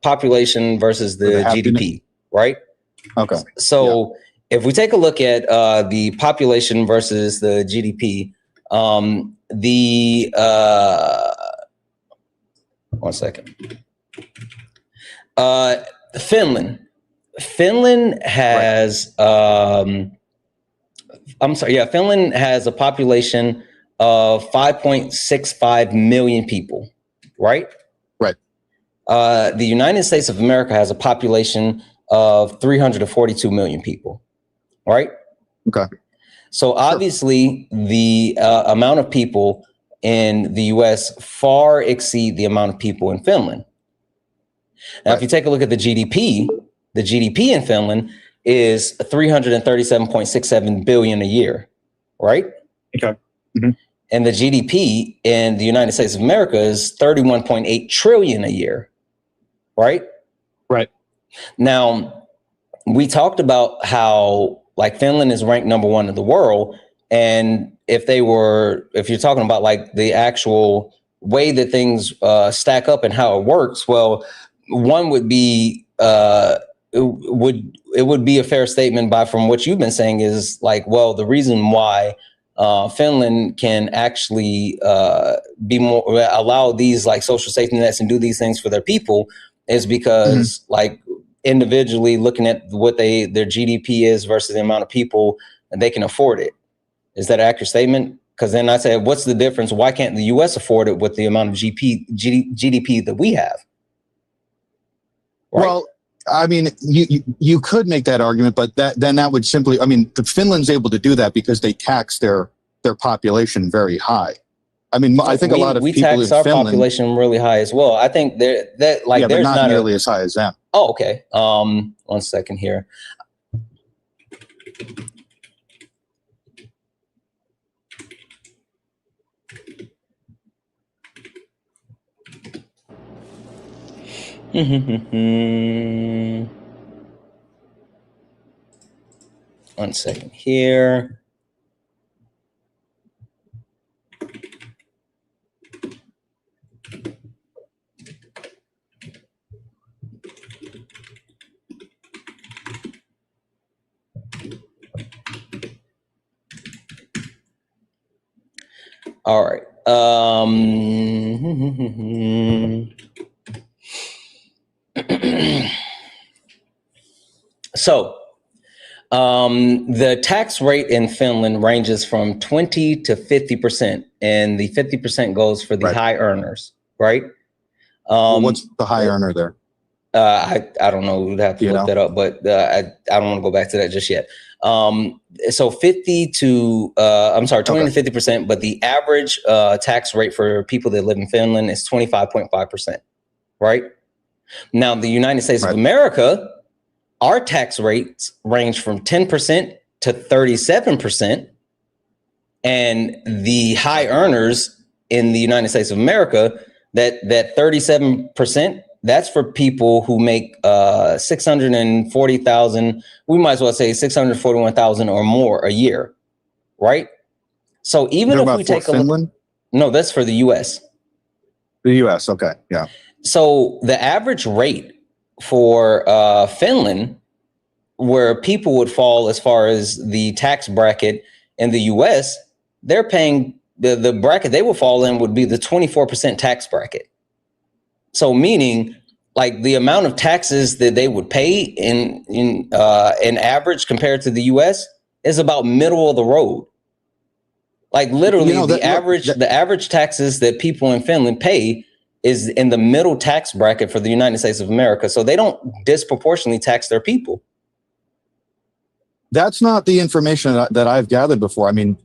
population versus the GDP, right? Okay. So if we take a look at the population versus the GDP, one second. Finland has, Finland has a population of 5.65 million people, right? Right. The United States of America has a population of 342 million people, right? Okay. So obviously the amount of people in the US far exceed the amount of people in Finland. Now, if you take a look at the GDP in Finland is 337.67 billion a year, right? Okay. Mm-hmm. And the GDP in the United States of America is 31.8 trillion a year, right? Right. Now, we talked about how like Finland is ranked #1 in the world. And if you're talking about like the actual way that things stack up and how it works, well, one would be it would be a fair statement from what you've been saying is like, well, the reason why Finland can actually allow these like social safety nets and do these things for their people is because like individually looking at what their GDP is versus the amount of people, and they can afford it. Is that an accurate statement? Because then I said, what's the difference? Why can't the U.S. afford it with the amount of GDP that we have? Right? Well, I mean, you could make that argument, but that would simply, I mean, Finland's able to do that because they tax their population very high. I mean, I think a lot of people tax in our Finland, population really high as well. I think there's but not nearly as high as them. Oh, okay. 1 second here. One second here. All right. So the tax rate in Finland ranges from 20 to 50%, and the 50% goes for the high earners, right? Well, what's the high earner there? I don't know. We'd have to look that up, but I don't want to go back to that just yet. So 20 to 50%, but the average tax rate for people that live in Finland is 25.5%, right? Now, the United States of America, our tax rates range from 10% to 37%. And the high earners in the United States of America, that 37%, that's for people who make 640,000. We might as well say 641,000 or more a year, right? So even if we take a look, no, that's for the U.S. The U.S. Okay, yeah. So the average rate for Finland, where people would fall as far as the tax bracket in the U.S., they're paying the bracket they would fall in would be the 24% tax bracket. So meaning like the amount of taxes that they would pay in average compared to the US is about middle of the road. Like literally the average taxes that people in Finland pay is in the middle tax bracket for the United States of America. So they don't disproportionately tax their people. That's not the information that I've gathered before. I mean,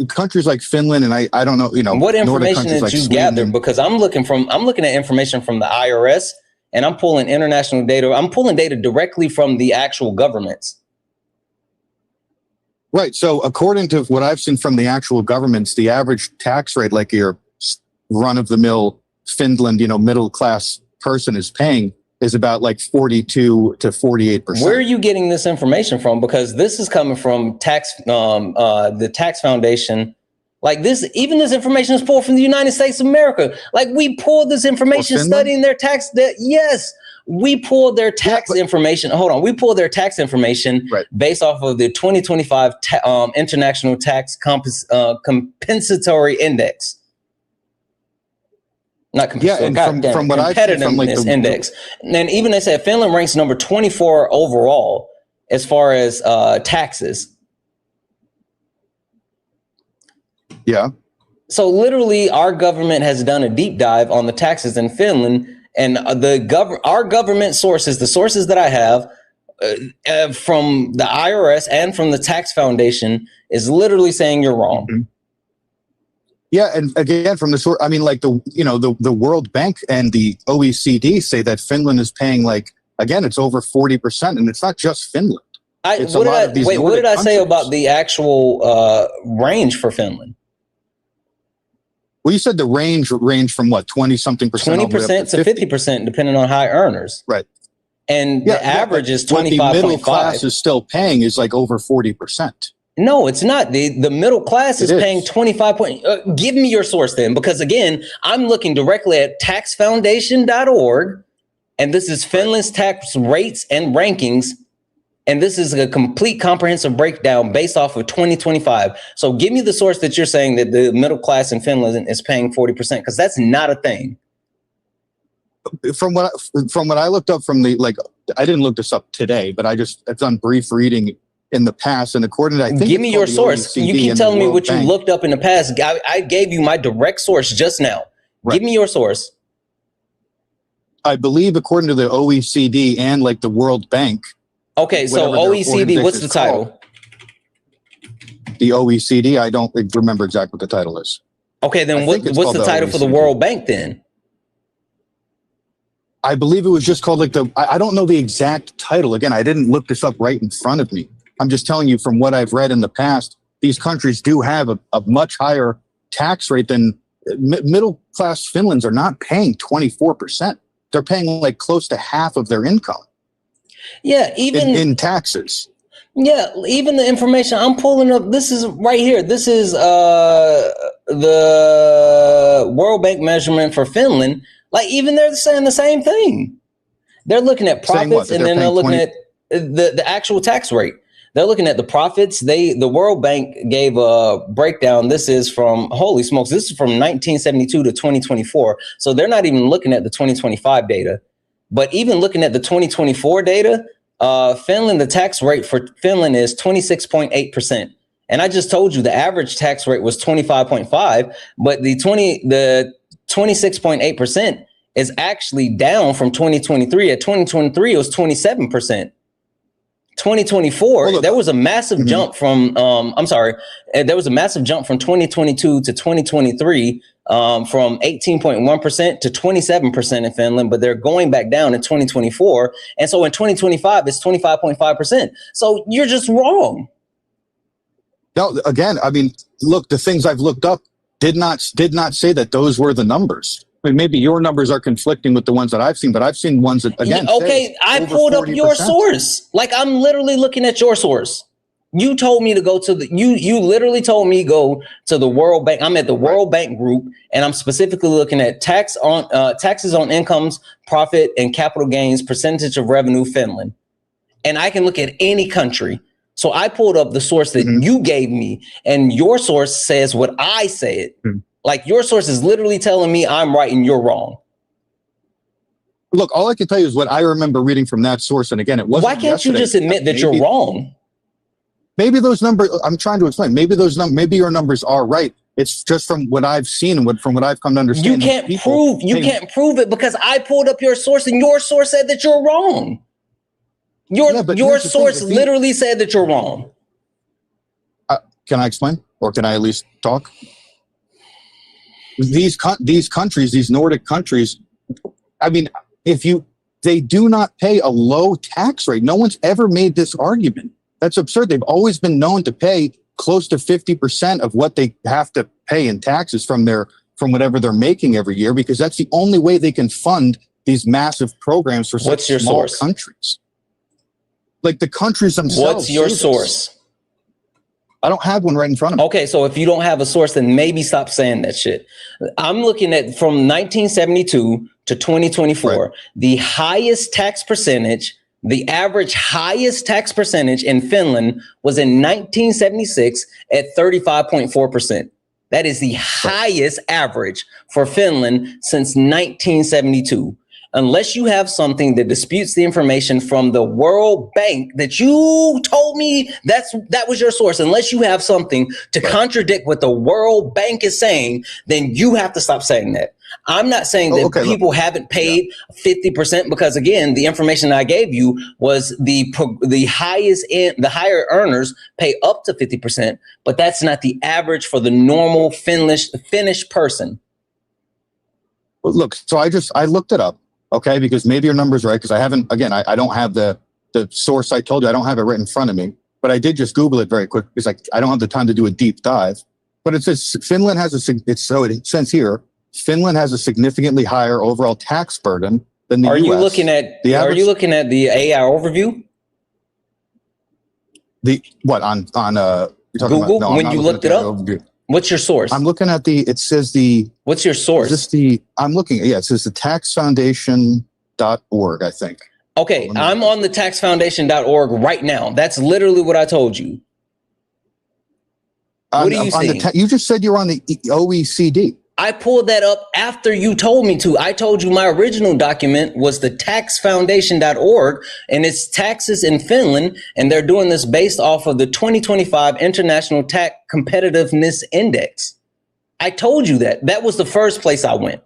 countries like Finland and I don't know, what information did you gather? Because I'm looking at information from the IRS and I'm pulling international data. I'm pulling data directly from the actual governments. Right. So according to what I've seen from the actual governments, the average tax rate, like your run of the mill Finland, middle class person is paying is about like 42 to 48%. Where are you getting this information from? Because this is coming from the tax foundation. Like even this information is pulled from the United States of America. Like we pulled this information studying their tax. Yes, we pulled their tax information. Hold on. We pulled their tax information based off of the 2025 International Tax Compensatory Index. Not and from what I've seen from like the index. And even they said Finland ranks number 24 overall as far as taxes. Yeah. So literally our government has done a deep dive on the taxes in Finland, and our government sources, the sources that I have from the IRS and from the tax foundation is literally saying you're wrong. Mm-hmm. Yeah, and again, from the source, I mean, like the World Bank and the OECD say that Finland is paying it's over 40%, and it's not just Finland. What did I say about the actual range for Finland? Well, you said the range from what 20-something percent, 20% to 50%, depending on high earners. Right, and the average is 25.5. The middle class is still paying is like over 40%. No, it's not. The middle class is paying 25. Give me your source then, because again, I'm looking directly at taxfoundation.org, and this is Finland's tax rates and rankings, and this is a complete comprehensive breakdown based off of 2025. So give me the source that you're saying that the middle class in Finland is paying 40%, because that's not a thing. From what I looked up from I didn't look this up today, but I've done brief reading in the past, and according to give me your source. You keep telling me what you looked up in the past. I gave you my direct source just now. Give me your source. I believe according to the OECD and the World Bank. Okay, so OECD, what's the title? The OECD, I don't remember exactly what the title is. Okay, then what's the title for the World Bank then? I believe it was just called I don't know the exact title. Again, I didn't look this up right in front of me. I'm just telling you from what I've read in the past, these countries do have a much higher tax rate than middle class Finlands are not paying 24%. They're paying close to half of their income. Yeah, even in taxes. Yeah, even the information I'm pulling up, this is right here. This is the World Bank measurement for Finland. Even they're saying the same thing. They're looking at profits, and then they're looking at the actual tax rate. They're looking at the profits. The World Bank gave a breakdown. This is from, holy smokes, this is from 1972 to 2024. So they're not even looking at the 2025 data. But even looking at the 2024 data, Finland, the tax rate for Finland is 26.8%. And I just told you the average tax rate was 25.5, but the 26.8% is actually down from 2023. At 2023, it was 27%. 2024, there was a massive jump from, there was a massive jump from 2022 to 2023. from 18.1% to 27% in Finland, but they're going back down in 2024. And so in 2025, it's 25.5%. So you're just wrong. No, again, I mean, look, the things I've looked up did not say that those were the numbers. I mean, maybe your numbers are conflicting with the ones that I've seen, but I've seen ones that, again, okay, I pulled up your source. Like, I'm literally looking at your source. You told me to go to you literally told me go to the World Bank. I'm at the World Bank group, and I'm specifically looking at taxes on incomes, profit, and capital gains, percentage of revenue, Finland. And I can look at any country. So I pulled up the source that you gave me, and your source says what I said. Like, your source is literally telling me I'm right and you're wrong. Look, all I can tell you is what I remember reading from that source. And again, it wasn't. Why can't you just admit that you're wrong? Maybe those numbers, I'm trying to explain, maybe your numbers are right. It's just from what I've seen and from what I've come to understand. You can't prove it because I pulled up your source and your source said that you're wrong. Your source literally said that you're wrong. Can I explain? Or can I at least talk? These countries, these Nordic countries, I mean, they do not pay a low tax rate. No one's ever made this argument. That's absurd. They've always been known to pay close to 50% of what they have to pay in taxes from whatever they're making every year, because that's the only way they can fund these massive programs for such small countries. Like the countries themselves. What's your source? I don't have one right in front of me. Okay, so if you don't have a source, then maybe stop saying that shit. I'm looking at from 1972 to 2024, the highest tax percentage. The average highest tax percentage in Finland was in 1976 at 35.4%. That is the highest average for Finland since 1972. Unless you have something that disputes the information from the World Bank that you told me that was your source, unless you have something to contradict what the World Bank is saying, then you have to stop saying that. I'm not saying that people haven't paid 50%, because again, the information I gave you was the highest end, the higher earners pay up to 50%, but that's not the average for the normal Finnish person. Well, look, so I looked it up. Okay, because maybe your number's right, because I haven't, again, I don't have the source I told you, I don't have it right in front of me, but I did just Google it very quick because I don't have the time to do a deep dive. But it says Finland has it says here, Finland has a significantly higher overall tax burden than the US. Are you looking at the AI overview? The what on Google when you looked it up? Overview. What's your source? I'm looking at what's your source? It says the taxfoundation.org, I think. Okay, I'm on the taxfoundation.org right now. That's literally what I told you. What are you saying? You just said you're on the OECD. I pulled that up after you told me to. I told you my original document was the taxfoundation.org, and it's taxes in Finland, and they're doing this based off of the 2025 International Tax Competitiveness Index. I told you that. That was the first place I went.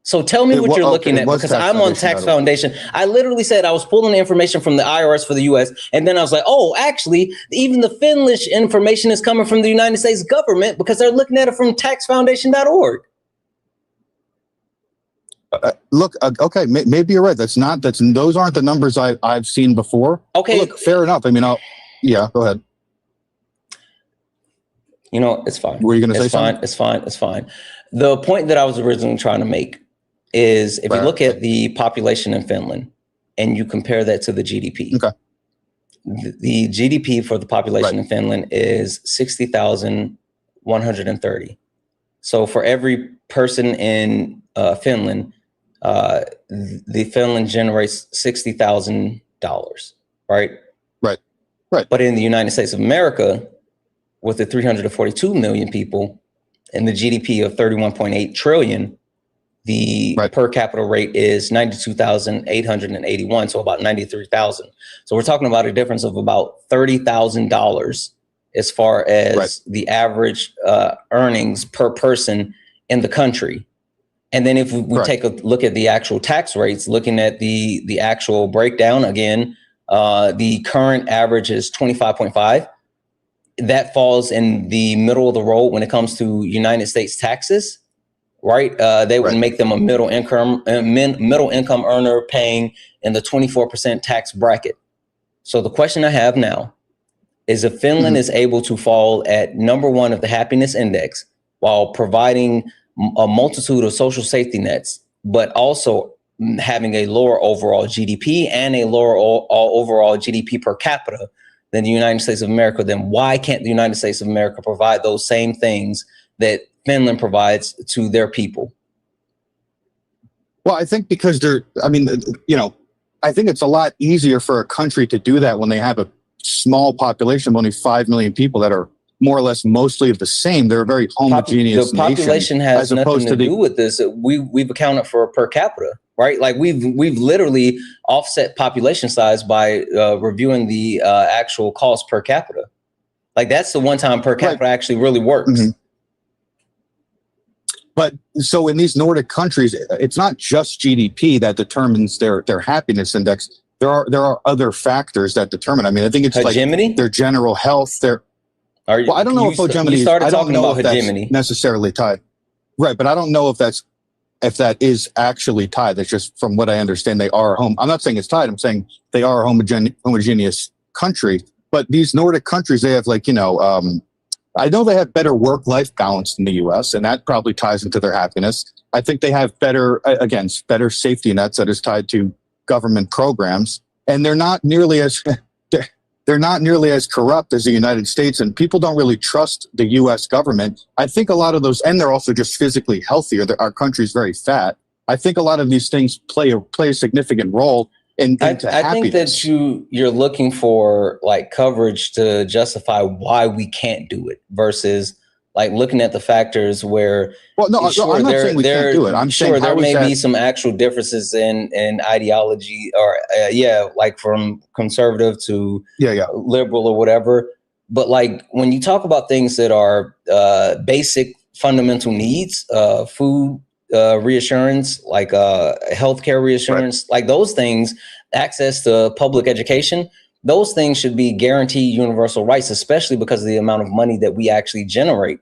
So tell me what you're looking at, because I'm on Tax Foundation. I literally said I was pulling the information from the IRS for the US. And then I was like, oh, actually, even the Finnish information is coming from the United States government because they're looking at it from taxfoundation.org. Look, okay, maybe you're right. Those aren't the numbers I've seen before. Okay. Look, fair enough. I mean, go ahead. You know, it's fine. Were you going to say something? It's fine. The point that I was originally trying to make is if you look at the population in Finland and you compare that to the GDP, the GDP for the population in Finland is 60,130. So for every person in Finland, the Finland generates $60,000, right? Right. But in the United States of America, with the 342 million people and the GDP of 31.8 trillion, the per capita rate is 92,881, so about 93,000. So we're talking about a difference of about $30,000 as far as the average earnings per person in the country. And then if we take a look at the actual tax rates, looking at the actual breakdown, again, the current average is 25.5. That falls in the middle of the road when it comes to United States taxes. right? They would make them a middle income earner paying in the 24% tax bracket. So the question I have now is if Finland is able to fall at number 1 of the happiness index while providing a multitude of social safety nets, but also having a lower overall GDP and a lower overall GDP per capita than the United States of America, then why can't the United States of America provide those same things that Finland provides to their people? Well, I think because I think it's a lot easier for a country to do that when they have a small population of only 5 million people that are more or less mostly the same. They're a very homogeneous The population nation, has nothing to do with this. We've accounted for per capita, right? Like we've literally offset population size by reviewing the actual cost per capita. Like that's the one time per capita actually really works. But so in these Nordic countries, it's not just GDP that determines their happiness index. There are other factors that determine. I mean, I think it's hegemony? Like their general health. I don't know if hegemony. You started I don't talking know about if hegemony. that's necessarily tied, right? But I don't know if that is actually tied. That's just from what I understand. They are home. I'm not saying it's tied. I'm saying they are a homogeneous country. But these Nordic countries, they have I know they have better work-life balance than the U.S., and that probably ties into their happiness. I think they have better safety nets that is tied to government programs, and they're not nearly as corrupt as the United States, and people don't really trust the U.S. government. I think a lot of those, and they're also just physically healthier. Our country's very fat. I think a lot of these things play a significant role into happiness. I think that you're looking for like coverage to justify why we can't do it versus like looking at the factors where. Well, no, I'm not saying we can't do it. I'm sure there may be some actual differences in ideology or like from conservative to liberal or whatever. But like when you talk about things that are basic fundamental needs, food, reassurance, like healthcare reassurance, like those things, access to public education, those things should be guaranteed universal rights, especially because of the amount of money that we actually generate.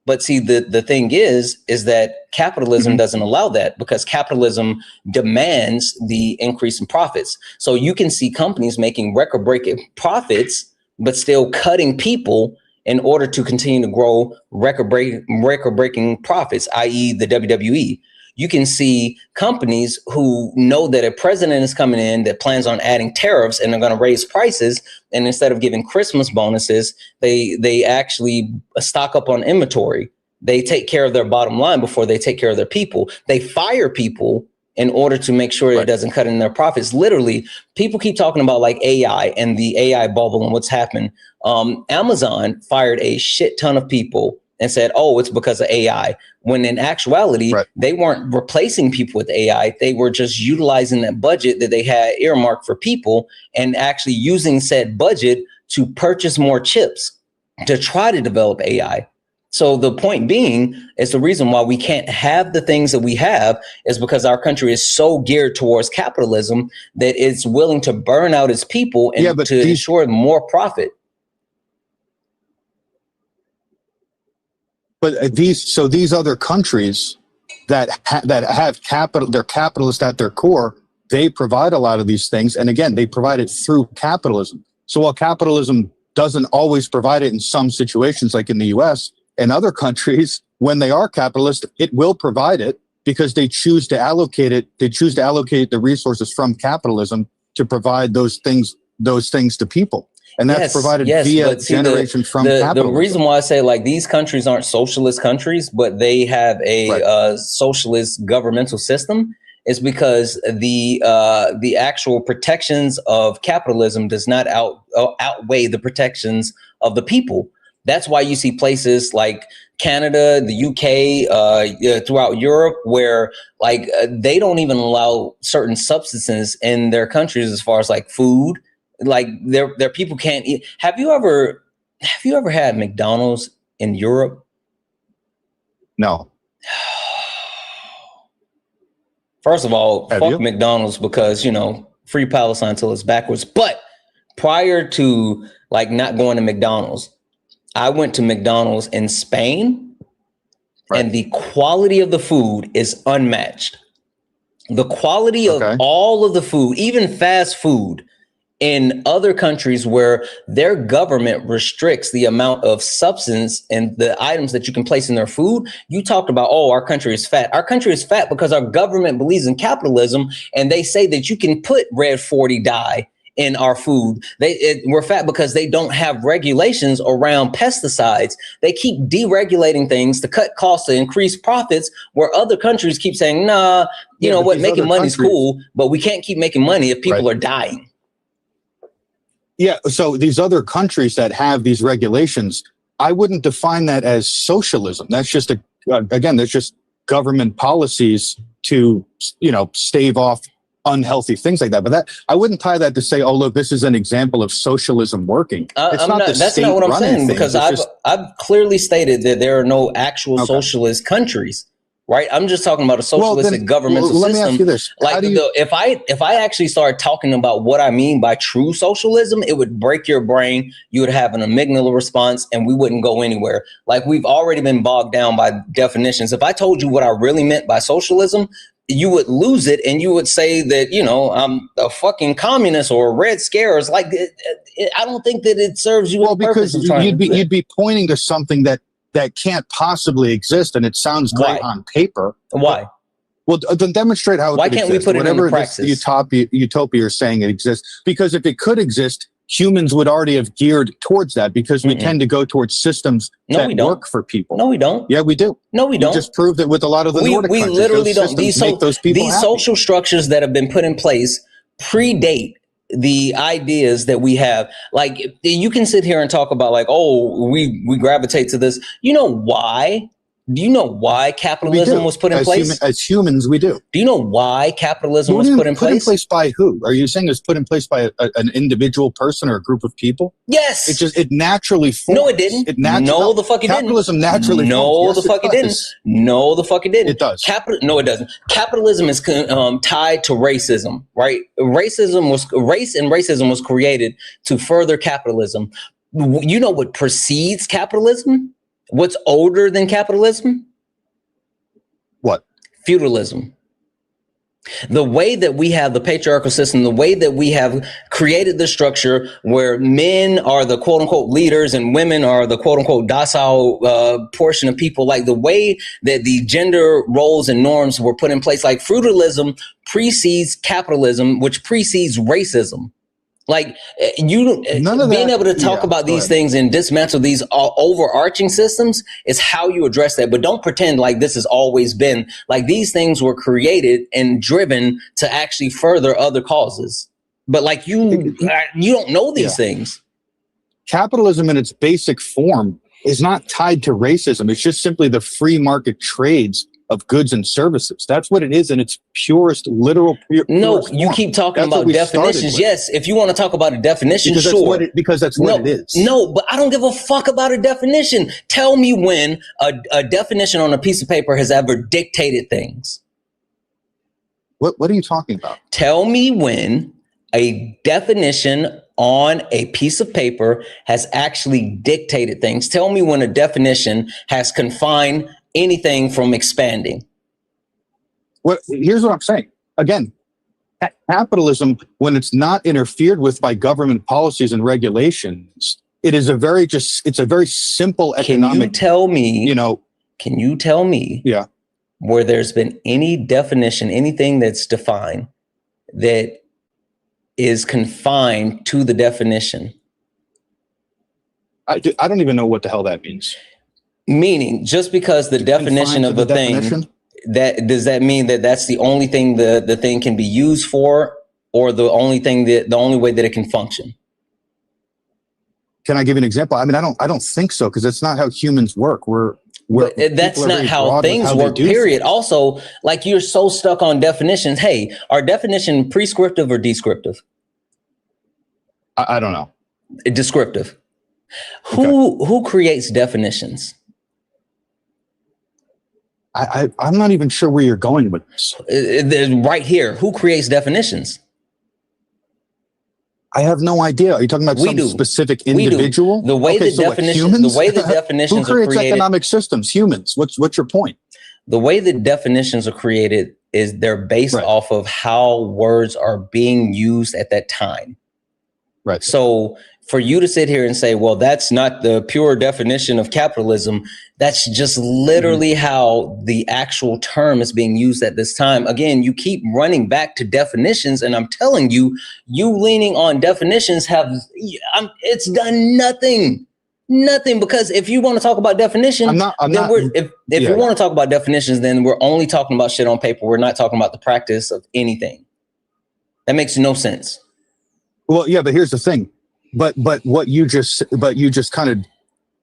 But see, the thing is that capitalism doesn't allow that because capitalism demands the increase in profits. So you can see companies making record-breaking profits, but still cutting people in order to continue to grow record-breaking profits, i.e. the WWE. You can see companies who know that a president is coming in that plans on adding tariffs and they're going to raise prices. And instead of giving Christmas bonuses, they actually stock up on inventory. They take care of their bottom line before they take care of their people. They fire people in order to make sure it doesn't cut in their profits. Literally, people keep talking about like AI and the AI bubble and what's happened. Amazon fired a shit ton of people and said, oh, it's because of AI. When in actuality, they weren't replacing people with AI. They were just utilizing that budget that they had earmarked for people and actually using said budget to purchase more chips to try to develop AI. So the point being is the reason why we can't have the things that we have is because our country is so geared towards capitalism that it's willing to burn out its people and to ensure more profit. But these other countries that have capital, they're capitalist at their core. They provide a lot of these things, and again, they provide it through capitalism. So while capitalism doesn't always provide it in some situations, like in the U.S. and other countries, when they are capitalist, it will provide it because they choose to allocate it. They choose to allocate the resources from capitalism to provide those things to people. And that's provided via generation from capitalism. The reason why I say like these countries aren't socialist countries, but they have a socialist governmental system is because the actual protections of capitalism does not outweigh the protections of the people. That's why you see places like Canada, the UK, throughout Europe, where like they don't even allow certain substances in their countries as far as like food. Like their people can't eat. Have you ever had McDonald's in Europe? No. First of all, fuck McDonald's because, free Palestine till it's backwards. But prior to like not going to McDonald's, I went to McDonald's in Spain and the quality of the food is unmatched. The quality of all of the food, even fast food, in other countries where their government restricts the amount of substance and the items that you can place in their food. You talked about, oh, our country is fat. Our country is fat because our government believes in capitalism, and they say that you can put red 40 dye in our food. We're fat because they don't have regulations around pesticides. They keep deregulating things to cut costs, to increase profits, where other countries keep saying, nah, you know what, making money is cool, but we can't keep making money if people are dying. Yeah, so these other countries that have these regulations, I wouldn't define that as socialism. That's just that's just government policies to, stave off unhealthy things like that. But that, I wouldn't tie that to say, oh, look, this is an example of socialism working. That's not what I'm saying, because I've clearly stated that there are no actual socialist countries. Right, I'm just talking about a socialistic governmental system. Let me ask you this: if I actually start talking about what I mean by true socialism, it would break your brain. You would have an amygdala response, and we wouldn't go anywhere. Like, we've already been bogged down by definitions. If I told you what I really meant by socialism, you would lose it, and you would say that, I'm a fucking communist or a Red Scare. It's like, I don't think that it serves you. Well, because you'd be pointing to something that can't possibly exist, and it sounds great on paper. Why? Well, then demonstrate how it Why could can't exist. We put it into practice? Utopia you're saying it exists, because if it could exist, humans would already have geared towards that, because we tend to go towards systems that work for people. No, we don't. Yeah, we do. No, we don't. We just proved it with a lot of the Nordic countries. We literally don't. These happy. Social structures that have been put in place predate the ideas that we have. Like, you can sit here and talk about, like, oh, we gravitate to this. You know why? Do you know why capitalism was put in place? As humans, we do. Do you know why capitalism was put in place? Put in place by who? Are you saying it's put in place by an individual person or a group of people? Yes. It naturally formed. No, it didn't. No, the fuck it didn't. Capitalism naturally No, the fuck it didn't. No, the fuck it didn't. It does. No, it doesn't. Capitalism is tied to racism, right? Race and racism was created to further capitalism. You know what precedes capitalism? What's older than capitalism? What? Feudalism. The way that we have the patriarchal system, the way that we have created the structure where men are the quote unquote leaders and women are the quote unquote docile portion of people, like the way that the gender roles and norms were put in place, like feudalism precedes capitalism, which precedes racism. Like, being able to talk about these things and dismantle these overarching systems is how you address that. But don't pretend like this has always been. Like, these things were created and driven to actually further other causes. But like, you don't know these things. Capitalism in its basic form is not tied to racism. It's just simply the free market trades of goods and services. That's what it is in its purest, literal. No, you keep talking about definitions. Yes, if you want to talk about a definition, sure. Because that's what it is. No, but I don't give a fuck about a definition. Tell me when a definition on a piece of paper has ever dictated things. What are you talking about? Tell me when a definition on a piece of paper has actually dictated things. Tell me when a definition has confined anything from expanding. Well, here's what I'm saying. Again, capitalism, when it's not interfered with by government policies and regulations, it is it's a very simple economic. Can you tell me Yeah. where there's been any definition, anything that's defined that is confined to the definition? I don't even know what the hell that means. Meaning, just because the definition of a thing, does that mean that that's the only thing the thing can be used for, or the only way that it can function? Can I give you an example? I mean, I don't think so, because that's not how humans work. That's not how things work, period. Also, like, you're so stuck on definitions. Hey, are definition prescriptive or descriptive? I don't know. Descriptive. Who creates definitions? I'm not even sure where you're going with this. Right here. Who creates definitions? I have no idea. Are you talking about some specific individual? The way the definitions Who creates are created, economic systems? Humans. What's your point? The way the definitions are created is they're based off of how words are being used at that time. Right. So for you to sit here and say, well, that's not the pure definition of capitalism, that's just literally how the actual term is being used at this time. Again, you keep running back to definitions, and I'm telling you, you leaning on definitions it's done nothing. Nothing, because if you want to talk about definition, if you want to talk about definitions, then we're only talking about shit on paper. We're not talking about the practice of anything. That makes no sense. Well, yeah, but here's the thing. But you just kind of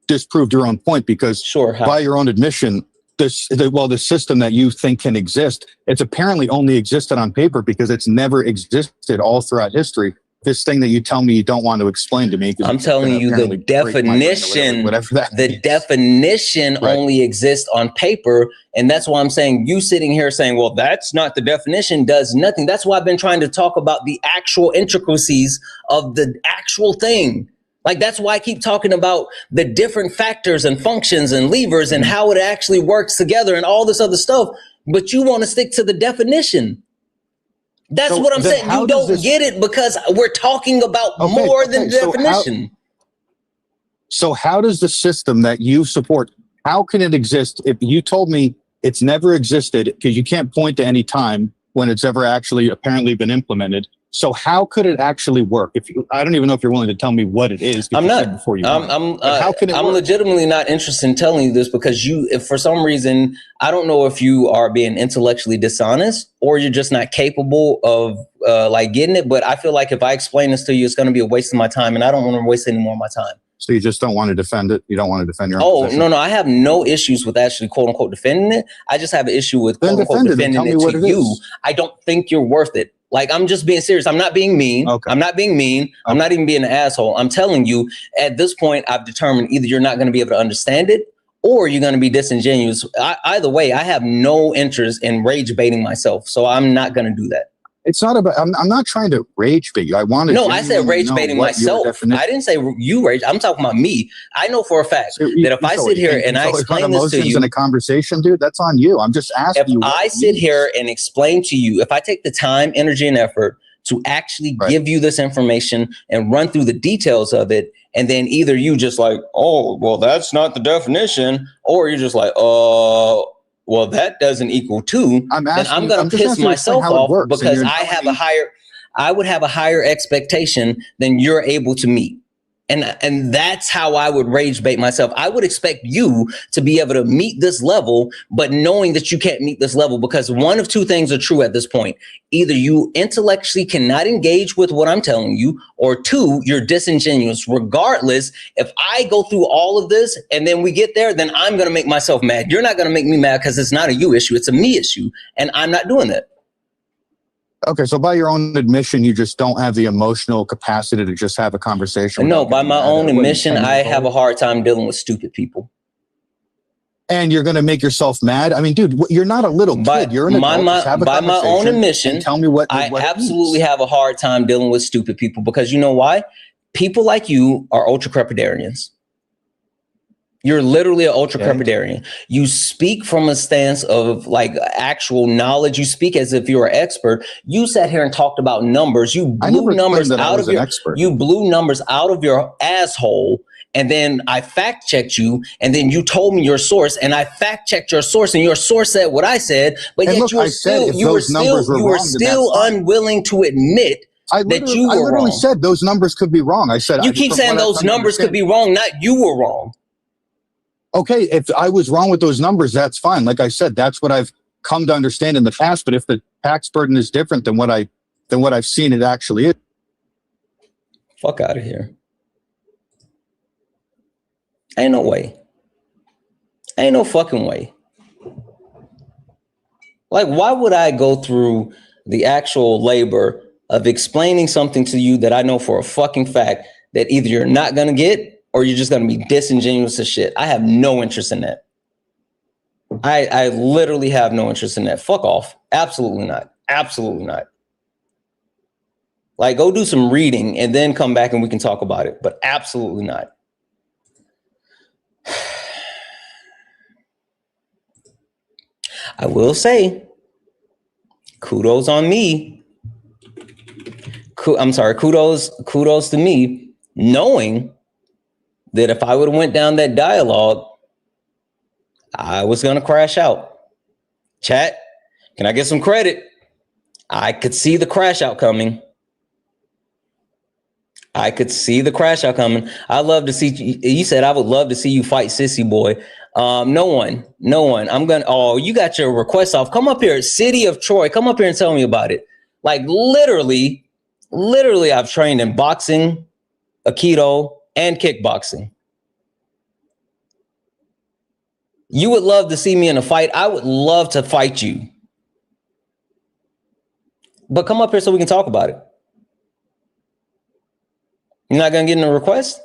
disproved your own point, because by your own admission, the system that you think can exist, it's apparently only existed on paper because it's never existed all throughout history. This thing that you tell me you don't want to explain to me. I'm telling you the definition, definition only exists on paper. And that's why I'm saying you sitting here saying, well, that's not the definition, does nothing. That's why I've been trying to talk about the actual intricacies of the actual thing. Like, that's why I keep talking about the different factors and functions and levers and how it actually works together and all this other stuff. But you want to stick to the definition. That's what I'm saying. You don't get it because we're talking about more than definition. So how does the system that you support, how can it exist? If you told me it's never existed, because you can't point to any time when it's ever actually apparently been implemented. So how could it actually work? I don't even know if you're willing to tell me what it is. I'm not. How can it I'm work? legitimately not interested in telling you this, because if for some reason, I don't know if you are being intellectually dishonest or you're just not capable of getting it. But I feel like if I explain this to you, it's going to be a waste of my time, and I don't want to waste any more of my time. So you just don't want to defend it? You don't want to defend your own position? No. I have no issues with actually quote unquote defending it. I just have an issue with quote unquote defending it to you. I don't think you're worth it. Like, I'm just being serious. I'm not being mean. Okay. I'm not being mean. Okay. I'm not even being an asshole. I'm telling you, at this point, I've determined either you're not going to be able to understand it or you're going to be disingenuous. Either way, I have no interest in rage baiting myself. So I'm not going to do that. It's not about, I'm not trying to rage bait you. I said rage baiting myself. I didn't say you rage. I'm talking about me. I know for a fact that if I sit here and I explain this to you in a conversation, dude, that's on you. I'm just asking you. If I sit here and explain to you, if I take the time, energy, and effort to actually give you this information and run through the details of it, and then either you just like, oh, well, that's not the definition, or you're just like, well, that doesn't equal two, then I'm going to piss myself off because I would have a higher expectation than you're able to meet. And that's how I would rage bait myself. I would expect you to be able to meet this level, but knowing that you can't meet this level, because one of two things are true at this point. Either you intellectually cannot engage with what I'm telling you, or two, you're disingenuous. Regardless, if I go through all of this and then we get there, then I'm going to make myself mad. You're not going to make me mad because it's not a you issue. It's a me issue. And I'm not doing that. Okay, so by your own admission, you just don't have the emotional capacity to just have a conversation. No, by my own admission, I have a hard time dealing with stupid people. And you're going to make yourself mad? I mean, dude, you're not a little kid. You're an adult. By my own admission, tell me what I absolutely have a hard time dealing with stupid people, because you know why? People like you are ultra-crepidarians. You're literally an ultra-crepidarian. You speak from a stance of like actual knowledge. You speak as if you're an expert. You sat here and talked about numbers. You blew numbers out of your asshole. And then I fact checked you, and then you told me your source, and I fact checked your source, and your source said what I said. But yet you were still unwilling to admit that you were wrong. I literally said those numbers could be wrong. I said you keep saying those numbers could be wrong, not you were wrong. Okay, if I was wrong with those numbers, that's fine. Like I said, that's what I've come to understand in the past. But if the tax burden is different than what I've seen it actually is, fuck out of here. Ain't no way. Ain't no fucking way. Like, why would I go through the actual labor of explaining something to you that I know for a fucking fact that either you're not gonna get or you're just going to be disingenuous as shit? I have no interest in that. I literally have no interest in that. Fuck off. Absolutely not. Absolutely not. Like, go do some reading and then come back and we can talk about it. But absolutely not. I will say, kudos on me. I'm sorry, kudos to me, knowing that if I would have went down that dialogue, I was going to crash out. Chat, can I get some credit? I could see the crash out coming. I love to see you said I would love to see you fight Sissy Boy. No one. You got your request off. Come up here, City of Troy. Come up here and tell me about it. Like literally, I've trained in boxing, Aikido, and kickboxing. You would love to see me in a fight. I would love to fight you. But come up here so we can talk about it. You're not going to get in a request?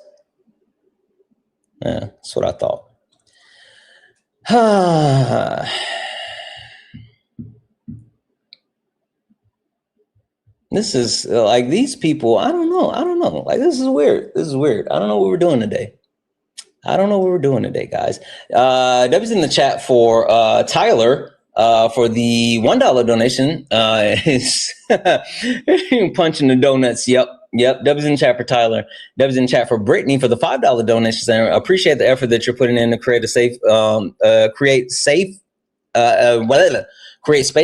Yeah, that's what I thought. This is like these people. I don't know. Like, this is weird. I don't know what we're doing today. Guys. W's in the chat for Tyler for the $1 donation. Is punching the donuts. Yep. W's in the chat for Tyler. W's in the chat for Brittany for the $5 donation. I appreciate the effort that you're putting in to create a safe, create space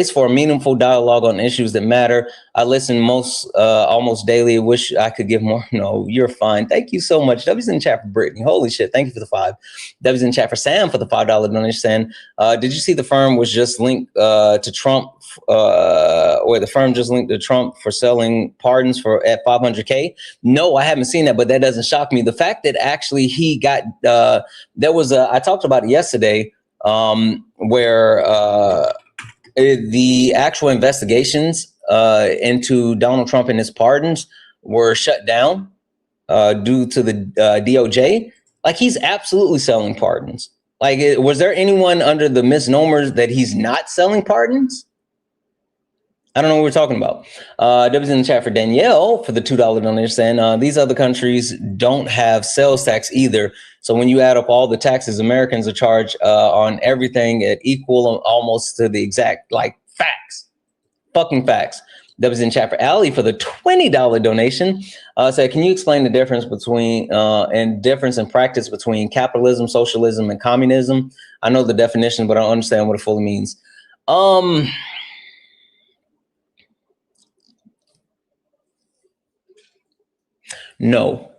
for a meaningful dialogue on issues that matter. I listen almost daily. Wish I could give more. No, you're fine. Thank you so much. W's in the chat for Brittany. Holy shit. Thank you for the 5. W's in the chat for Sam for the $5 donation. Saying, did you see the firm was just linked to Trump, or the firm just linked to Trump for selling pardons at 500K? No, I haven't seen that, but that doesn't shock me. The fact that actually he got, I talked about it yesterday, where the actual investigations into Donald Trump and his pardons were shut down due to the DOJ. Like, he's absolutely selling pardons. Like, was there anyone under the misnomers that he's not selling pardons? I don't know what we're talking about. W's in the chat for Danielle for the $2 donation saying these other countries don't have sales tax either. So when you add up all the taxes Americans are charged on everything at equal almost to the exact, like, facts, fucking facts. W's in the chat for Ali for the $20 donation. Said, can you explain the difference between and difference in practice between capitalism, socialism, and communism? I know the definition, but I don't understand what it fully means. No.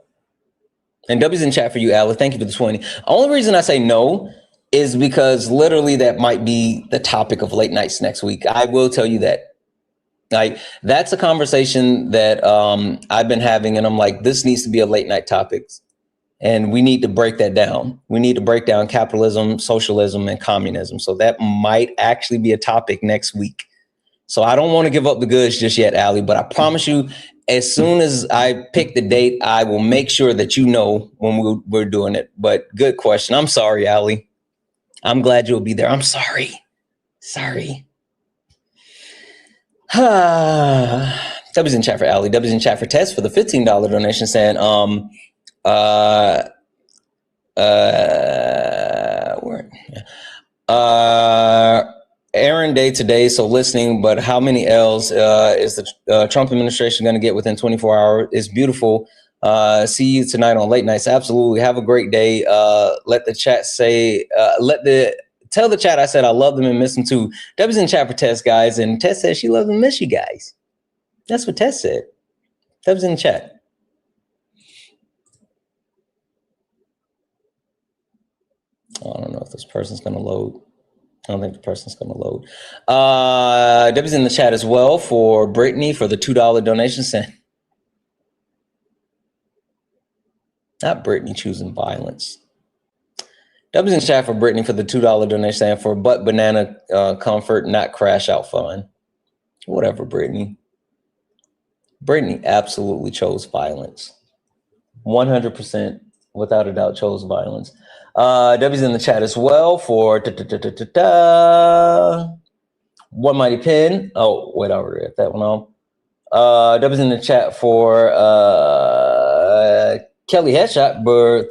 And W's in chat for you, Alice. Thank you for the 20. Only reason I say no is because literally that might be the topic of late nights next week. I will tell you that. Like, that's a conversation that I've been having, and I'm like, this needs to be a late night topic. And we need to break that down. We need to break down capitalism, socialism, and communism. So that might actually be a topic next week. So I don't want to give up the goods just yet, Ali, but I promise you, as soon as I pick the date, I will make sure that you know when we're doing it. But good question. I'm sorry, Ali. I'm glad you'll be there. I'm sorry. W's in chat for Ali. W's in chat for Tess for the $15 donation saying, Aaron Day today, so listening, but how many L's is the Trump administration going to get within 24 hours? It's beautiful. See you tonight on Late Nights. Absolutely. Have a great day. Let the chat say, tell the chat I said I love them and miss them too. W's in chat for Tess, guys, and Tess says she loves and miss you guys. That's what Tess said. W's in the chat. I don't know if this person's going to load. I don't think the person's going to load. W's in the chat as well for Brittany for the $2 donation sent. Not Brittany choosing violence. W's in the chat for Brittany for the $2 donation saying for butt banana comfort, not crash out fun. Whatever, Brittany. Brittany absolutely chose violence. 100%, without a doubt, chose violence. W's in the chat as well for One Mighty Pin. Oh, wait, I already got that one on. Dubs in the chat for Kelly Headshot, for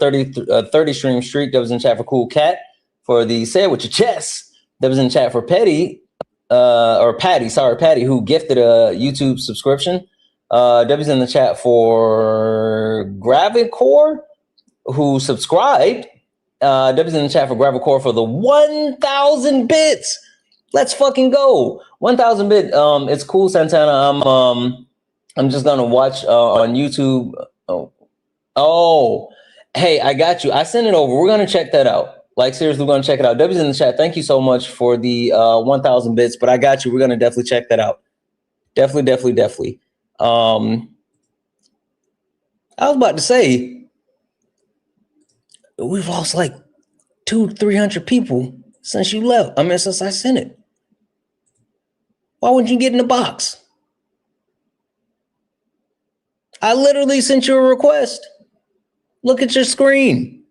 30 stream streak. Dubs in the chat for Cool Cat for the Say It With Your Chest. Dubs in the chat for Patty, who gifted a YouTube subscription. Dubs in the chat for Gravicore, who subscribed. Dubs in the chat for Gravicore for the 1,000 bits. Let's fucking go. 1,000 bit. It's cool, Santana. I'm just gonna watch on YouTube. Oh, hey, I got you. I sent it over. We're gonna check that out. Like, seriously, we're gonna check it out. W's in the chat. Thank you so much for the 1,000 bits. But I got you. We're gonna definitely check that out. Definitely. I was about to say, we've lost like 200-300 people since you left. I mean, since I sent it. Why wouldn't you get in the box? I literally sent you a request. Look at your screen.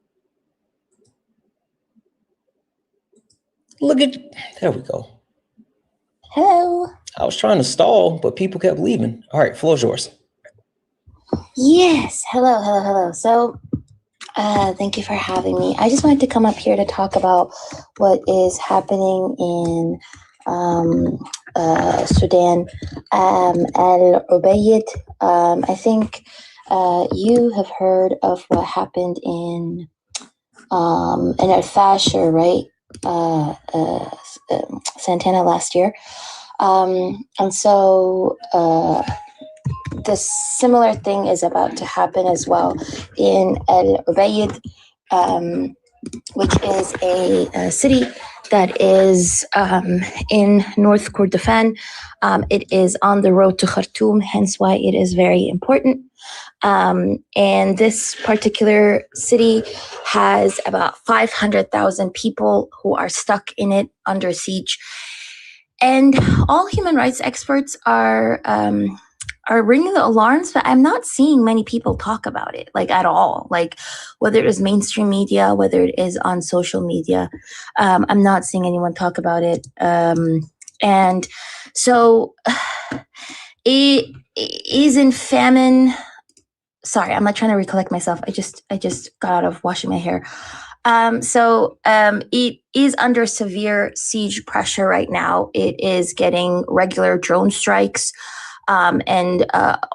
There we go. Hello. I was trying to stall, but people kept leaving. All right, floor's yours. Yes. Hello. So, thank you for having me. I just wanted to come up here to talk about what is happening in Sudan. Al Ubaid. I think you have heard of what happened in Al Fasher, right? Santana last year. And so the similar thing is about to happen as well in Al Ubaid, which is a city that is in North Kordofan. It is on the road to Khartoum, hence why it is very important. And this particular city has about 500,000 people who are stuck in it under siege. And all human rights experts are ringing the alarms, but I'm not seeing many people talk about it, like at all. Like whether it is mainstream media, whether it is on social media, I'm not seeing anyone talk about it. And so it is in famine. Sorry, I'm not trying to recollect myself. I just got out of washing my hair. It is under severe siege pressure right now. It is getting regular drone strikes, and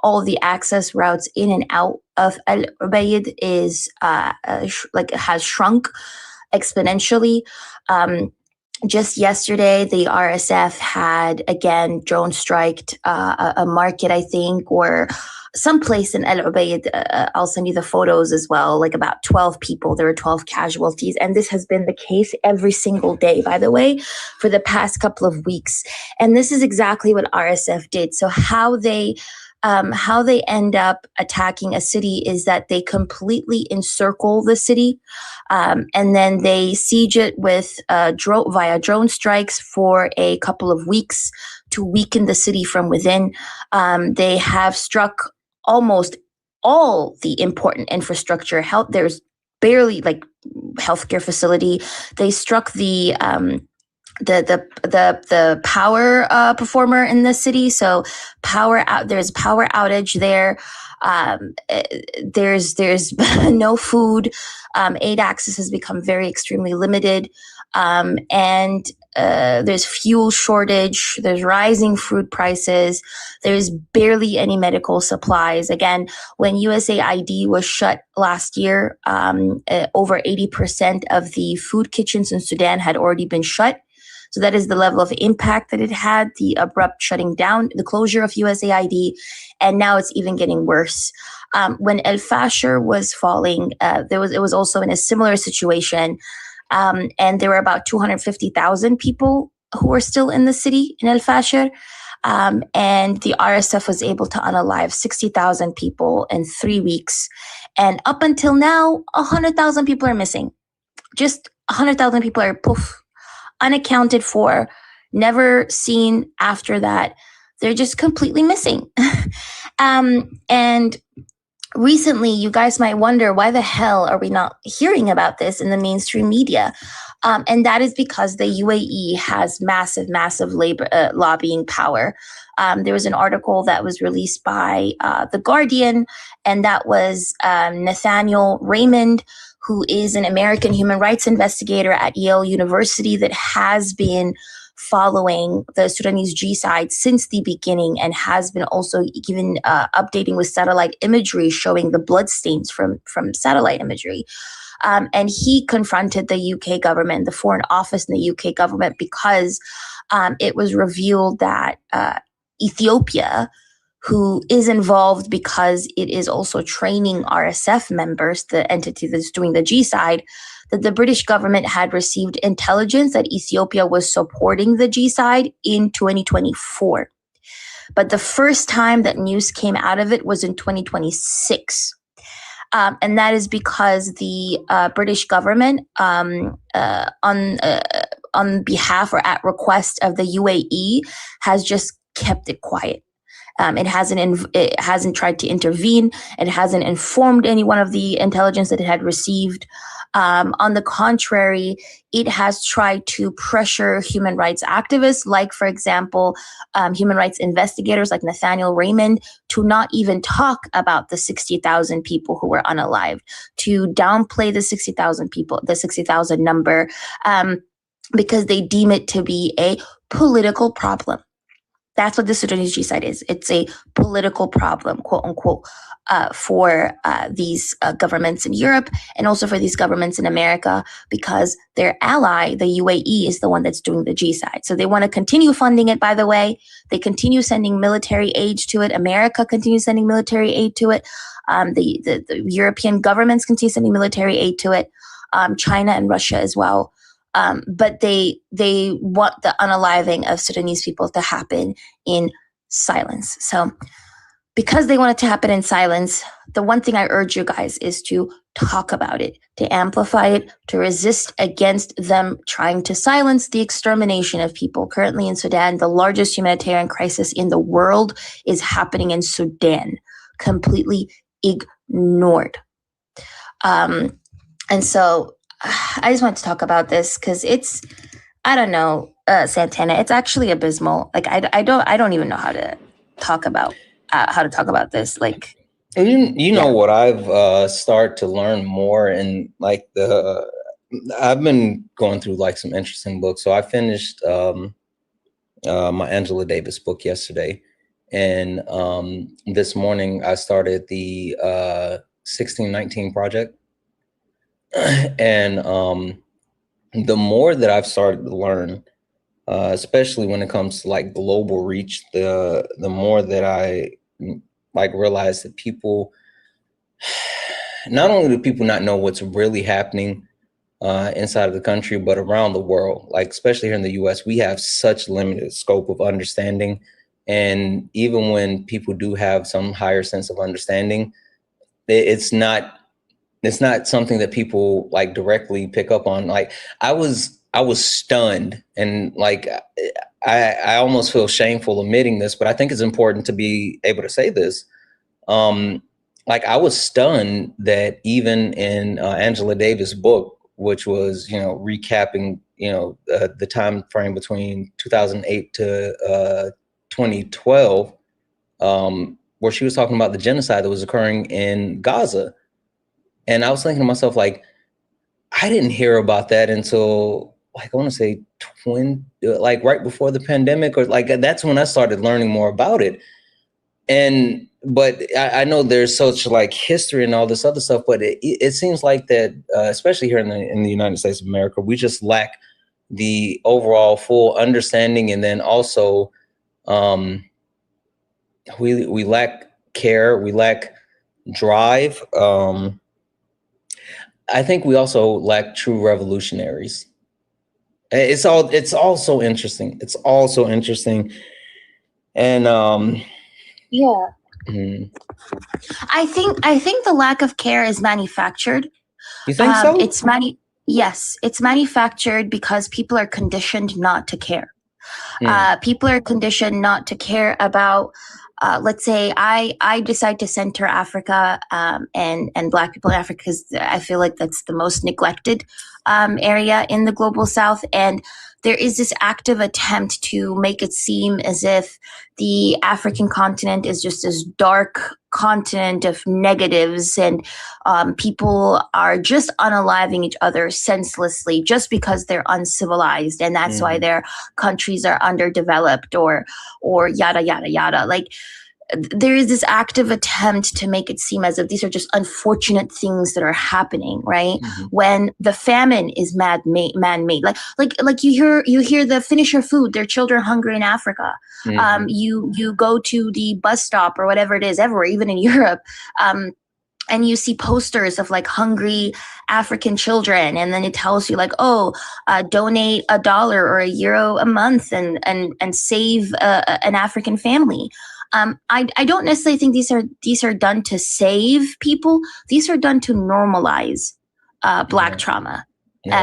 all the access routes in and out of Al Ubaid is has shrunk exponentially. Just yesterday, the RSF had again drone striked a market, I think, or someplace in Al Ubaid. I'll send you the photos as well, like about 12 people. There were 12 casualties. And this has been the case every single day, by the way, for the past couple of weeks. And this is exactly what RSF did. So how they end up attacking a city is that they completely encircle the city, and then they siege it with via drone strikes for a couple of weeks to weaken the city from within. They have struck almost all the important infrastructure. There's barely like healthcare facility. They struck the power performer in the city. So there's power outage there. There's no food. Aid access has become extremely limited. And there's fuel shortage. There's rising food prices. There's barely any medical supplies. Again, when USAID was shut last year, over 80% of the food kitchens in Sudan had already been shut. So that is the level of impact that it had, the abrupt shutting down, the closure of USAID, and now it's even getting worse. When Al Fasher was falling, it was also in a similar situation, and there were about 250,000 people who were still in the city in Al Fasher, and the RSF was able to unalive 60,000 people in 3 weeks, and up until now, 100,000 people are missing. Just 100,000 people are unaccounted for, never seen after that. They're just completely missing. And recently, you guys might wonder, why the hell are we not hearing about this in the mainstream media? And that is because the UAE has massive labor lobbying power. There was an article that was released by The Guardian, and that was Nathaniel Raymond, who is an American human rights investigator at Yale University that has been following the Sudanese G-side since the beginning and has been also even updating with satellite imagery showing the bloodstains from satellite imagery. And he confronted the UK government, the Foreign Office in the UK government, because it was revealed that Ethiopia, who is involved because it is also training RSF members, the entity that's doing the G-side, that the British government had received intelligence that Ethiopia was supporting the G-side in 2024. But the first time that news came out of it was in 2026. And that is because the British government, on behalf or at request of the UAE, has just kept it quiet. It hasn't tried to intervene. It hasn't informed anyone of the intelligence that it had received. On the contrary, it has tried to pressure human rights activists, like, for example, human rights investigators like Nathaniel Raymond, to not even talk about the 60,000 people who were unalived, to downplay the 60,000 people, the 60,000 number, because they deem it to be a political problem. That's what the Sudanese G-side is. It's a political problem, quote unquote, for these governments in Europe and also for these governments in America, because their ally, the UAE, is the one that's doing the G-side. So they want to continue funding it, by the way. They continue sending military aid to it. America continues sending military aid to it. The European governments continue sending military aid to it. China and Russia as well. But they want the unaliving of Sudanese people to happen in silence. So because they want it to happen in silence, the one thing I urge you guys is to talk about it, to amplify it, to resist against them trying to silence the extermination of people. Currently in Sudan, the largest humanitarian crisis in the world is happening in Sudan, completely ignored. And so I just want to talk about this because it's, I don't know, Santana, it's actually abysmal. Like I don't even know how to talk about this. Like, you know what I've started to learn more, and like I've been going through like some interesting books. So I finished my Angela Davis book yesterday, and this morning I started the 1619 Project. And the more that I've started to learn, especially when it comes to like global reach, the more that I like realize that people, not only do people not know what's really happening inside of the country, but around the world, like especially here in the US, we have such limited scope of understanding. And even when people do have some higher sense of understanding, it's not something that people like directly pick up on. Like I was stunned, and like I almost feel shameful admitting this, but I think it's important to be able to say this. Like I was stunned that even in Angela Davis' book, which was, recapping, the time frame between 2008 to 2012, where she was talking about the genocide that was occurring in Gaza. And I was thinking to myself, like, I didn't hear about that until, like, I want to say like right before the pandemic, or like that's when I started learning more about it. But I know there's such like history and all this other stuff, but it seems like that, especially here in the United States of America, we just lack the overall full understanding, and then also we lack care, we lack drive. I think we also lack true revolutionaries. It's all so interesting. It's all so interesting. And yeah. I think the lack of care is manufactured. You think so? Yes, it's manufactured because people are conditioned not to care. People are conditioned not to care about, let's say I decide to center Africa and Black people in Africa because I feel like that's the most neglected area in the global South. And there is this active attempt to make it seem as if the African continent is just this dark continent of negatives, and people are just unaliving each other senselessly just because they're uncivilized, and that's why their countries are underdeveloped or yada yada yada. Like, there is this active attempt to make it seem as if these are just unfortunate things that are happening, right? When the famine is man-made. Like you hear the finish your food, their children hungry in Africa. You go to the bus stop or whatever it is, everywhere, even in Europe, and you see posters of like hungry African children, and then it tells you like, donate $1 or €1 a month and save an African family. I don't necessarily think these are done to save people. These are done to normalize Black trauma,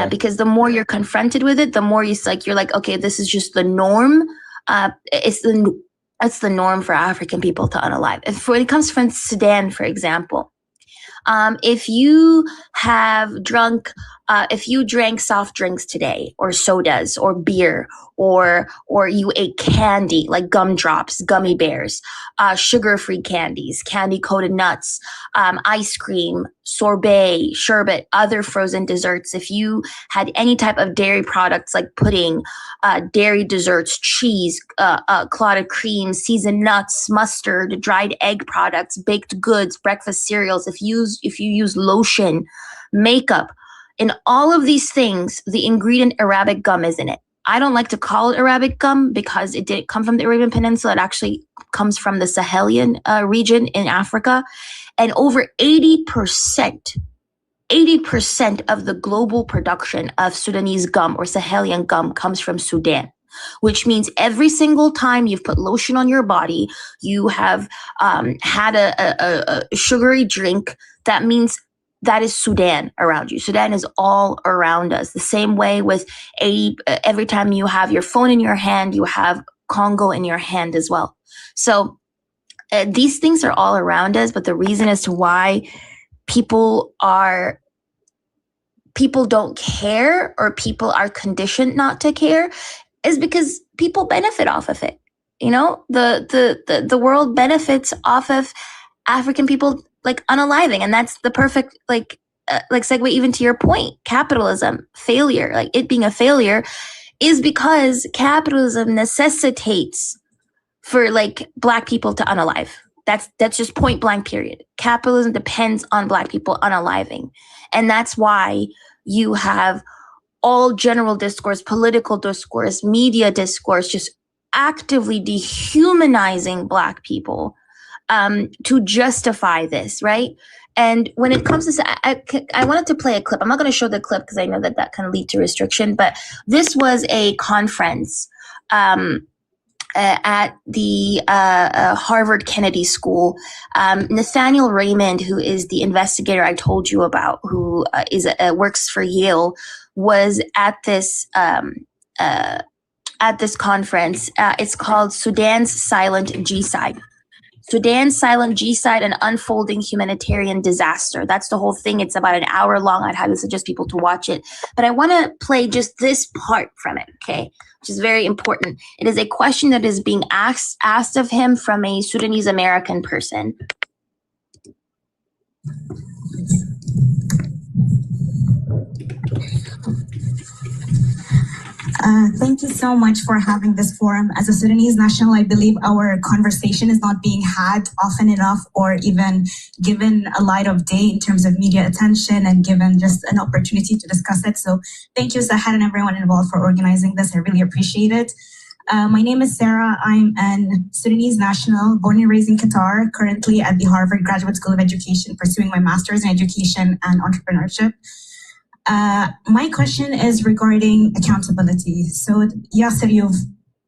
because the more you're confronted with it, the more you're like, okay, this is just the norm. It's the norm for African people to unalive. When it comes from Sudan, for example, if you drank soft drinks today, or sodas, or beer, or you ate candy like gumdrops, gummy bears, sugar-free candies, candy-coated nuts, ice cream, sorbet, sherbet, other frozen desserts, if you had any type of dairy products like pudding, dairy desserts, cheese, clotted cream, seasoned nuts, mustard, dried egg products, baked goods, breakfast cereals, if you use lotion, makeup, in all of these things, the ingredient Arabic gum is in it. I don't like to call it Arabic gum because it didn't come from the Arabian Peninsula. It actually comes from the Sahelian region in Africa. And over 80% of the global production of Sudanese gum or Sahelian gum comes from Sudan, which means every single time you've put lotion on your body, you have had a sugary drink, that means that is Sudan around you. Sudan is all around us. The same way with every time you have your phone in your hand, you have Congo in your hand as well. So these things are all around us, but the reason as to why people don't care, or people are conditioned not to care, is because people benefit off of it. You know, the world benefits off of African people like unaliving, and that's the perfect like segue even to your point. Capitalism failure, like it being a failure, is because capitalism necessitates for like Black people to unalive. That's just point blank period. Capitalism depends on Black people unaliving, and that's why you have all general discourse, political discourse, media discourse, just actively dehumanizing Black people to justify this, right? And when it comes to, I wanted to play a clip. I'm not going to show the clip because I know that can lead to restriction, but this was a conference at the Harvard Kennedy School. Nathaniel Raymond, who is the investigator I told you about, who works for Yale, was at this conference. It's called Sudan's Silent Genocide. Sudan's Silent Genocide, an unfolding humanitarian disaster. That's the whole thing. It's about an hour long. I'd highly suggest people to watch it. But I want to play just this part from it, okay? Which is very important. It is a question that is being asked of him from a Sudanese American person. Thank you so much for having this forum. As a Sudanese national, I believe our conversation is not being had often enough, or even given a light of day in terms of media attention and given just an opportunity to discuss it. So thank you, Sahar, and everyone involved for organizing this. I really appreciate it. My name is Sarah. I'm an Sudanese national, born and raised in Qatar, currently at the Harvard Graduate School of Education, pursuing my master's in education and entrepreneurship. My question is regarding accountability. So Yasser, you've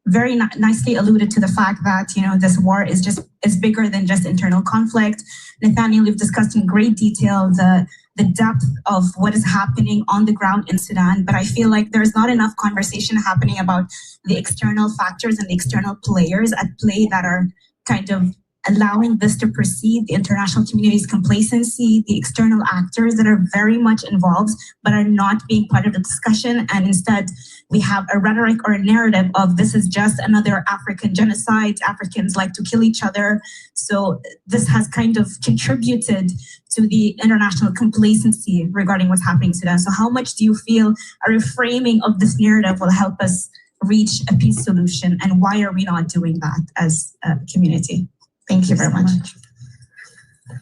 very nicely alluded to the fact that, this war is bigger than just internal conflict. Nathaniel, you've discussed in great detail the the depth of what is happening on the ground in Sudan. But I feel like there's not enough conversation happening about the external factors and the external players at play that are kind of allowing this to proceed, the international community's complacency, the external actors that are very much involved but are not being part of the discussion. And instead, we have a rhetoric or a narrative of this is just another African genocide. Africans like to kill each other. So this has kind of contributed to the international complacency regarding what's happening in Sudan. So how much do you feel a reframing of this narrative will help us reach a peace solution? And why are we not doing that as a community? Thank you very much.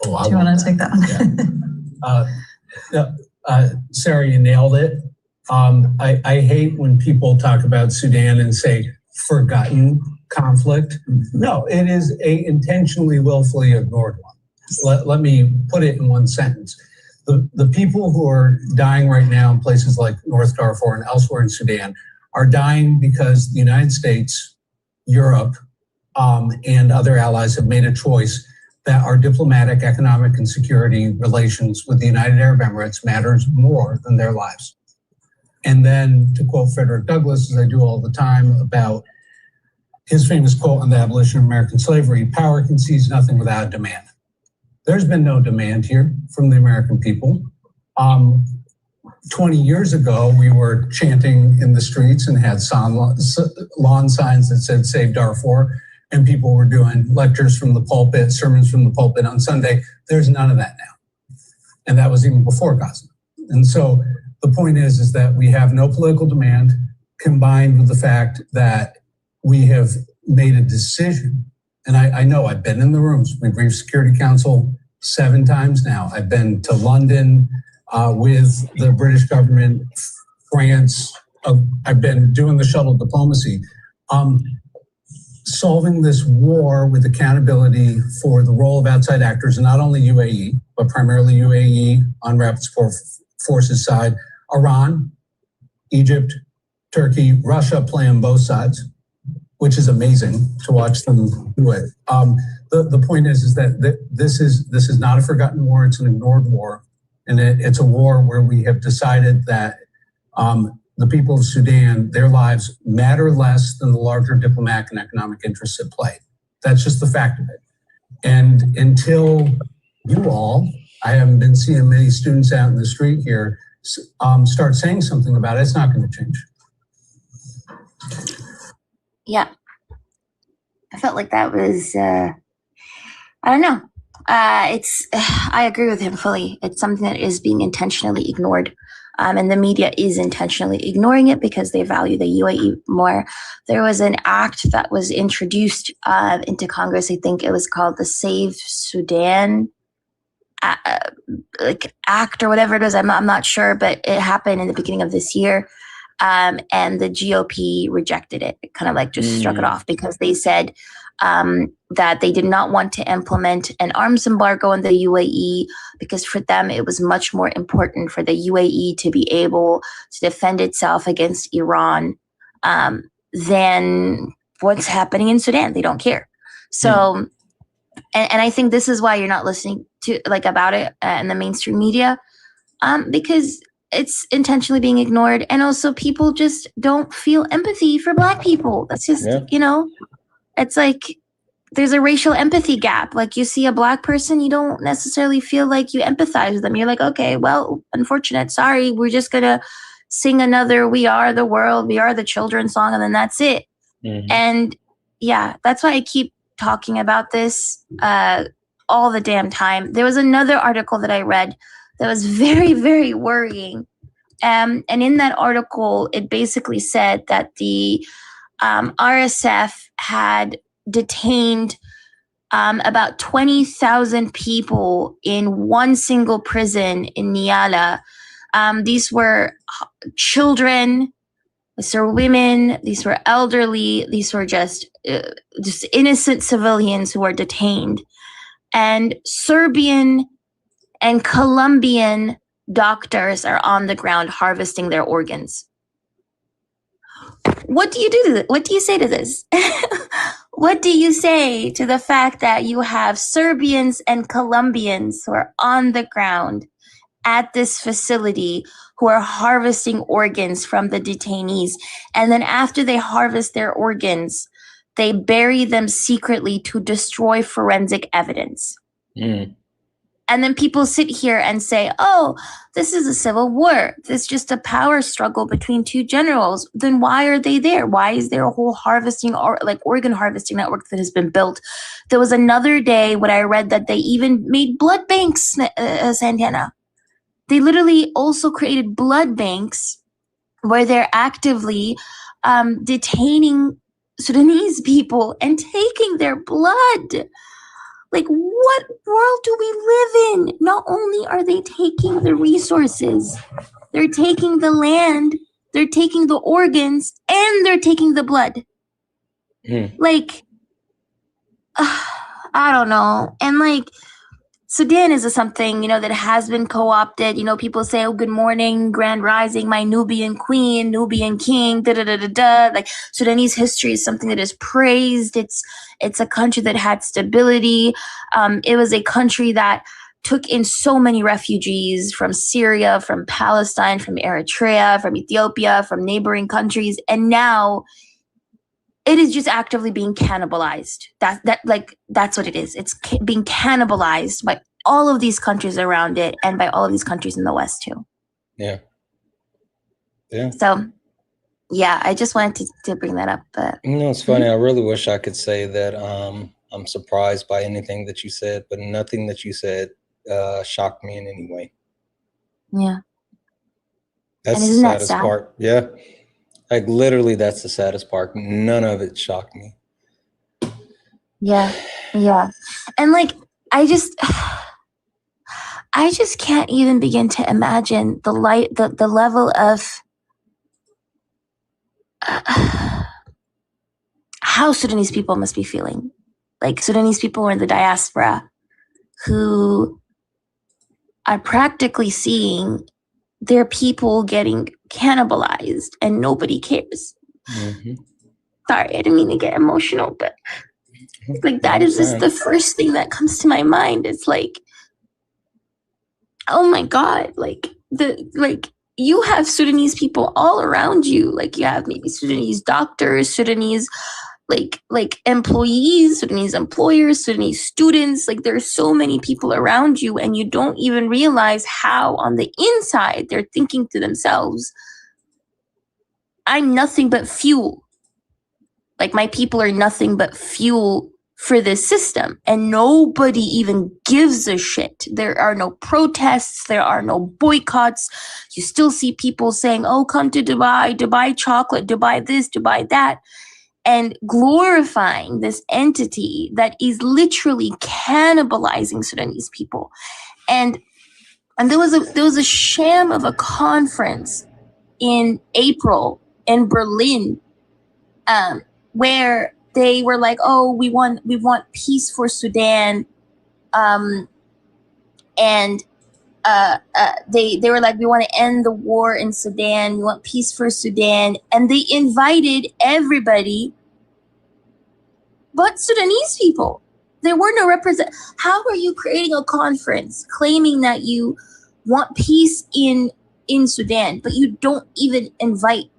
Oh, do you want to take that one? Sarah, you nailed it. I hate when people talk about Sudan and say forgotten conflict. No, it is a intentionally, willfully ignored one. Let me put it in one sentence. The people who are dying right now in places like North Darfur and elsewhere in Sudan are dying because the United States, Europe, and other allies have made a choice that our diplomatic, economic, and security relations with the United Arab Emirates matters more than their lives. And then, to quote Frederick Douglass, as I do all the time, about his famous quote on the abolition of American slavery, power concedes nothing without demand. There's been no demand here from the American people. 20 years ago, we were chanting in the streets and had lawn signs that said, "Save Darfur," and people were doing lectures from the pulpit, sermons from the pulpit on Sunday. There's none of that now. And that was even before Gaza. And so the point is that we have no political demand, combined with the fact that we have made a decision. And I know I've been in the rooms. We've briefed Security Council 7 times now. I've been to London with the British government, France. I've been doing the shuttle diplomacy. Solving this war with accountability for the role of outside actors, and not only UAE, but primarily UAE on Rapid Support Forces side, Iran, Egypt, Turkey, Russia play on both sides, which is amazing to watch them do it. The point is that this is not a forgotten war, it's an ignored war. And it's a war where we have decided that the people of Sudan, their lives matter less than the larger diplomatic and economic interests at play. That's just the fact of it. And until you all, I haven't been seeing many students out in the street here, start saying something about it, it's not going to change. Yeah. I felt like that was, I don't know. I agree with him fully. It's something that is being intentionally ignored. And the media is intentionally ignoring it because they value the UAE more. There was an act that was introduced into Congress. I think it was called the Save Sudan act or whatever it is. I'm not sure, but it happened in the beginning of this year. And the GOP rejected it. It kind of like just struck it off because they said that they did not want to implement an arms embargo in the UAE because for them it was much more important for the UAE to be able to defend itself against Iran than what's happening in Sudan. They don't care. So, and I think this is why you're not listening to about it in the mainstream media because it's intentionally being ignored. And also people just don't feel empathy for Black people. That's just, it's like there's a racial empathy gap. Like you see a Black person, you don't necessarily feel like you empathize with them. You're like, okay, well, unfortunate. Sorry. We're just going to sing another We Are the World, We Are the Children song. And then that's it. And yeah, that's why I keep talking about this all the damn time. There was another article that I read that was very, very worrying. And in that article, it basically said that the RSF had detained about 20,000 people in one single prison in Nyala. These were children, these were women, these were elderly, these were just innocent civilians who were detained. And Serbian and Colombian doctors are on the ground harvesting their organs. What do you do to this? What do you say to this? What do you say to the fact that you have Serbians and Colombians who are on the ground at this facility who are harvesting organs from the detainees. And then after they harvest their organs, they bury them secretly to destroy forensic evidence. Mm. And then people sit here and say, oh, this is a civil war. This is just a power struggle between two generals. Then why are they there? Why is there a whole harvesting or like organ harvesting network that has been built? There was another day when I read that they even made blood banks, Santana. They literally also created blood banks where they're actively detaining Sudanese people and taking their blood. Like, what world do we live in? Not only are they taking the resources, they're taking the land, they're taking the organs, and they're taking the blood. Like, I don't know. And like, Sudan is something, that has been co-opted. People say, oh, good morning, grand rising, my Nubian queen, Nubian king, da-da-da-da-da. Like, Sudanese history is something that is praised. It's a country that had stability. It was a country that took in so many refugees from Syria, from Palestine, from Eritrea, from Ethiopia, from neighboring countries. And now it is just actively being cannibalized. That's what it is. It's being cannibalized by all of these countries around it and by all of these countries in the West too. Yeah. So, yeah, I just wanted to bring that up. But it's funny. I really wish I could say that I'm surprised by anything that you said, but nothing that you said shocked me in any way. Yeah. That's the saddest part. Yeah. Like, literally, that's the saddest part. None of it shocked me. Yeah. And like, I just can't even begin to imagine the level of how Sudanese people must be feeling. Like, Sudanese people in the diaspora who are practically seeing their people getting cannibalized and nobody cares. Mm-hmm. Sorry, I didn't mean to get emotional, but like, that is just the first thing that comes to my mind. It's like, oh my God, you have Sudanese people all around you. Like, you have maybe Sudanese doctors, Sudanese like employees, Sudanese employers, Sudanese students. Like, there's so many people around you, and you don't even realize how on the inside they're thinking to themselves, I'm nothing but fuel. Like, my people are nothing but fuel for this system, and nobody even gives a shit. There are no protests, there are no boycotts. You still see people saying, oh, come to Dubai, Dubai chocolate, Dubai this, Dubai that, and glorifying this entity that is literally cannibalizing Sudanese people. And there was a sham of a conference in April in Berlin, where they were like, oh, we want peace for Sudan. And they were like, we want to end the war in Sudan. We want peace for Sudan. And they invited everybody but Sudanese people. There were no How are you creating a conference claiming that you want peace in Sudan, but you don't even invite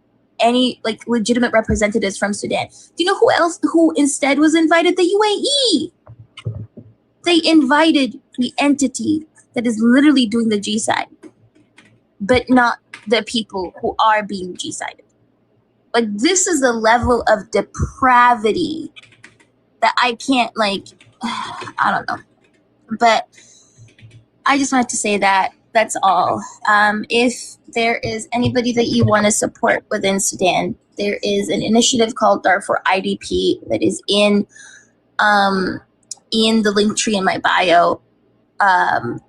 any like legitimate representatives from Sudan? Do you know who instead was invited? The UAE. They invited the entity that is literally doing the genocide, but not the people who are being genocided. Like, this is the level of depravity that I can't, I don't know. But I just wanted to say that. That's all. If there is anybody that you want to support within Sudan, there is an initiative called Darfur IDP that is in the link tree in my bio.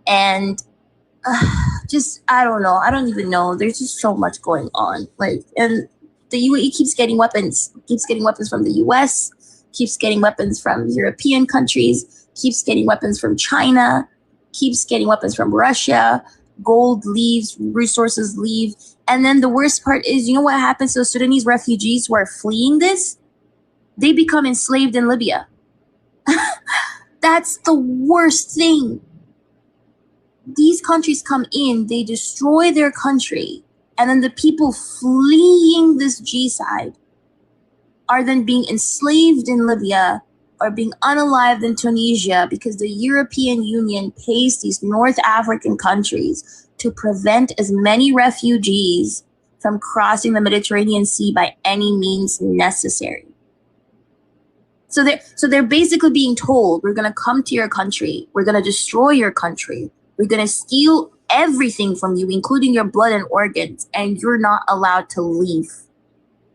And just, I don't know. I don't even know. There's just so much going on. And the UAE keeps getting weapons from the US, keeps getting weapons from European countries, keeps getting weapons from China, keeps getting weapons from Russia. Gold leaves, resources leave. And then the worst part is, you know what happens to the Sudanese refugees who are fleeing this? They become enslaved in Libya. That's the worst thing. these countries come in, they destroy their country, and then the people fleeing this G-side are then being enslaved in Libya or being unalived in Tunisia because the European Union pays these North African countries to prevent as many refugees from crossing the Mediterranean Sea by any means necessary. So they're basically being told, we're going to come to your country, we're going to destroy your country, we're going to steal everything from you, including your blood and organs, and you're not allowed to leave.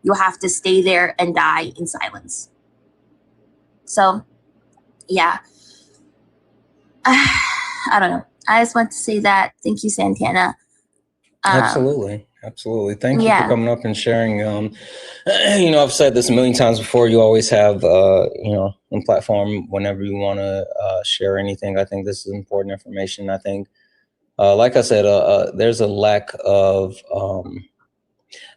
You'll have to stay there and die in silence. So, yeah. I don't know. I just want to say that. Thank you, Santana. Absolutely. Thank you for coming up and sharing. I've said this a million times before. You always have, a platform whenever you want to share anything. I think this is important information. I think, like I said, there's a lack of,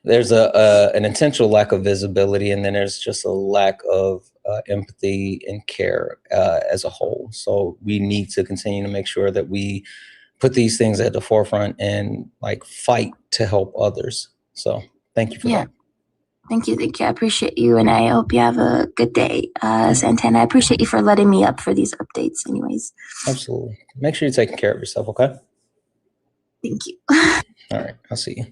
there's an intentional lack of visibility, and then there's just a lack of empathy and care as a whole. So we need to continue to make sure that we put these things at the forefront and fight to help others. So thank you for that. Thank you. I appreciate you, and I hope you have a good day, Santana. I appreciate you for letting me up for these updates anyways. Absolutely. Make sure you're taking care of yourself, okay? Thank you. All right, I'll see you.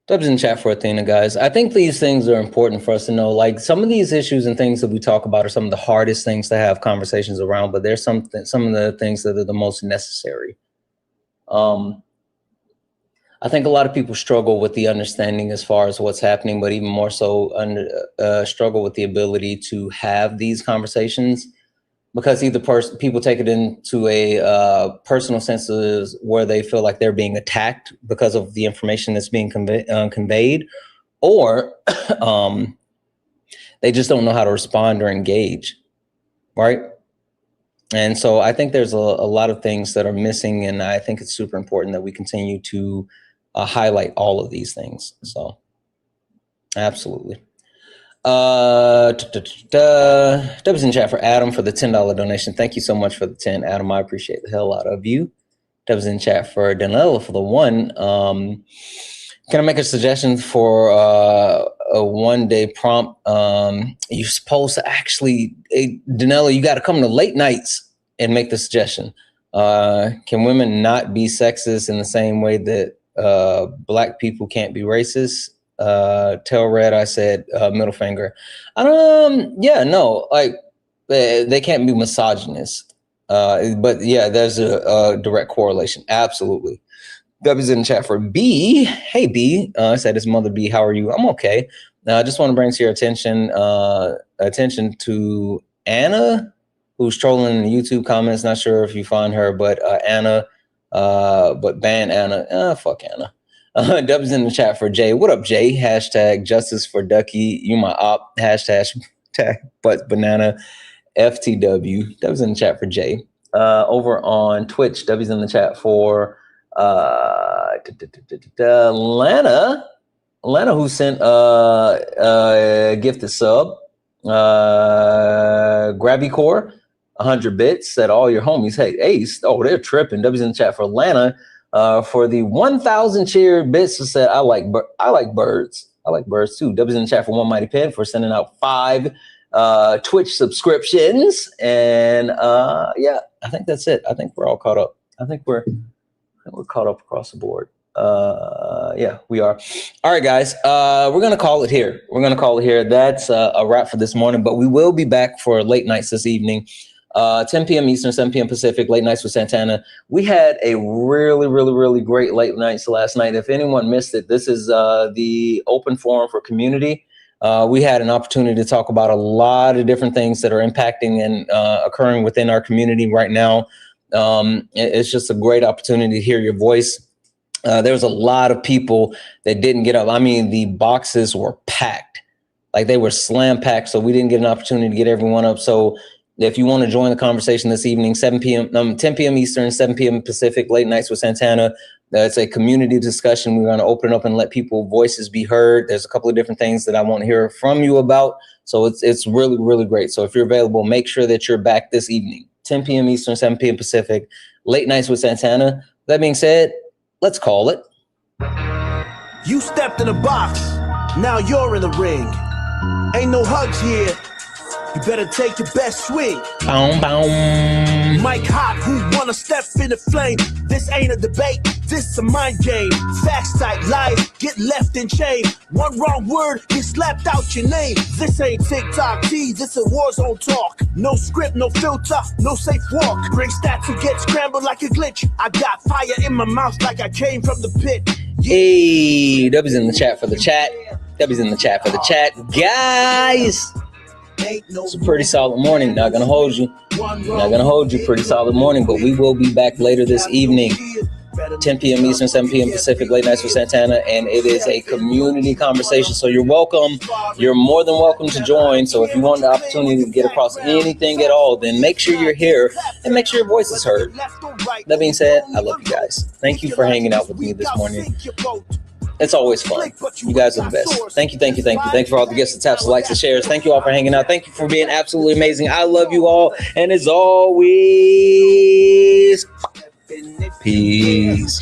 Dubs in chat for Athena, guys. I think these things are important for us to know. Some of these issues and things that we talk about are some of the hardest things to have conversations around, but there's some of the things that are the most necessary. I think a lot of people struggle with the understanding as far as what's happening, but even more so struggle with the ability to have these conversations, because either people take it into a personal senses where they feel like they're being attacked because of the information that's being conveyed, or they just don't know how to respond or engage, right? And so I think there's a lot of things that are missing, and I think it's super important that we continue to highlight all of these things. So absolutely. Dubs in chat for Adam for the $10 donation. Thank you so much for the 10, Adam. I appreciate the hell out of you. Dubs in chat for Danella for the 1. Can I make a suggestion for a one-day prompt? You're supposed to actually, Danella, you got to come to late nights and make the suggestion. Can women not be sexist in the same way that Black people can't be racist? Tell Red I said middle finger. Yeah, no, they can't be misogynist. But yeah, there's a direct correlation. Absolutely. W's in the chat for B. Hey B, I said it's Mother B. How are you? I'm okay. I just want to bring to your attention to Anna, who's trolling in the YouTube comments. Not sure if you find her, but Anna, but ban Anna. Fuck Anna. Dubs in the chat for Jay. What up, Jay? Hashtag justice for Ducky. You my op. Hashtag but banana FTW. Dubs in the chat for Jay. Over on Twitch, W's in the chat for Lana, who sent a gifted sub. Grabby Core, 100 bits, said all your homies hate Ace. Oh, they're tripping. W's in the chat for Lana. For the 1,000 cheer bits, who said I like birds. I like birds too. W's in the chat for One Mighty Pen for sending out 5 Twitch subscriptions. And yeah, I think that's it. I think we're all caught up. I think we're caught up across the board. Yeah, we are. All right, guys. We're gonna call it here. That's a wrap for this morning, but we will be back for late nights this evening. 10 p.m. Eastern, 7 p.m. Pacific, late nights with Santana. We had a really great late nights last night. If anyone missed it, this is the open forum for community. We had an opportunity to talk about a lot of different things that are impacting and occurring within our community right now. It's just a great opportunity to hear your voice. There was a lot of people that didn't get up. I mean, the boxes were packed, like they were slam packed. So we didn't get an opportunity to get everyone up. So if you want to join the conversation this evening, 10 p.m. Eastern, 7 p.m. Pacific, late nights with Santana. It's a community discussion. We're going to open up and let people voices be heard. There's a couple of different things that I want to hear from you about. So it's really great. So if you're available, make sure that you're back this evening, 10 p.m. Eastern, 7 p.m. Pacific. Late nights with Santana. That being said, let's call it. You stepped in a box, now you're in the ring. Ain't no hugs here. You better take your best swing. Boom, boom. Mike Hot, who wanna step in the flame? This ain't a debate, this a mind game. Facts type lies, get left in chain. One wrong word, get slapped out your name. This ain't TikTok T, this a war zone talk. No script, no filter, no safe walk. Bring stats and get scrambled like a glitch. I got fire in my mouth like I came from the pit. Hey, W's in the chat for the chat. W's in the chat for the chat. Guys, it's a pretty solid morning. Not gonna hold you. Pretty solid morning, but we will be back later this evening. 10 p.m. Eastern, 7 p.m. Pacific, late nights with Santana, and it is a community conversation. So you're welcome. You're more than welcome to join. So if you want the opportunity to get across anything at all, then make sure you're here and make sure your voice is heard. That being said, I love you guys. Thank you for hanging out with me this morning. It's always fun. You guys are the best. Thank you. Thank you for all the guests, the taps, the likes, the shares. Thank you all for hanging out. Thank you for being absolutely amazing. I love you all. And as always, peace.